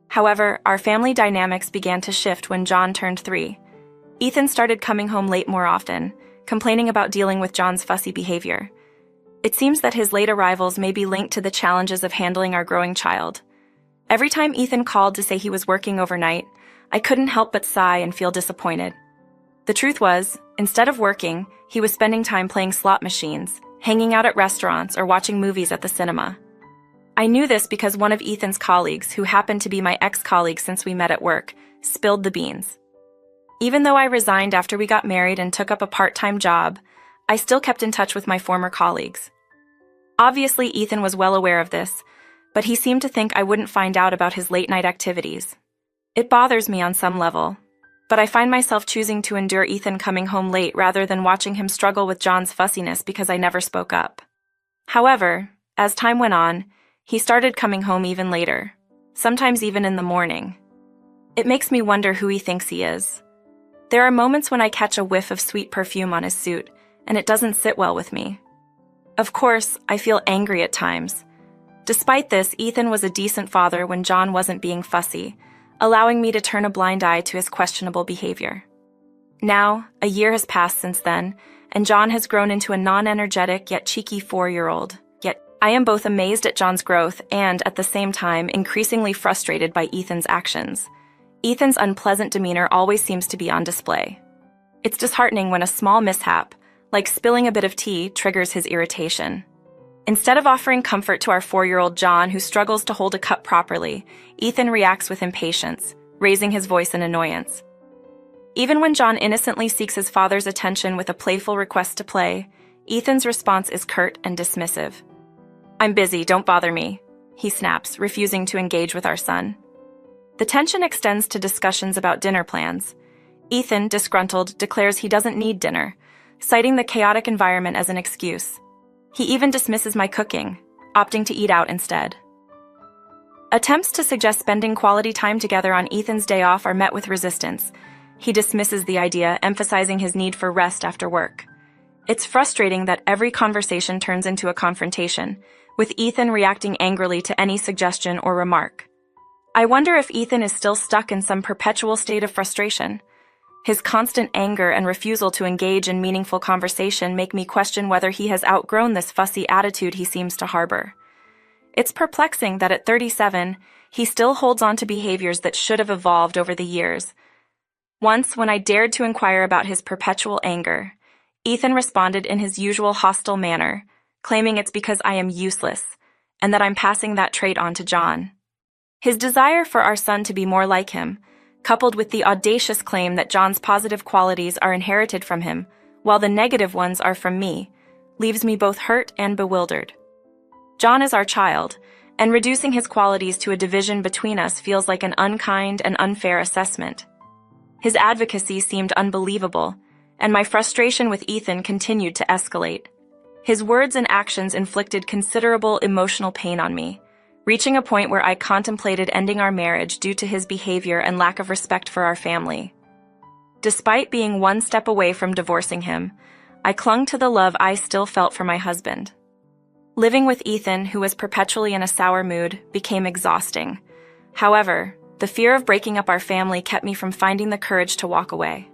However, our family dynamics began to shift when John turned 3. Ethan started coming home late more often, complaining about dealing with John's fussy behavior. It seems that his late arrivals may be linked to the challenges of handling our growing child. Every time Ethan called to say he was working overnight, I couldn't help but sigh and feel disappointed. The truth was, instead of working, he was spending time playing slot machines, hanging out at restaurants, or watching movies at the cinema. I knew this because one of Ethan's colleagues, who happened to be my ex-colleague since we met at work, spilled the beans. Even though I resigned after we got married and took up a part-time job, I still kept in touch with my former colleagues. Obviously, Ethan was well aware of this, but he seemed to think I wouldn't find out about his late-night activities. It bothers me on some level, but I find myself choosing to endure Ethan coming home late rather than watching him struggle with John's fussiness because I never spoke up. However, as time went on, he started coming home even later, sometimes even in the morning. It makes me wonder who he thinks he is. There are moments when I catch a whiff of sweet perfume on his suit, and it doesn't sit well with me. Of course, I feel angry at times. Despite this, Ethan was a decent father when John wasn't being fussy, allowing me to turn a blind eye to his questionable behavior. Now, a year has passed since then, and John has grown into a non-energetic yet cheeky 4-year-old. Yet, I am both amazed at John's growth and, at the same time, increasingly frustrated by Ethan's actions. Ethan's unpleasant demeanor always seems to be on display. It's disheartening when a small mishap, like spilling a bit of tea, triggers his irritation. Instead of offering comfort to our 4-year-old John, who struggles to hold a cup properly, Ethan reacts with impatience, raising his voice in annoyance. Even when John innocently seeks his father's attention with a playful request to play, Ethan's response is curt and dismissive. "I'm busy, don't bother me," he snaps, refusing to engage with our son. The tension extends to discussions about dinner plans. Ethan, disgruntled, declares he doesn't need dinner, citing the chaotic environment as an excuse. He even dismisses my cooking, opting to eat out instead. Attempts to suggest spending quality time together on Ethan's day off are met with resistance. He dismisses the idea, emphasizing his need for rest after work. It's frustrating that every conversation turns into a confrontation, with Ethan reacting angrily to any suggestion or remark. I wonder if Ethan is still stuck in some perpetual state of frustration. His constant anger and refusal to engage in meaningful conversation make me question whether he has outgrown this fussy attitude he seems to harbor. It's perplexing that at 37, he still holds on to behaviors that should have evolved over the years. Once, when I dared to inquire about his perpetual anger, Ethan responded in his usual hostile manner, claiming it's because I am useless, and that I'm passing that trait on to John. His desire for our son to be more like him, coupled with the audacious claim that John's positive qualities are inherited from him, while the negative ones are from me, leaves me both hurt and bewildered. John is our child, and reducing his qualities to a division between us feels like an unkind and unfair assessment. His advocacy seemed unbelievable, and my frustration with Ethan continued to escalate. His words and actions inflicted considerable emotional pain on me, reaching a point where I contemplated ending our marriage due to his behavior and lack of respect for our family. Despite being one step away from divorcing him, I clung to the love I still felt for my husband. Living with Ethan, who was perpetually in a sour mood, became exhausting. However, the fear of breaking up our family kept me from finding the courage to walk away.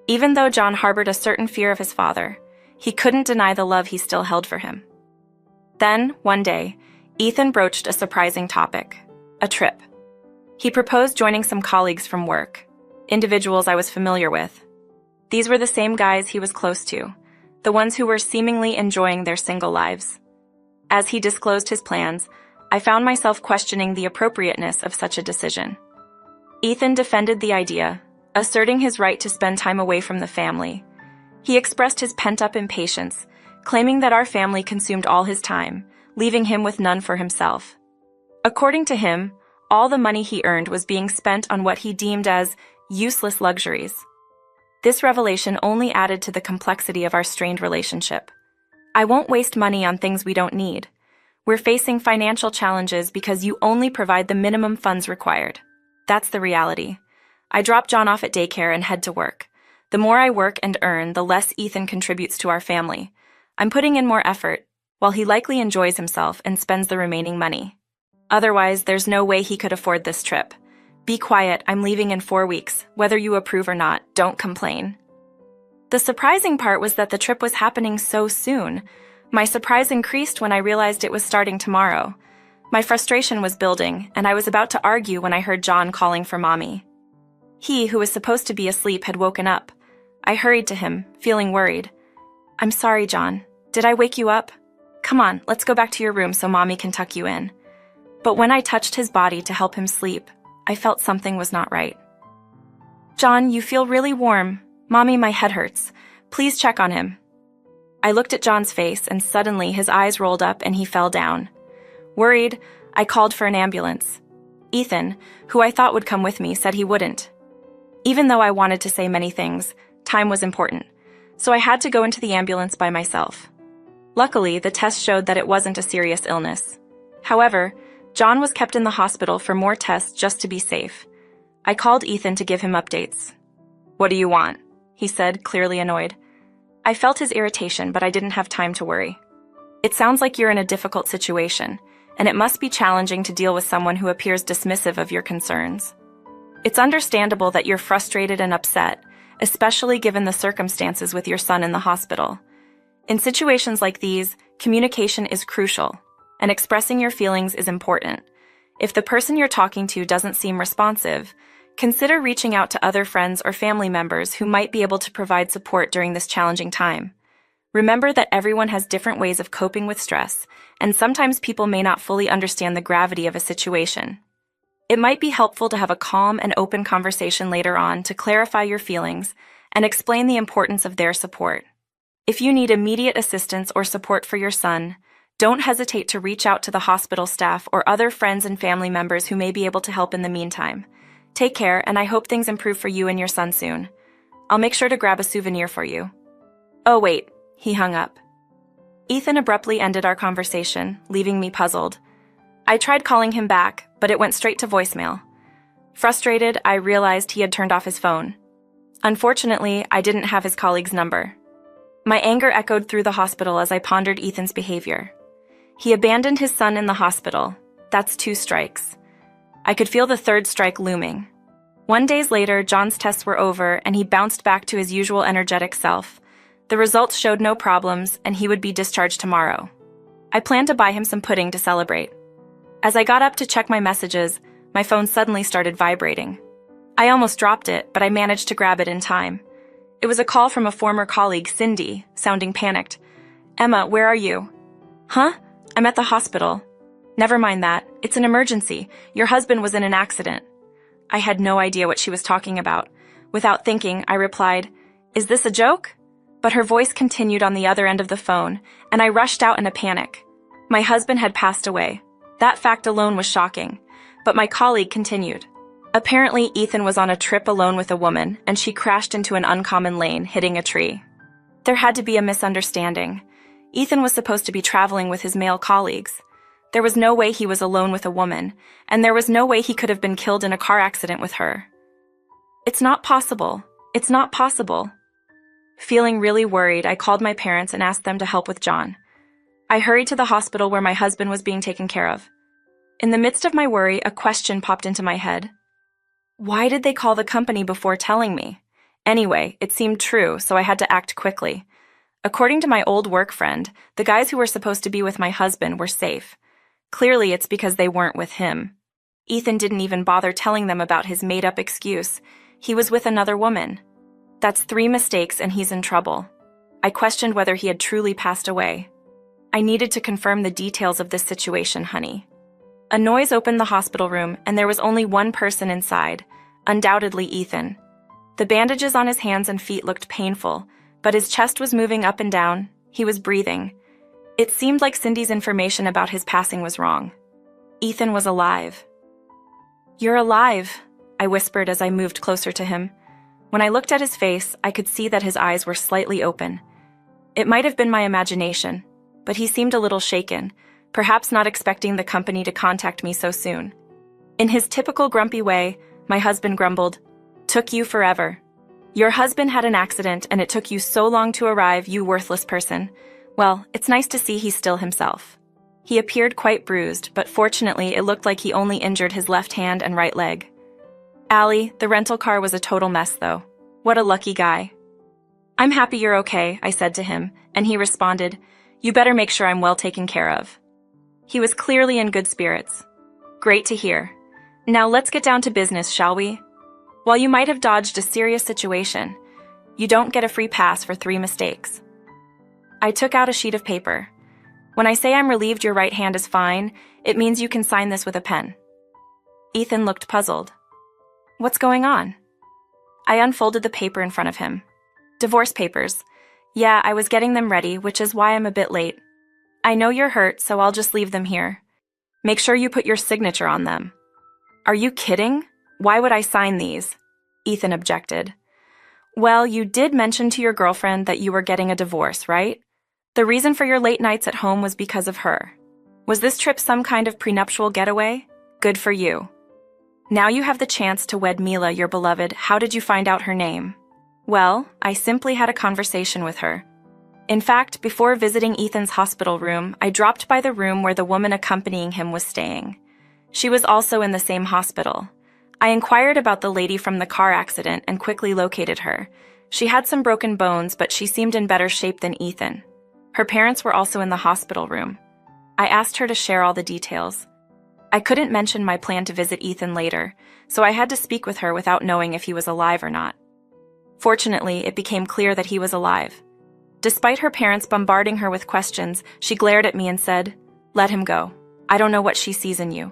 Even though John harbored a certain fear of his father, he couldn't deny the love he still held for him. Then, one day, Ethan broached a surprising topic: a trip. He proposed joining some colleagues from work, individuals I was familiar with. These were the same guys he was close to, the ones who were seemingly enjoying their single lives. As he disclosed his plans, I found myself questioning the appropriateness of such a decision. Ethan defended the idea, asserting his right to spend time away from the family. He expressed his pent-up impatience, claiming that our family consumed all his time, leaving him with none for himself. According to him, all the money he earned was being spent on what he deemed as useless luxuries. This revelation only added to the complexity of our strained relationship. I won't waste money on things we don't need. We're facing financial challenges because you only provide the minimum funds required. That's the reality. I drop John off at daycare and head to work. The more I work and earn, the less Ethan contributes to our family. I'm putting in more effort, while he likely enjoys himself and spends the remaining money. Otherwise, there's no way he could afford this trip. Be quiet, I'm leaving in 4 weeks. Whether you approve or not, don't complain. The surprising part was that the trip was happening so soon. My surprise increased when I realized it was starting tomorrow. My frustration was building, and I was about to argue when I heard John calling for Mommy. He, who was supposed to be asleep, had woken up. I hurried to him, feeling worried. "I'm sorry, John. Did I wake you up? Come on, let's go back to your room so Mommy can tuck you in." But when I touched his body to help him sleep, I felt something was not right. "John, you feel really warm. Mommy, my head hurts. Please check on him." I looked at John's face, and suddenly his eyes rolled up and he fell down. Worried, I called for an ambulance. Ethan, who I thought would come with me, said he wouldn't. Even though I wanted to say many things, time was important, so I had to go into the ambulance by myself. Luckily, the test showed that it wasn't a serious illness. However, John was kept in the hospital for more tests just to be safe. I called Ethan to give him updates. "What do you want?" he said, clearly annoyed. I felt his irritation, but I didn't have time to worry. "It sounds like you're in a difficult situation, and it must be challenging to deal with someone who appears dismissive of your concerns. It's understandable that you're frustrated and upset, especially given the circumstances with your son in the hospital. In situations like these, communication is crucial, and expressing your feelings is important. If the person you're talking to doesn't seem responsive, consider reaching out to other friends or family members who might be able to provide support during this challenging time. Remember that everyone has different ways of coping with stress, and sometimes people may not fully understand the gravity of a situation. It might be helpful to have a calm and open conversation later on to clarify your feelings and explain the importance of their support. If you need immediate assistance or support for your son, don't hesitate to reach out to the hospital staff or other friends and family members who may be able to help in the meantime. Take care, and I hope things improve for you and your son soon. I'll make sure to grab a souvenir for you." Oh wait, he hung up. Ethan abruptly ended our conversation, leaving me puzzled. I tried calling him back, but it went straight to voicemail. Frustrated, I realized he had turned off his phone. Unfortunately, I didn't have his colleague's number. My anger echoed through the hospital as I pondered Ethan's behavior. He abandoned his son in the hospital. That's 2 strikes. I could feel the 3rd strike looming. 1 day later, John's tests were over and he bounced back to his usual energetic self. The results showed no problems and he would be discharged tomorrow. I planned to buy him some pudding to celebrate. As I got up to check my messages, my phone suddenly started vibrating. I almost dropped it, but I managed to grab it in time. It was a call from a former colleague, Cindy, sounding panicked. "Emma, where are you?" "Huh? I'm at the hospital." "Never mind that. It's an emergency. Your husband was in an accident." I had no idea what she was talking about. Without thinking, I replied, "Is this a joke?" But her voice continued on the other end of the phone, and I rushed out in a panic. My husband had passed away. That fact alone was shocking. But my colleague continued. Apparently, Ethan was on a trip alone with a woman, and she crashed into an uncommon lane, hitting a tree. There had to be a misunderstanding. Ethan was supposed to be traveling with his male colleagues. There was no way he was alone with a woman, and there was no way he could have been killed in a car accident with her. It's not possible. It's not possible. Feeling really worried, I called my parents and asked them to help with John. I hurried to the hospital where my husband was being taken care of. In the midst of my worry, a question popped into my head. Why did they call the company before telling me? Anyway, it seemed true, so I had to act quickly. According to my old work friend, the guys who were supposed to be with my husband were safe. Clearly, it's because they weren't with him. Ethan didn't even bother telling them about his made-up excuse. He was with another woman. That's 3 mistakes and he's in trouble. I questioned whether he had truly passed away. I needed to confirm the details of this situation, honey. A noise opened the hospital room, and there was only one person inside, undoubtedly Ethan. The bandages on his hands and feet looked painful, but his chest was moving up and down. He was breathing. It seemed like Cindy's information about his passing was wrong. Ethan was alive. "You're alive," I whispered as I moved closer to him. When I looked at his face, I could see that his eyes were slightly open. It might have been my imagination, but he seemed a little shaken, perhaps not expecting the company to contact me so soon. In his typical grumpy way, my husband grumbled, "Took you forever. Your husband had an accident and it took you so long to arrive, you worthless person. Well, it's nice to see he's still himself." He appeared quite bruised, but fortunately it looked like he only injured his left hand and right leg. Allie, the rental car was a total mess though. What a lucky guy. "I'm happy you're okay," I said to him, and he responded, "You better make sure I'm well taken care of." He was clearly in good spirits. Great to hear. Now let's get down to business, shall we? While you might have dodged a serious situation, you don't get a free pass for 3 mistakes. I took out a sheet of paper. When I say I'm relieved your right hand is fine, it means you can sign this with a pen. Ethan looked puzzled. What's going on? I unfolded the paper in front of him. Divorce papers. Yeah, I was getting them ready, which is why I'm a bit late. I know you're hurt, so I'll just leave them here. Make sure you put your signature on them. Are you kidding? Why would I sign these? Ethan objected. Well, you did mention to your girlfriend that you were getting a divorce, right? The reason for your late nights at home was because of her. Was this trip some kind of prenuptial getaway? Good for you. Now you have the chance to wed Mila, your beloved. How did you find out her name? Well, I simply had a conversation with her. In fact, before visiting Ethan's hospital room, I dropped by the room where the woman accompanying him was staying. She was also in the same hospital. I inquired about the lady from the car accident and quickly located her. She had some broken bones, but she seemed in better shape than Ethan. Her parents were also in the hospital room. I asked her to share all the details. I couldn't mention my plan to visit Ethan later, so I had to speak with her without knowing if he was alive or not. Fortunately, it became clear that he was alive. Despite her parents bombarding her with questions, she glared at me and said, "Let him go. I don't know what she sees in you.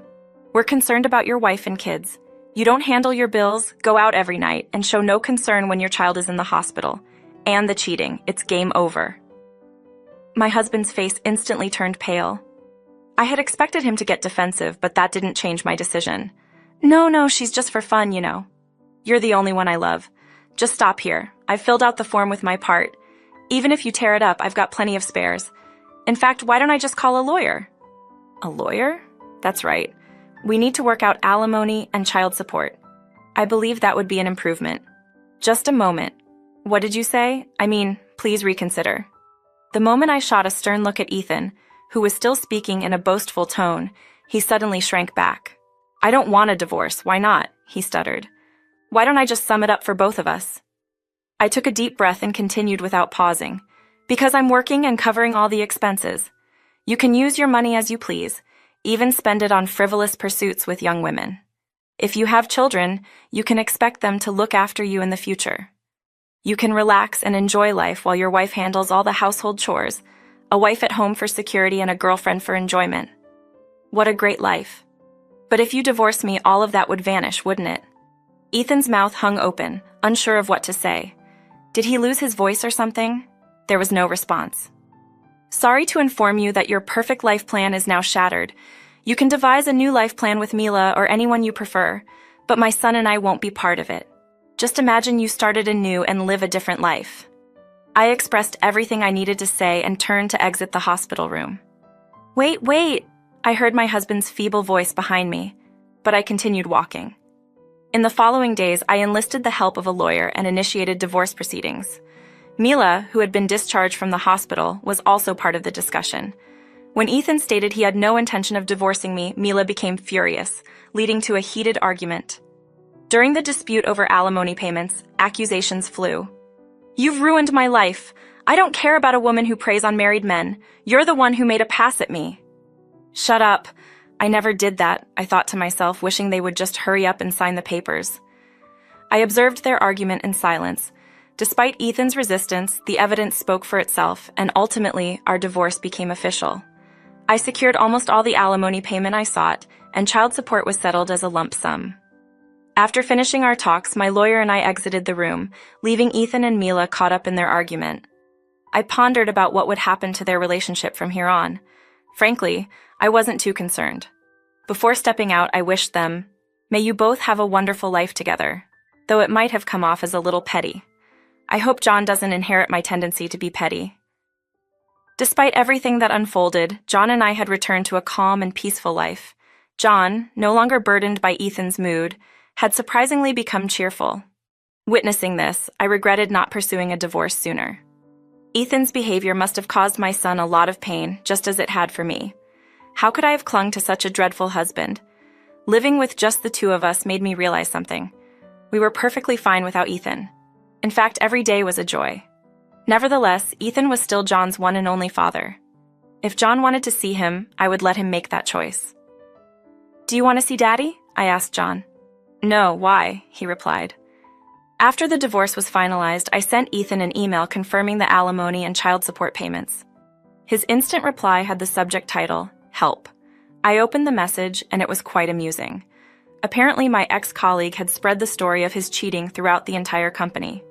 We're concerned about your wife and kids. You don't handle your bills, go out every night, and show no concern when your child is in the hospital. And the cheating, it's game over." My husband's face instantly turned pale. I had expected him to get defensive, but that didn't change my decision. No, she's just for fun, you know. You're the only one I love. Just stop here. I've filled out the form with my part. Even if you tear it up, I've got plenty of spares. In fact, why don't I just call a lawyer? A lawyer? That's right. We need to work out alimony and child support. I believe that would be an improvement. Just a moment. What did you say? I mean, please reconsider. The moment I shot a stern look at Ethan, who was still speaking in a boastful tone, he suddenly shrank back. I don't want a divorce. Why not? He stuttered. Why don't I just sum it up for both of us? I took a deep breath and continued without pausing. Because I'm working and covering all the expenses. You can use your money as you please, even spend it on frivolous pursuits with young women. If you have children, you can expect them to look after you in the future. You can relax and enjoy life while your wife handles all the household chores, a wife at home for security and a girlfriend for enjoyment. What a great life. But if you divorce me, all of that would vanish, wouldn't it? Ethan's mouth hung open, unsure of what to say. Did he lose his voice or something? There was no response. Sorry to inform you that your perfect life plan is now shattered. You can devise a new life plan with Mila or anyone you prefer, but my son and I won't be part of it. Just imagine you started anew and live a different life. I expressed everything I needed to say and turned to exit the hospital room. Wait! I heard my husband's feeble voice behind me, but I continued walking. In the following days, I enlisted the help of a lawyer and initiated divorce proceedings. Mila, who had been discharged from the hospital, was also part of the discussion. When Ethan stated he had no intention of divorcing me, Mila became furious, leading to a heated argument. During the dispute over alimony payments, accusations flew. You've ruined my life. I don't care about a woman who preys on married men. You're the one who made a pass at me. Shut up. I never did that, I thought to myself, wishing they would just hurry up and sign the papers. I observed their argument in silence. Despite Ethan's resistance, the evidence spoke for itself, and ultimately, our divorce became official. I secured almost all the alimony payment I sought, and child support was settled as a lump sum. After finishing our talks, my lawyer and I exited the room, leaving Ethan and Mila caught up in their argument. I pondered about what would happen to their relationship from here on. Frankly, I wasn't too concerned. Before stepping out, I wished them, "May you both have a wonderful life together," though it might have come off as a little petty. I hope John doesn't inherit my tendency to be petty. Despite everything that unfolded, John and I had returned to a calm and peaceful life. John, no longer burdened by Ethan's mood, had surprisingly become cheerful. Witnessing this, I regretted not pursuing a divorce sooner. Ethan's behavior must have caused my son a lot of pain, just as it had for me. How could I have clung to such a dreadful husband? Living with just the two of us made me realize something. We were perfectly fine without Ethan. In fact, every day was a joy. Nevertheless, Ethan was still John's one and only father. If John wanted to see him, I would let him make that choice. "Do you want to see Daddy?" I asked John. "No, why?" he replied. After the divorce was finalized, I sent Ethan an email confirming the alimony and child support payments. His instant reply had the subject title, "Help." I opened the message, and it was quite amusing. Apparently, my ex-colleague had spread the story of his cheating throughout the entire company.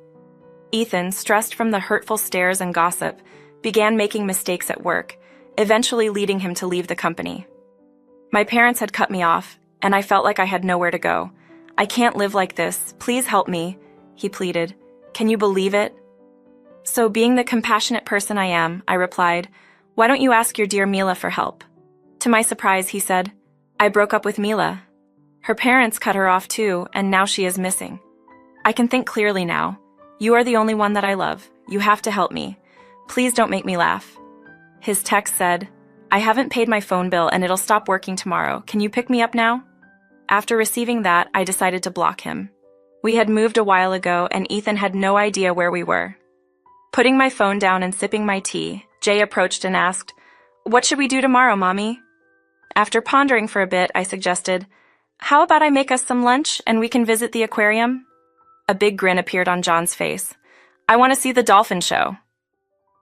Ethan, stressed from the hurtful stares and gossip, began making mistakes at work, eventually leading him to leave the company. My parents had cut me off, and I felt like I had nowhere to go. "I can't live like this. Please help me," he pleaded. "Can you believe it?" So, being the compassionate person I am, I replied, "Why don't you ask your dear Mila for help?" To my surprise, he said, "I broke up with Mila. Her parents cut her off too, and now she is missing. I can think clearly now. You are the only one that I love. You have to help me. Please don't make me laugh." His text said, "I haven't paid my phone bill and it'll stop working tomorrow. Can you pick me up now?" After receiving that, I decided to block him. We had moved a while ago and Ethan had no idea where we were. Putting my phone down and sipping my tea, Jay approached and asked, "What should we do tomorrow, Mommy?" After pondering for a bit, I suggested, "How about I make us some lunch and we can visit the aquarium?" A big grin appeared on John's face. "I want to see the dolphin show."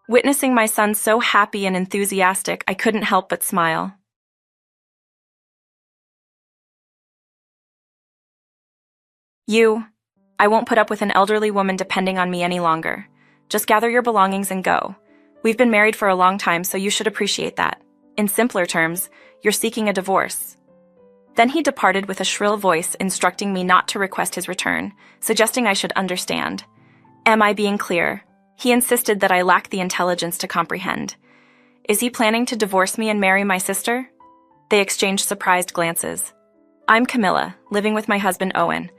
Witnessing my son so happy and enthusiastic, I couldn't help but smile. I won't put up with an elderly woman depending on me any longer. Just gather your belongings and go. We've been married for a long time, so you should appreciate that. In simpler terms, you're seeking a divorce. Then he departed with a shrill voice instructing me not to request his return, suggesting I should understand. Am I being clear? He insisted that I lack the intelligence to comprehend. Is he planning to divorce me and marry my sister? They exchanged surprised glances. I'm Camilla, living with my husband Owen.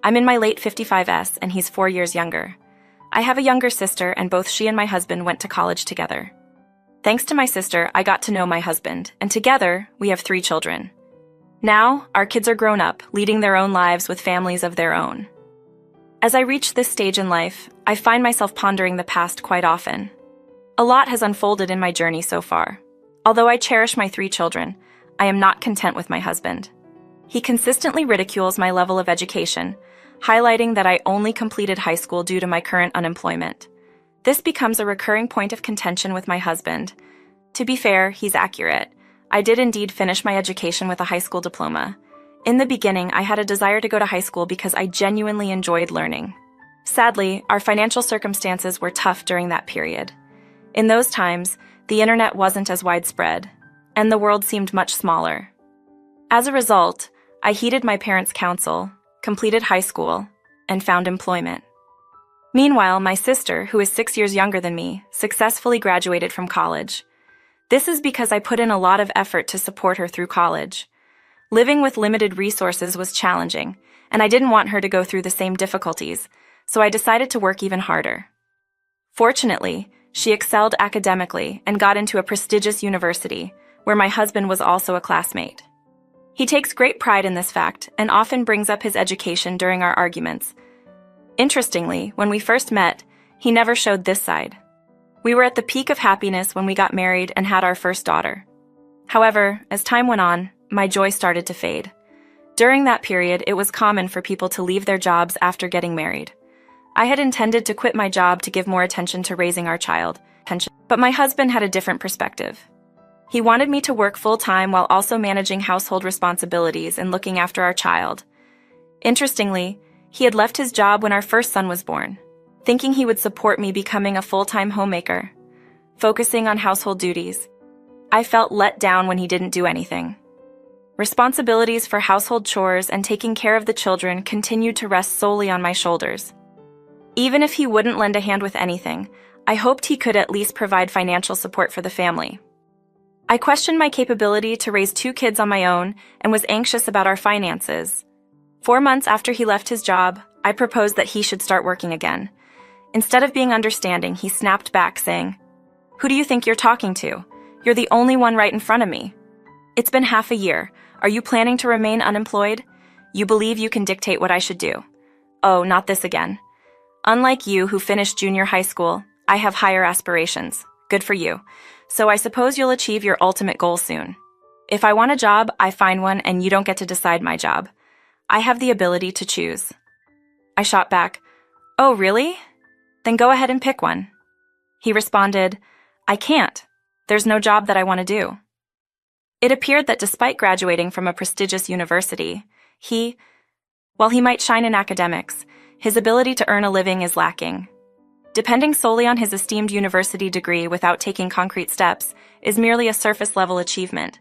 I'm in my late 55s and he's 4 years younger. I have a younger sister and both she and my husband went to college together. Thanks to my sister, I got to know my husband, and together, we have 3 children. Now, our kids are grown up, leading their own lives with families of their own. As I reach this stage in life, I find myself pondering the past quite often. A lot has unfolded in my journey so far. Although I cherish my 3 children, I am not content with my husband. He consistently ridicules my level of education, highlighting that I only completed high school due to my current unemployment. This becomes a recurring point of contention with my husband. To be fair, he's accurate. I did indeed finish my education with a high school diploma. In the beginning, I had a desire to go to high school because I genuinely enjoyed learning. Sadly, our financial circumstances were tough during that period. In those times, the internet wasn't as widespread, and the world seemed much smaller. As a result, I heeded my parents' counsel, completed high school, and found employment. Meanwhile, my sister, who is 6 years younger than me, successfully graduated from college. This is because I put in a lot of effort to support her through college. Living with limited resources was challenging, and I didn't want her to go through the same difficulties, so I decided to work even harder. Fortunately, she excelled academically and got into a prestigious university, where my husband was also a classmate. He takes great pride in this fact and often brings up his education during our arguments. Interestingly, when we first met, he never showed this side. We were at the peak of happiness when we got married and had our first daughter. However, as time went on, my joy started to fade. During that period, it was common for people to leave their jobs after getting married. I had intended to quit my job to give more attention to raising our child, but my husband had a different perspective. He wanted me to work full-time while also managing household responsibilities and looking after our child. Interestingly, he had left his job when our first son was born, thinking he would support me becoming a full-time homemaker, focusing on household duties. I felt let down when he didn't do anything. Responsibilities for household chores and taking care of the children continued to rest solely on my shoulders. Even if he wouldn't lend a hand with anything, I hoped he could at least provide financial support for the family. I questioned my capability to raise 2 kids on my own and was anxious about our finances. 4 months after he left his job, I proposed that he should start working again. Instead of being understanding, he snapped back, saying, "Who do you think you're talking to? You're the only one right in front of me. It's been half a year. Are you planning to remain unemployed? You believe you can dictate what I should do. Oh, not this again. Unlike you who finished junior high school, I have higher aspirations. Good for you. So I suppose you'll achieve your ultimate goal soon. If I want a job, I find one and you don't get to decide my job. I have the ability to choose." I shot back, "Oh, really? Then go ahead and pick one." He responded, "I can't. There's no job that I want to do." It appeared that despite graduating from a prestigious university, while he might shine in academics, his ability to earn a living is lacking. Depending solely on his esteemed university degree without taking concrete steps is merely a surface-level achievement.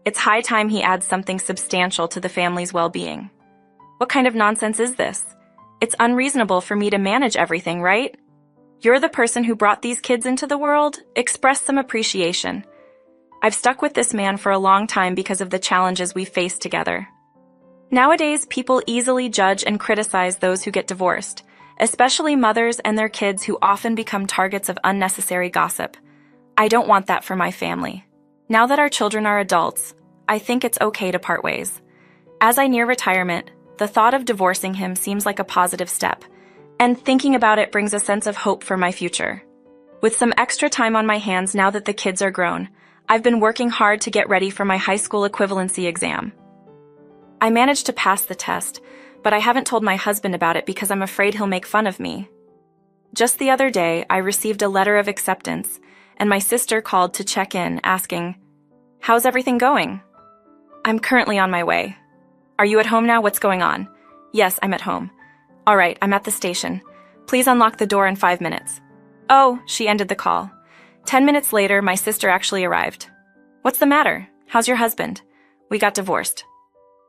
It's high time he adds something substantial to the family's well-being. What kind of nonsense is this? It's unreasonable for me to manage everything, right? You're the person who brought these kids into the world. Express some appreciation. I've stuck with this man for a long time because of the challenges we've faced together. Nowadays, people easily judge and criticize those who get divorced, especially mothers and their kids who often become targets of unnecessary gossip. I don't want that for my family. Now that our children are adults, I think it's okay to part ways. As I near retirement, the thought of divorcing him seems like a positive step, and thinking about it brings a sense of hope for my future. With some extra time on my hands now that the kids are grown, I've been working hard to get ready for my high school equivalency exam. I managed to pass the test, but I haven't told my husband about it because I'm afraid he'll make fun of me. Just the other day, I received a letter of acceptance, and my sister called to check in, asking, "How's everything going?" "I'm currently on my way." "Are you at home now? What's going on?" "Yes, I'm at home." "All right, I'm at the station. Please unlock the door in 5 minutes." "Oh," she ended the call. 10 minutes later, my sister actually arrived. "What's the matter? How's your husband?" "We got divorced."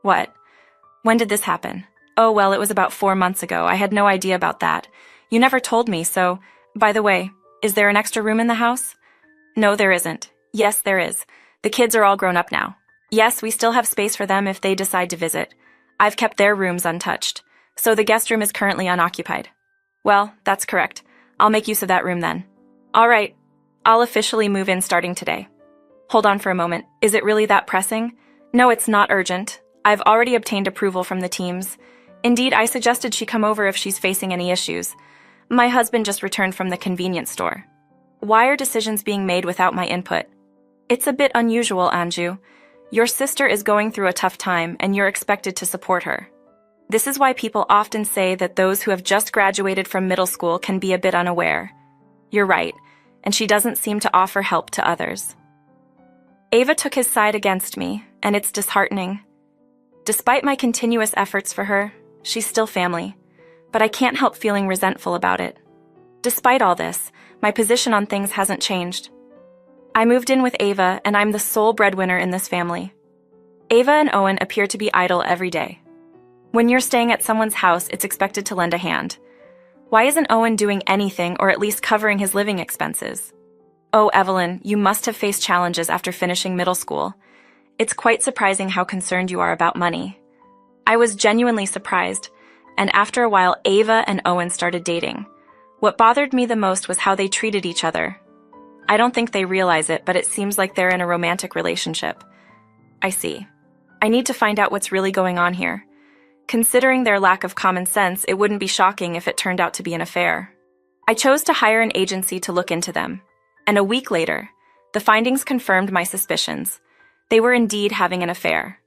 "What? When did this happen?" "Oh, well, it was about 4 months ago. I had no idea about that. You never told me, so... By the way, is there an extra room in the house?" "No, there isn't." "Yes, there is. The kids are all grown up now." "Yes, we still have space for them if they decide to visit. I've kept their rooms untouched. So the guest room is currently unoccupied." "Well, that's correct. I'll make use of that room then." "All right. I'll officially move in starting today." "Hold on for a moment. Is it really that pressing?" "No, it's not urgent. I've already obtained approval from the teams. Indeed, I suggested she come over if she's facing any issues. My husband just returned from the convenience store. Why are decisions being made without my input? It's a bit unusual, Anju. Your sister is going through a tough time, and you're expected to support her. This is why people often say that those who have just graduated from middle school can be a bit unaware. You're right, and she doesn't seem to offer help to others." Ava took his side against me, and it's disheartening. Despite my continuous efforts for her, she's still family, but I can't help feeling resentful about it. Despite all this, my position on things hasn't changed. I moved in with Ava, and I'm the sole breadwinner in this family. Ava and Owen appear to be idle every day. When you're staying at someone's house, it's expected to lend a hand. Why isn't Owen doing anything or at least covering his living expenses? Oh, Evelyn, you must have faced challenges after finishing middle school. It's quite surprising how concerned you are about money. I was genuinely surprised, and after a while, Ava and Owen started dating. What bothered me the most was how they treated each other. I don't think they realize it, but it seems like they're in a romantic relationship. I see. I need to find out what's really going on here. Considering their lack of common sense, it wouldn't be shocking if it turned out to be an affair. I chose to hire an agency to look into them, and a week later, the findings confirmed my suspicions. They were indeed having an affair.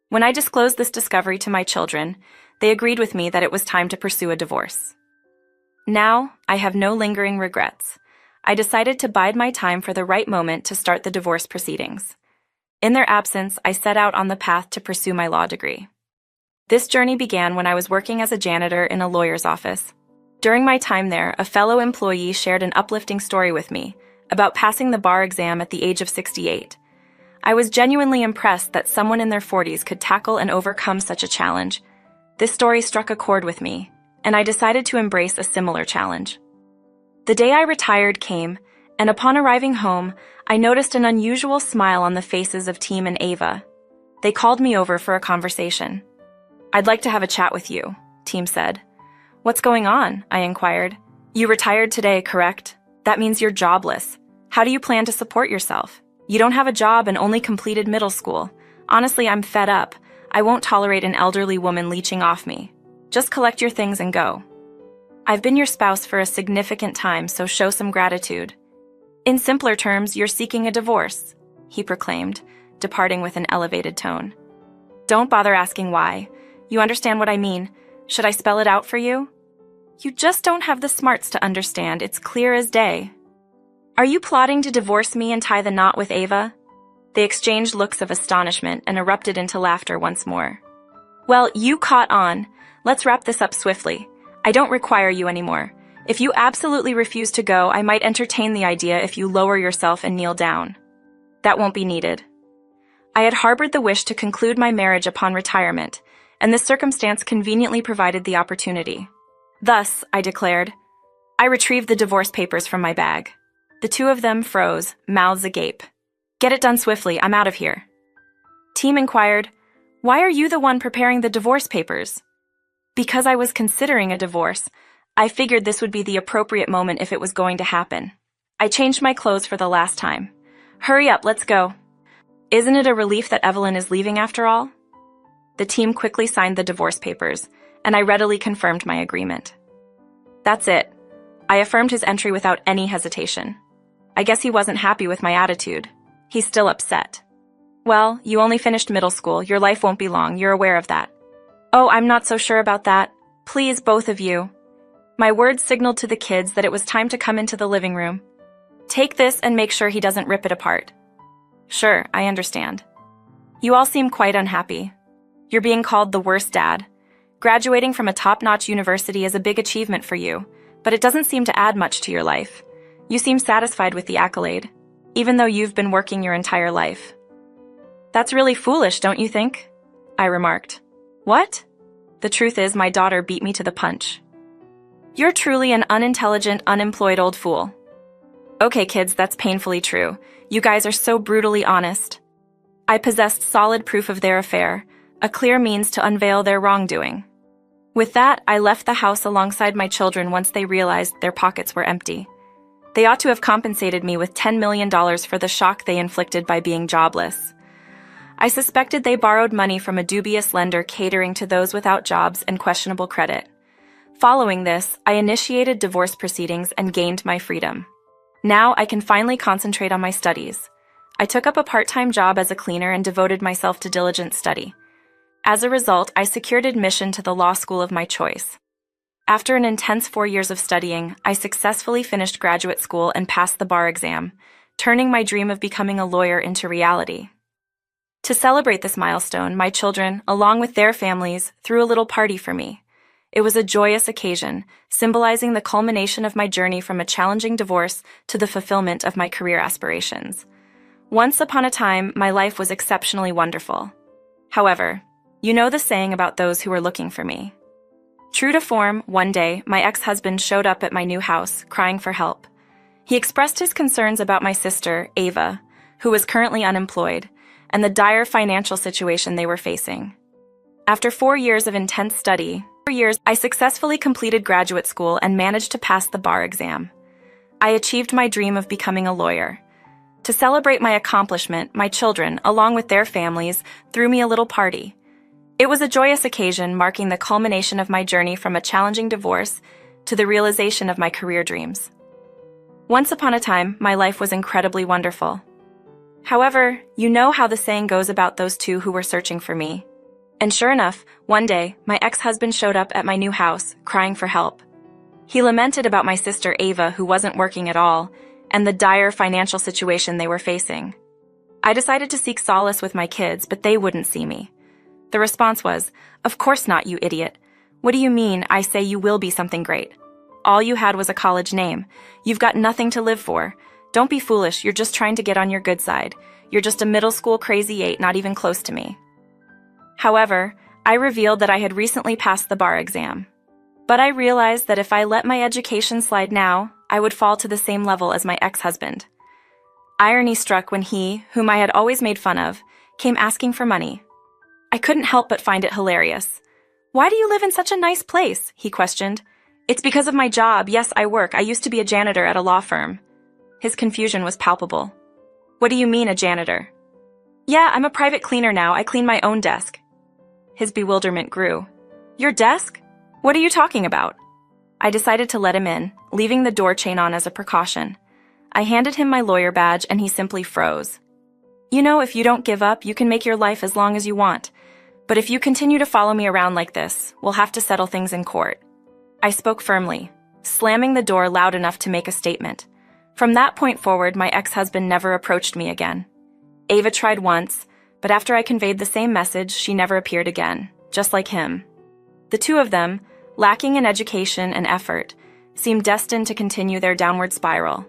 When I disclosed this discovery to my children, they agreed with me that it was time to pursue a divorce. Now, I have no lingering regrets. I decided to bide my time for the right moment to start the divorce proceedings. In their absence, I set out on the path to pursue my law degree. This journey began when I was working as a janitor in a lawyer's office. During my time there, a fellow employee shared an uplifting story with me about passing the bar exam at the age of 68. I was genuinely impressed that someone in their 40s could tackle and overcome such a challenge. This story struck a chord with me, and I decided to embrace a similar challenge. The day I retired came, and upon arriving home, I noticed an unusual smile on the faces of Team and Ava. They called me over for a conversation. "I'd like to have a chat with you," Team said. "What's going on?" I inquired. "You retired today, correct? That means you're jobless. How do you plan to support yourself? You don't have a job and only completed middle school. Honestly, I'm fed up. I won't tolerate an elderly woman leeching off me. Just collect your things and go. I've been your spouse for a significant time, so show some gratitude. In simpler terms, you're seeking a divorce," he proclaimed, departing with an elevated tone. "Don't bother asking why. You understand what I mean. Should I spell it out for you?" "You just don't have the smarts to understand. It's clear as day." "Are you plotting to divorce me and tie the knot with Ava?" They exchanged looks of astonishment and erupted into laughter once more. "Well, you caught on. Let's wrap this up swiftly. I don't require you anymore. If you absolutely refuse to go, I might entertain the idea if you lower yourself and kneel down." "That won't be needed." I had harbored the wish to conclude my marriage upon retirement, and this circumstance conveniently provided the opportunity. Thus, I declared, I retrieved the divorce papers from my bag. The two of them froze, mouths agape. Get it done swiftly, I'm out of here. Team inquired, why are you the one preparing the divorce papers? Because I was considering a divorce, I figured this would be the appropriate moment if it was going to happen. I changed my clothes for the last time. Hurry up, let's go. Isn't it a relief that Evelyn is leaving after all? The team quickly signed the divorce papers, and I readily confirmed my agreement. That's it. I affirmed his entry without any hesitation. I guess he wasn't happy with my attitude. He's still upset. Well, you only finished middle school. Your life won't be long. You're aware of that. Oh, I'm not so sure about that. Please, both of you. My words signaled to the kids that it was time to come into the living room. Take this and make sure he doesn't rip it apart. Sure, I understand. You all seem quite unhappy. You're being called the worst dad. Graduating from a top-notch university is a big achievement for you, but it doesn't seem to add much to your life. You seem satisfied with the accolade, even though you've been working your entire life. That's really foolish, don't you think? I remarked. What? The truth is, my daughter beat me to the punch. You're truly an unintelligent, unemployed old fool. Okay, kids, that's painfully true. You guys are so brutally honest. I possessed solid proof of their affair, a clear means to unveil their wrongdoing. With that, I left the house alongside my children once they realized their pockets were empty. They ought to have compensated me with $10 million for the shock they inflicted by being jobless. I suspected they borrowed money from a dubious lender catering to those without jobs and questionable credit. Following this, I initiated divorce proceedings and gained my freedom. Now I can finally concentrate on my studies. I took up a part-time job as a cleaner and devoted myself to diligent study. As a result, I secured admission to the law school of my choice. After an intense 4 years of studying, I successfully finished graduate school and passed the bar exam, turning my dream of becoming a lawyer into reality. To celebrate this milestone, my children, along with their families, threw a little party for me. It was a joyous occasion, symbolizing the culmination of my journey from a challenging divorce to the fulfillment of my career aspirations. Once upon a time, my life was exceptionally wonderful. However, you know the saying about those who are looking for me. True to form, one day, my ex-husband showed up at my new house, crying for help. He expressed his concerns about my sister, Ava, who was currently unemployed, and the dire financial situation they were facing. After 4 years of intense study, I successfully completed graduate school and managed to pass the bar exam. I achieved my dream of becoming a lawyer. To celebrate my accomplishment, my children, along with their families, threw me a little party. It was a joyous occasion marking the culmination of my journey from a challenging divorce to the realization of my career dreams. Once upon a time, my life was incredibly wonderful. However, you know how the saying goes about those two who were searching for me. And sure enough, one day, my ex-husband showed up at my new house, crying for help. He lamented about my sister Ava, who wasn't working at all, and the dire financial situation they were facing. I decided to seek solace with my kids, but they wouldn't see me. The response was, "Of course not, you idiot. What do you mean I say you will be something great? All you had was a college name. You've got nothing to live for. Don't be foolish, you're just trying to get on your good side. You're just a middle school crazy 8, not even close to me." However, I revealed that I had recently passed the bar exam. But I realized that if I let my education slide now, I would fall to the same level as my ex-husband. Irony struck when he, whom I had always made fun of, came asking for money. I couldn't help but find it hilarious. "Why do you live in such a nice place?" he questioned. "It's because of my job. Yes, I work. I used to be a janitor at a law firm." His confusion was palpable. "What do you mean, a janitor?" "Yeah, I'm a private cleaner now. I clean my own desk." His bewilderment grew. "Your desk? What are you talking about?" I decided to let him in, leaving the door chain on as a precaution. I handed him my lawyer badge and he simply froze. "You know, if you don't give up, you can make your life as long as you want. But if you continue to follow me around like this, we'll have to settle things in court." I spoke firmly, slamming the door loud enough to make a statement. From that point forward, my ex-husband never approached me again. Ava tried once, but after I conveyed the same message, she never appeared again, just like him. The two of them, lacking in education and effort, seemed destined to continue their downward spiral.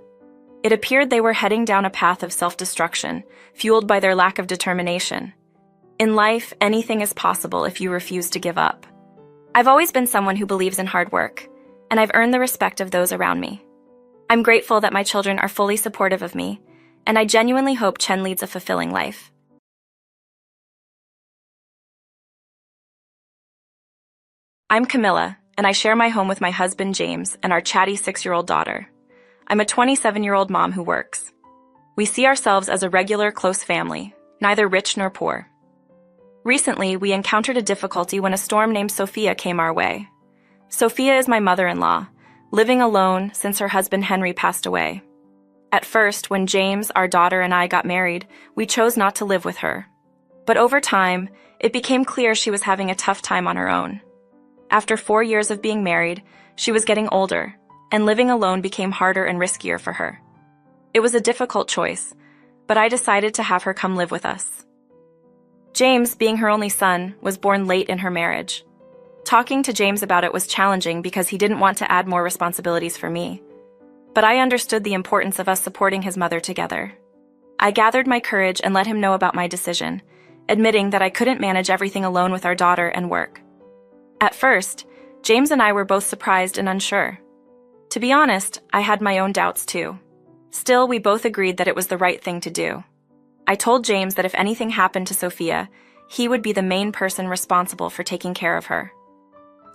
It appeared they were heading down a path of self-destruction, fueled by their lack of determination. In life, anything is possible if you refuse to give up. I've always been someone who believes in hard work, and I've earned the respect of those around me. I'm grateful that my children are fully supportive of me, and I genuinely hope Chen leads a fulfilling life. I'm Camilla, and I share my home with my husband James and our chatty 6-year-old daughter. I'm a 27-year-old mom who works. We see ourselves as a regular, close family, neither rich nor poor. Recently, we encountered a difficulty when a storm named Sophia came our way. Sophia is my mother-in-law, living alone since her husband Henry passed away. At first, when James, our daughter, and I got married, we chose not to live with her. But over time, it became clear she was having a tough time on her own. After 4 years of being married, she was getting older, and living alone became harder and riskier for her. It was a difficult choice, but I decided to have her come live with us. James, being her only son, was born late in her marriage. Talking to James about it was challenging because he didn't want to add more responsibilities for me. But I understood the importance of us supporting his mother together. I gathered my courage and let him know about my decision, admitting that I couldn't manage everything alone with our daughter and work. At first, James and I were both surprised and unsure. To be honest, I had my own doubts too. Still, we both agreed that it was the right thing to do. I told James that if anything happened to Sophia, he would be the main person responsible for taking care of her.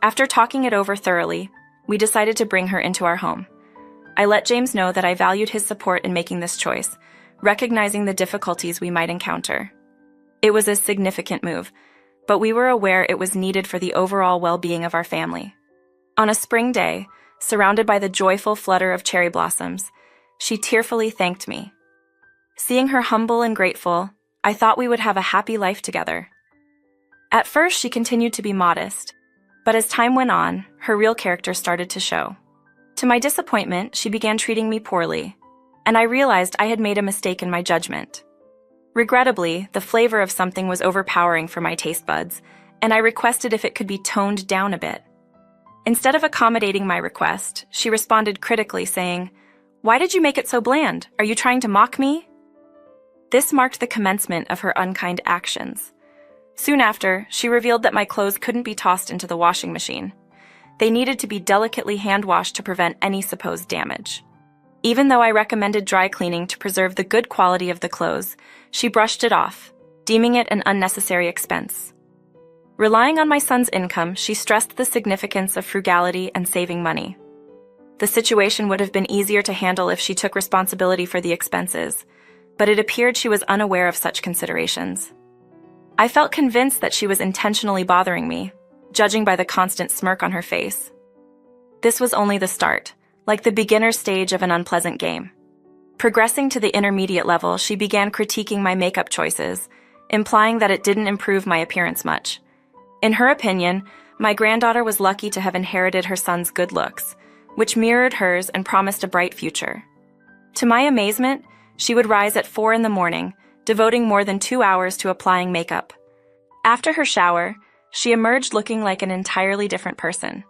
After talking it over thoroughly, we decided to bring her into our home. I let James know that I valued his support in making this choice, recognizing the difficulties we might encounter. It was a significant move, but we were aware it was needed for the overall well-being of our family. On a spring day, surrounded by the joyful flutter of cherry blossoms, she tearfully thanked me. Seeing her humble and grateful, I thought we would have a happy life together. At first, she continued to be modest, but as time went on, her real character started to show. To my disappointment, she began treating me poorly, and I realized I had made a mistake in my judgment. Regrettably, the flavor of something was overpowering for my taste buds, and I requested if it could be toned down a bit. Instead of accommodating my request, she responded critically, saying, "Why did you make it so bland? Are you trying to mock me?" This marked the commencement of her unkind actions. Soon after, she revealed that my clothes couldn't be tossed into the washing machine. They needed to be delicately hand-washed to prevent any supposed damage. Even though I recommended dry cleaning to preserve the good quality of the clothes, she brushed it off, deeming it an unnecessary expense. Relying on my son's income, she stressed the significance of frugality and saving money. The situation would have been easier to handle if she took responsibility for the expenses, but it appeared she was unaware of such considerations. I felt convinced that she was intentionally bothering me, judging by the constant smirk on her face. This was only the start, like the beginner stage of an unpleasant game. Progressing to the intermediate level, she began critiquing my makeup choices, implying that it didn't improve my appearance much. In her opinion, my granddaughter was lucky to have inherited her son's good looks, which mirrored hers and promised a bright future. To my amazement, she would rise at 4 in the morning, devoting more than 2 hours to applying makeup. After her shower, she emerged looking like an entirely different person.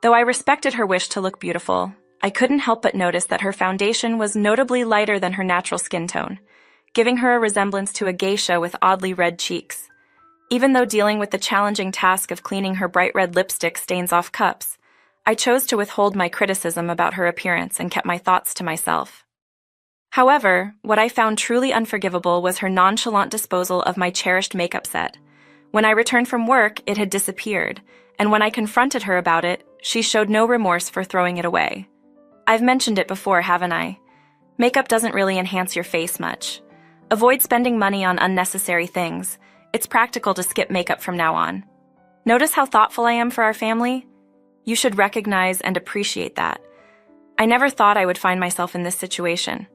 Though I respected her wish to look beautiful, I couldn't help but notice that her foundation was notably lighter than her natural skin tone, giving her a resemblance to a geisha with oddly red cheeks. Even though dealing with the challenging task of cleaning her bright red lipstick stains off cups, I chose to withhold my criticism about her appearance and kept my thoughts to myself. However, what I found truly unforgivable was her nonchalant disposal of my cherished makeup set. When I returned from work, it had disappeared, and when I confronted her about it, she showed no remorse for throwing it away. I've mentioned it before, haven't I? Makeup doesn't really enhance your face much. Avoid spending money on unnecessary things. It's practical to skip makeup from now on. Notice how thoughtful I am for our family? You should recognize and appreciate that. I never thought I would find myself in this situation.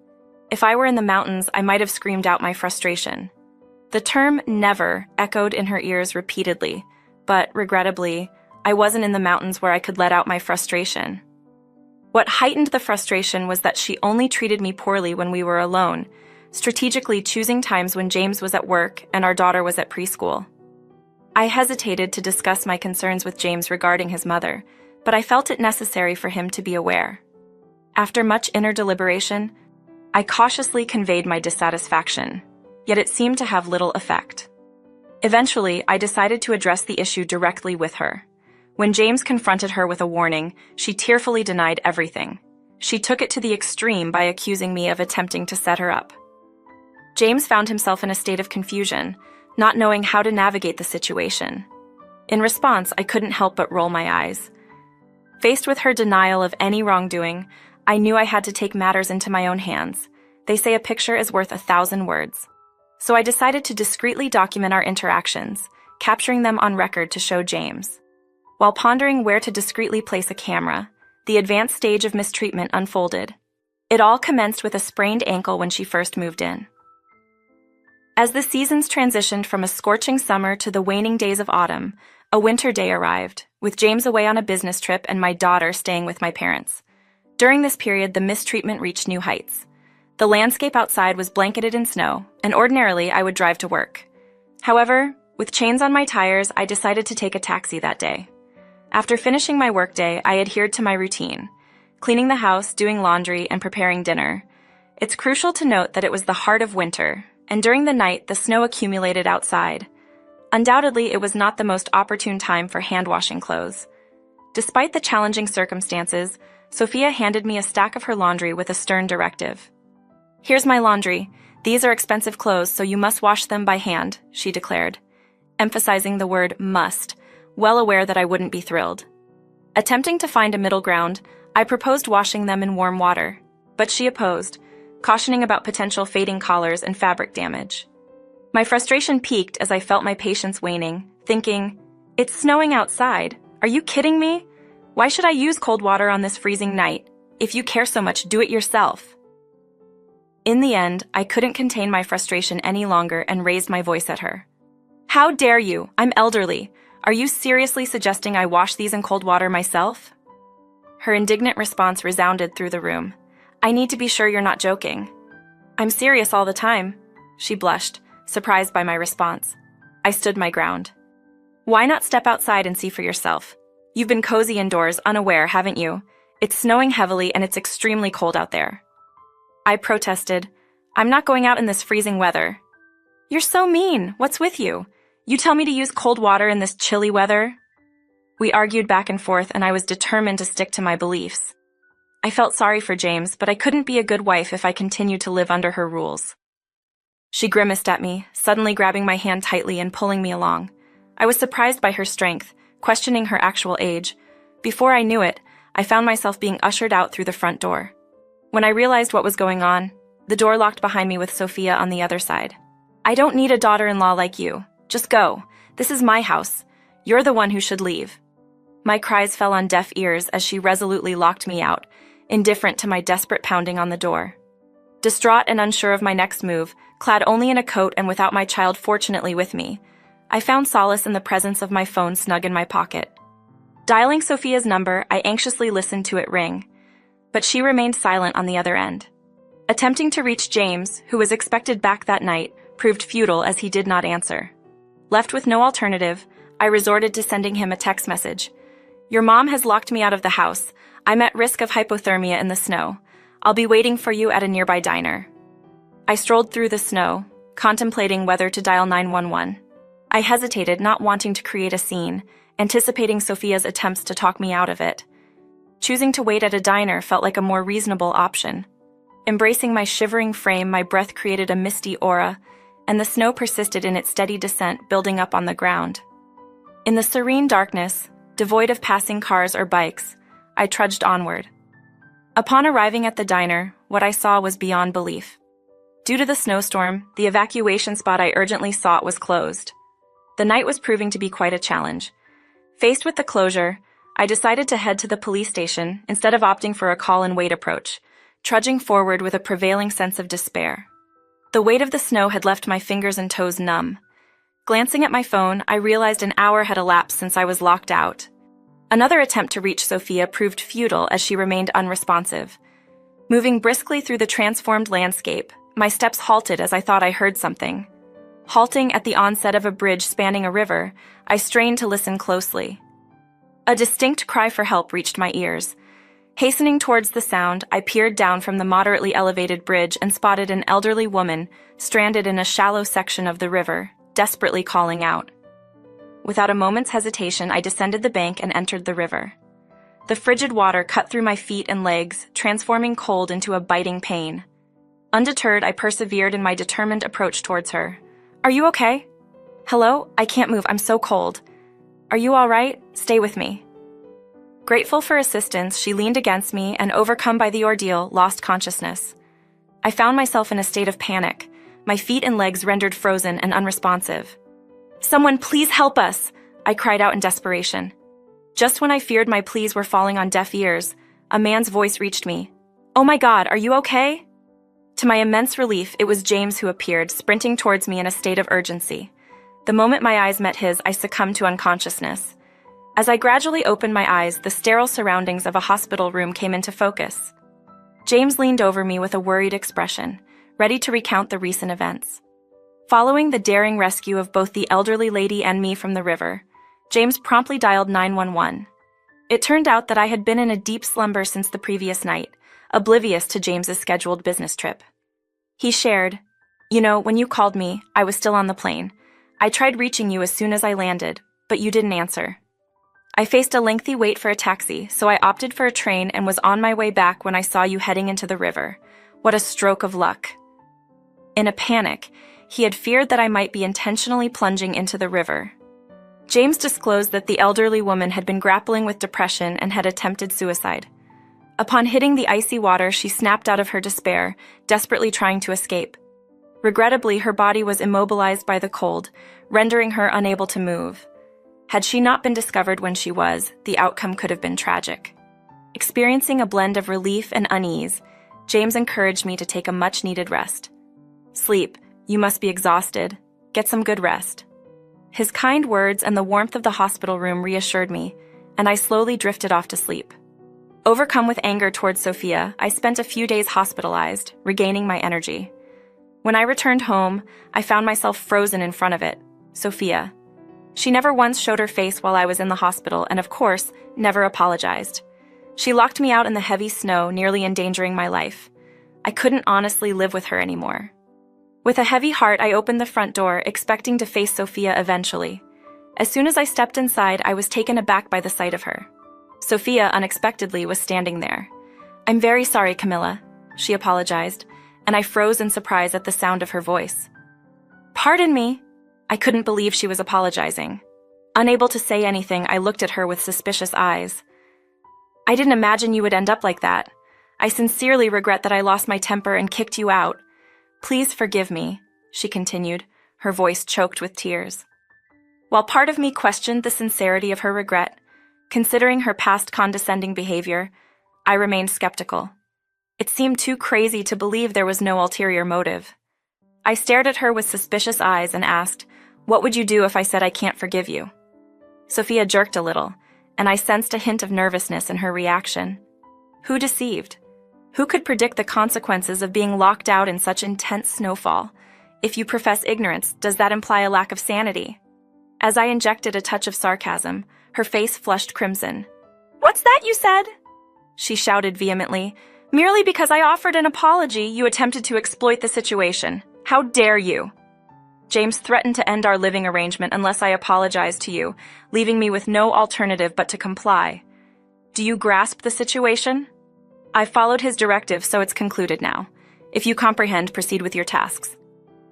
If I were in the mountains, I might have screamed out my frustration. The term never echoed in her ears repeatedly, but regrettably, I wasn't in the mountains where I could let out my frustration. What heightened the frustration was that she only treated me poorly when we were alone, strategically choosing times when James was at work and our daughter was at preschool. I hesitated to discuss my concerns with James regarding his mother, but I felt it necessary for him to be aware. After much inner deliberation, I cautiously conveyed my dissatisfaction, yet it seemed to have little effect. Eventually, I decided to address the issue directly with her. When James confronted her with a warning, she tearfully denied everything. She took it to the extreme by accusing me of attempting to set her up. James found himself in a state of confusion, not knowing how to navigate the situation. In response, I couldn't help but roll my eyes. Faced with her denial of any wrongdoing, I knew I had to take matters into my own hands. They say a picture is worth 1,000 words. So I decided to discreetly document our interactions, capturing them on record to show James. While pondering where to discreetly place a camera, the advanced stage of mistreatment unfolded. It all commenced with a sprained ankle when she first moved in. As the seasons transitioned from a scorching summer to the waning days of autumn, a winter day arrived, with James away on a business trip and my daughter staying with my parents. During this period, the mistreatment reached new heights. The landscape outside was blanketed in snow, and ordinarily I would drive to work. However, with chains on my tires, I decided to take a taxi that day. After finishing my workday, I adhered to my routine, cleaning the house, doing laundry, and preparing dinner. It's crucial to note that it was the heart of winter, and during the night the snow accumulated outside. Undoubtedly, it was not the most opportune time for hand-washing clothes. Despite the challenging circumstances, Sophia handed me a stack of her laundry with a stern directive. "Here's my laundry. These are expensive clothes, so you must wash them by hand," she declared, emphasizing the word must, well aware that I wouldn't be thrilled. Attempting to find a middle ground, I proposed washing them in warm water, but she opposed, cautioning about potential fading collars and fabric damage. My frustration peaked as I felt my patience waning, thinking, "It's snowing outside. Are you kidding me? Why should I use cold water on this freezing night? If you care so much, do it yourself." In the end, I couldn't contain my frustration any longer and raised my voice at her. "How dare you? I'm elderly. Are you seriously suggesting I wash these in cold water myself?" Her indignant response resounded through the room. "I need to be sure you're not joking." "I'm serious all the time," she blushed, surprised by my response. I stood my ground. "Why not step outside and see for yourself? You've been cozy indoors, unaware, haven't you? It's snowing heavily and it's extremely cold out there." I protested, "I'm not going out in this freezing weather." "You're so mean. What's with you? You tell me to use cold water in this chilly weather?" We argued back and forth, and I was determined to stick to my beliefs. I felt sorry for James, but I couldn't be a good wife if I continued to live under her rules. She grimaced at me, suddenly grabbing my hand tightly and pulling me along. I was surprised by her strength, questioning her actual age. Before I knew it, I found myself being ushered out through the front door. When I realized what was going on, the door locked behind me with Sophia on the other side. "I don't need a daughter-in-law like you. Just go. This is my house. You're the one who should leave." My cries fell on deaf ears as she resolutely locked me out, indifferent to my desperate pounding on the door. Distraught and unsure of my next move, clad only in a coat and without my child fortunately with me, I found solace in the presence of my phone snug in my pocket. Dialing Sophia's number, I anxiously listened to it ring, but she remained silent on the other end. Attempting to reach James, who was expected back that night, proved futile as he did not answer. Left with no alternative, I resorted to sending him a text message. "Your mom has locked me out of the house. I'm at risk of hypothermia in the snow. I'll be waiting for you at a nearby diner." I strolled through the snow, contemplating whether to dial 911. I hesitated, not wanting to create a scene, anticipating Sophia's attempts to talk me out of it. Choosing to wait at a diner felt like a more reasonable option. Embracing my shivering frame, my breath created a misty aura, and the snow persisted in its steady descent, building up on the ground. In the serene darkness, devoid of passing cars or bikes, I trudged onward. Upon arriving at the diner, what I saw was beyond belief. Due to the snowstorm, the evacuation spot I urgently sought was closed. The night was proving to be quite a challenge. Faced with the closure, I decided to head to the police station instead of opting for a call-and-wait approach, trudging forward with a prevailing sense of despair. The weight of the snow had left my fingers and toes numb. Glancing at my phone, I realized an hour had elapsed since I was locked out. Another attempt to reach Sophia proved futile as she remained unresponsive. Moving briskly through the transformed landscape, my steps halted as I thought I heard something. Halting at the onset of a bridge spanning a river, I strained to listen closely. A distinct cry for help reached my ears. Hastening towards the sound, I peered down from the moderately elevated bridge and spotted an elderly woman stranded in a shallow section of the river, desperately calling out. Without a moment's hesitation, I descended the bank and entered the river. The frigid water cut through my feet and legs, transforming cold into a biting pain. Undeterred, I persevered in my determined approach towards her. "Are you okay?" "Hello? I can't move, I'm so cold." "Are you all right? Stay with me." Grateful for assistance, she leaned against me and, overcome by the ordeal, lost consciousness. I found myself in a state of panic, my feet and legs rendered frozen and unresponsive. "Someone please help us!" I cried out in desperation. Just when I feared my pleas were falling on deaf ears, a man's voice reached me. "Oh my God, are you okay?" To my immense relief, it was James who appeared, sprinting towards me in a state of urgency. The moment my eyes met his, I succumbed to unconsciousness. As I gradually opened my eyes, the sterile surroundings of a hospital room came into focus. James leaned over me with a worried expression, ready to recount the recent events. Following the daring rescue of both the elderly lady and me from the river, James promptly dialed 911. It turned out that I had been in a deep slumber since the previous night, oblivious to James's scheduled business trip. He shared, "You know, when you called me, I was still on the plane. I tried reaching you as soon as I landed, but you didn't answer. I faced a lengthy wait for a taxi, so I opted for a train and was on my way back when I saw you heading into the river. What a stroke of luck." In a panic, he had feared that I might be intentionally plunging into the river. James disclosed that the elderly woman had been grappling with depression and had attempted suicide. Upon hitting the icy water, she snapped out of her despair, desperately trying to escape. Regrettably, her body was immobilized by the cold, rendering her unable to move. Had she not been discovered when she was, the outcome could have been tragic. Experiencing a blend of relief and unease, James encouraged me to take a much-needed rest. "Sleep. You must be exhausted. Get some good rest." His kind words and the warmth of the hospital room reassured me, and I slowly drifted off to sleep. Overcome with anger towards Sophia, I spent a few days hospitalized, regaining my energy. When I returned home, I found myself frozen in front of it, Sophia. She never once showed her face while I was in the hospital and, of course, never apologized. She locked me out in the heavy snow, nearly endangering my life. I couldn't honestly live with her anymore. With a heavy heart, I opened the front door, expecting to face Sophia eventually. As soon as I stepped inside, I was taken aback by the sight of her. Sophia, unexpectedly, was standing there. "I'm very sorry, Camilla," she apologized, and I froze in surprise at the sound of her voice. "Pardon me." I couldn't believe she was apologizing. Unable to say anything, I looked at her with suspicious eyes. "I didn't imagine you would end up like that. I sincerely regret that I lost my temper and kicked you out. Please forgive me," she continued, her voice choked with tears. While part of me questioned the sincerity of her regret, considering her past condescending behavior, I remained skeptical. It seemed too crazy to believe there was no ulterior motive. I stared at her with suspicious eyes and asked, "What would you do if I said I can't forgive you?" Sophia jerked a little, and I sensed a hint of nervousness in her reaction. Who deceived? Who could predict the consequences of being locked out in such intense snowfall? If you profess ignorance, does that imply a lack of sanity? As I injected a touch of sarcasm, her face flushed crimson. "What's that you said?" she shouted vehemently. "Merely because I offered an apology, you attempted to exploit the situation. How dare you?" James threatened to end our living arrangement unless I apologized to you, leaving me with no alternative but to comply. Do you grasp the situation? I followed his directive, so it's concluded now. If you comprehend, proceed with your tasks.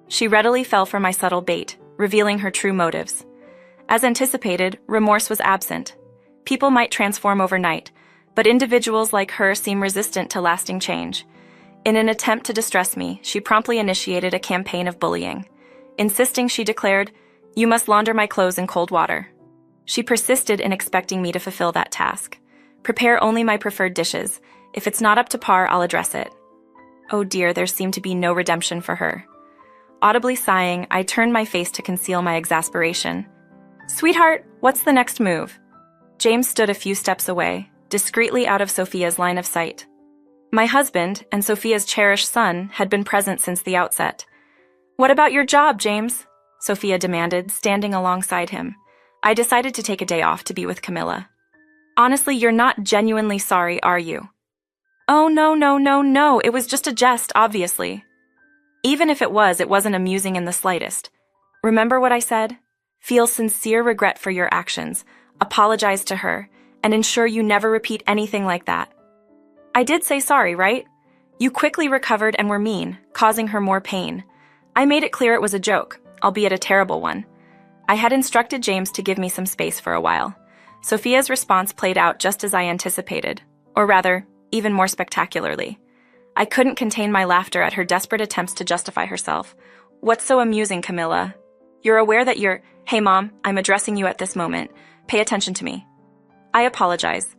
She readily fell for my subtle bait, revealing her true motives. As anticipated, remorse was absent. People might transform overnight, but individuals like her seem resistant to lasting change. In an attempt to distress me, she promptly initiated a campaign of bullying. Insisting, she declared, "You must launder my clothes in cold water." She persisted in expecting me to fulfill that task. "Prepare only my preferred dishes. If it's not up to par, I'll address it." Oh dear, there seemed to be no redemption for her. Audibly sighing, I turned my face to conceal my exasperation. "Sweetheart, what's the next move?" James stood a few steps away, discreetly out of Sophia's line of sight. My husband and Sophia's cherished son had been present since the outset. "What about your job, James?" Sophia demanded, standing alongside him. I decided to take a day off to be with Camilla. "Honestly, you're not genuinely sorry, are you?" Oh, no, no, no, no, it was just a jest, obviously. Even if it wasn't amusing in the slightest. Remember what I said? Feel sincere regret for your actions, apologize to her, and ensure you never repeat anything like that. I did say sorry, right? You quickly recovered and were mean, causing her more pain. I made it clear it was a joke, albeit a terrible one. I had instructed James to give me some space for a while. Sophia's response played out just as I anticipated, or rather, even more spectacularly. I couldn't contain my laughter at her desperate attempts to justify herself. What's so amusing, Camilla? You're aware that Hey Mom, I'm addressing you at this moment. Pay attention to me. I apologize.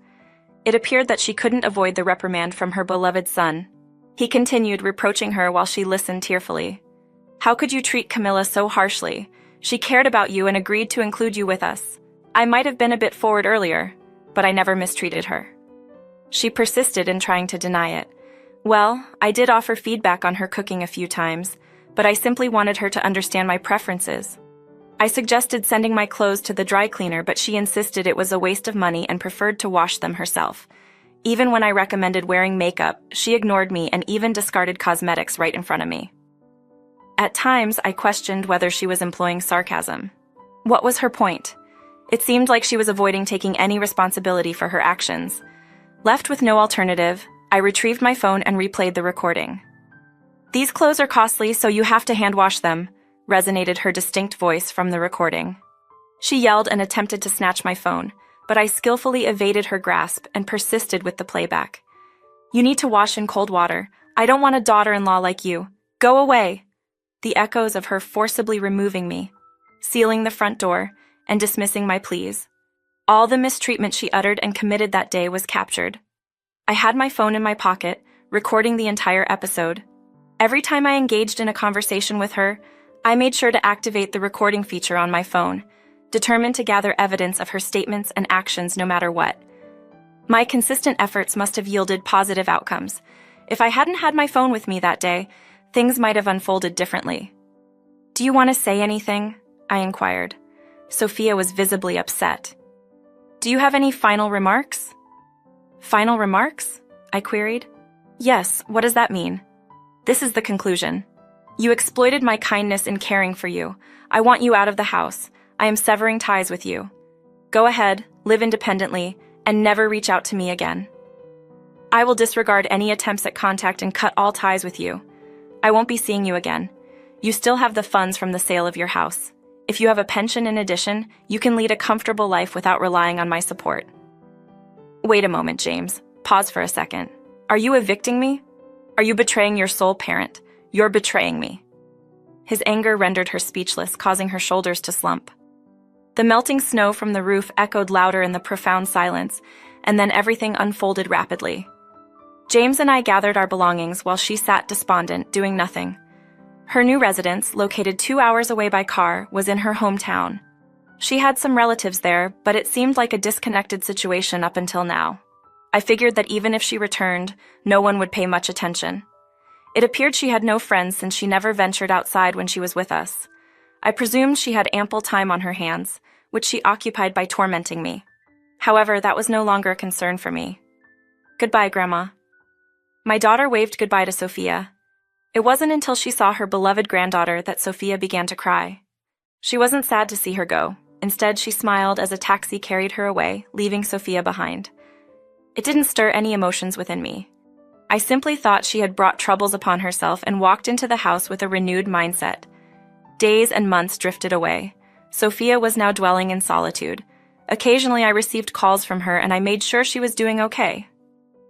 It appeared that she couldn't avoid the reprimand from her beloved son. He continued, reproaching her while she listened tearfully. How could you treat Camilla so harshly? She cared about you and agreed to include you with us. I might have been a bit forward earlier, but I never mistreated her. She persisted in trying to deny it. Well, I did offer feedback on her cooking a few times, but I simply wanted her to understand my preferences. I suggested sending my clothes to the dry cleaner, but she insisted it was a waste of money and preferred to wash them herself. Even when I recommended wearing makeup, she ignored me and even discarded cosmetics right in front of me. At times, I questioned whether she was employing sarcasm. What was her point? It seemed like she was avoiding taking any responsibility for her actions. Left with no alternative, I retrieved my phone and replayed the recording. These clothes are costly, so you have to hand wash them, resonated her distinct voice from the recording. She yelled and attempted to snatch my phone, but I skillfully evaded her grasp and persisted with the playback. You need to wash in cold water. I don't want a daughter-in-law like you. Go away! The echoes of her forcibly removing me, sealing the front door, and dismissing my pleas. All the mistreatment she uttered and committed that day was captured. I had my phone in my pocket, recording the entire episode. Every time I engaged in a conversation with her, I made sure to activate the recording feature on my phone, determined to gather evidence of her statements and actions no matter what. My consistent efforts must have yielded positive outcomes. If I hadn't had my phone with me that day, things might have unfolded differently. Do you want to say anything? I inquired. Sophia was visibly upset. Do you have any final remarks? Final remarks? I queried. Yes, what does that mean? This is the conclusion. You exploited my kindness in caring for you. I want you out of the house. I am severing ties with you. Go ahead, live independently, and never reach out to me again. I will disregard any attempts at contact and cut all ties with you. I won't be seeing you again. You still have the funds from the sale of your house. If you have a pension in addition, you can lead a comfortable life without relying on my support. Wait a moment, James. Pause for a second. Are you evicting me? Are you betraying your sole parent? You're betraying me. His anger rendered her speechless, causing her shoulders to slump. The melting snow from the roof echoed louder in the profound silence, and then everything unfolded rapidly. James and I gathered our belongings while she sat despondent, doing nothing. Her new residence, located 2 hours away by car, was in her hometown. She had some relatives there, but it seemed like a disconnected situation up until now. I figured that even if she returned, no one would pay much attention. It appeared she had no friends since she never ventured outside when she was with us. I presumed she had ample time on her hands, which she occupied by tormenting me. However, that was no longer a concern for me. Goodbye, Grandma. My daughter waved goodbye to Sophia. It wasn't until she saw her beloved granddaughter that Sophia began to cry. She wasn't sad to see her go. Instead, she smiled as a taxi carried her away, leaving Sophia behind. It didn't stir any emotions within me. I simply thought she had brought troubles upon herself and walked into the house with a renewed mindset. Days and months drifted away. Sophia was now dwelling in solitude. Occasionally, I received calls from her and I made sure she was doing okay.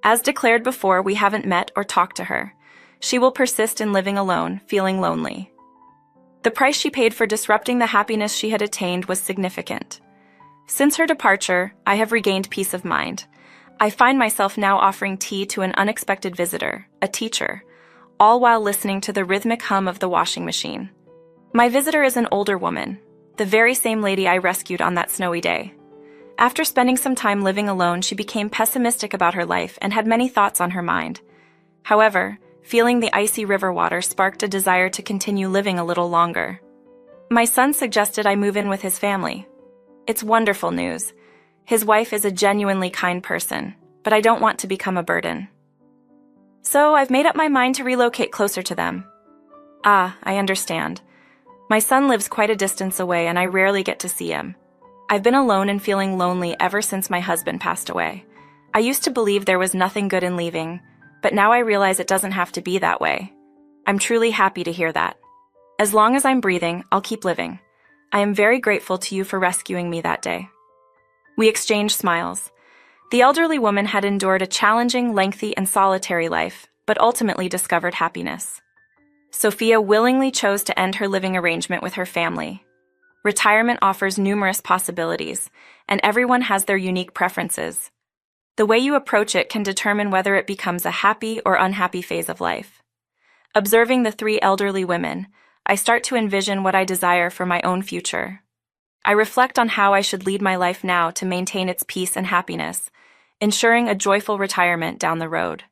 As declared before, we haven't met or talked to her. She will persist in living alone, feeling lonely. The price she paid for disrupting the happiness she had attained was significant. Since her departure, I have regained peace of mind. I find myself now offering tea to an unexpected visitor, a teacher, all while listening to the rhythmic hum of the washing machine. My visitor is an older woman, the very same lady I rescued on that snowy day. After spending some time living alone, she became pessimistic about her life and had many thoughts on her mind. However, feeling the icy river water sparked a desire to continue living a little longer. My son suggested I move in with his family. It's wonderful news. His wife is a genuinely kind person, but I don't want to become a burden. So I've made up my mind to relocate closer to them. Ah, I understand. My son lives quite a distance away and I rarely get to see him. I've been alone and feeling lonely ever since my husband passed away. I used to believe there was nothing good in leaving, but now I realize it doesn't have to be that way. I'm truly happy to hear that. As long as I'm breathing, I'll keep living. I am very grateful to you for rescuing me that day. We exchanged smiles. The elderly woman had endured a challenging, lengthy, and solitary life, but ultimately discovered happiness. Sophia willingly chose to end her living arrangement with her family. Retirement offers numerous possibilities, and everyone has their unique preferences. The way you approach it can determine whether it becomes a happy or unhappy phase of life. Observing the three elderly women, I start to envision what I desire for my own future. I reflect on how I should lead my life now to maintain its peace and happiness, ensuring a joyful retirement down the road.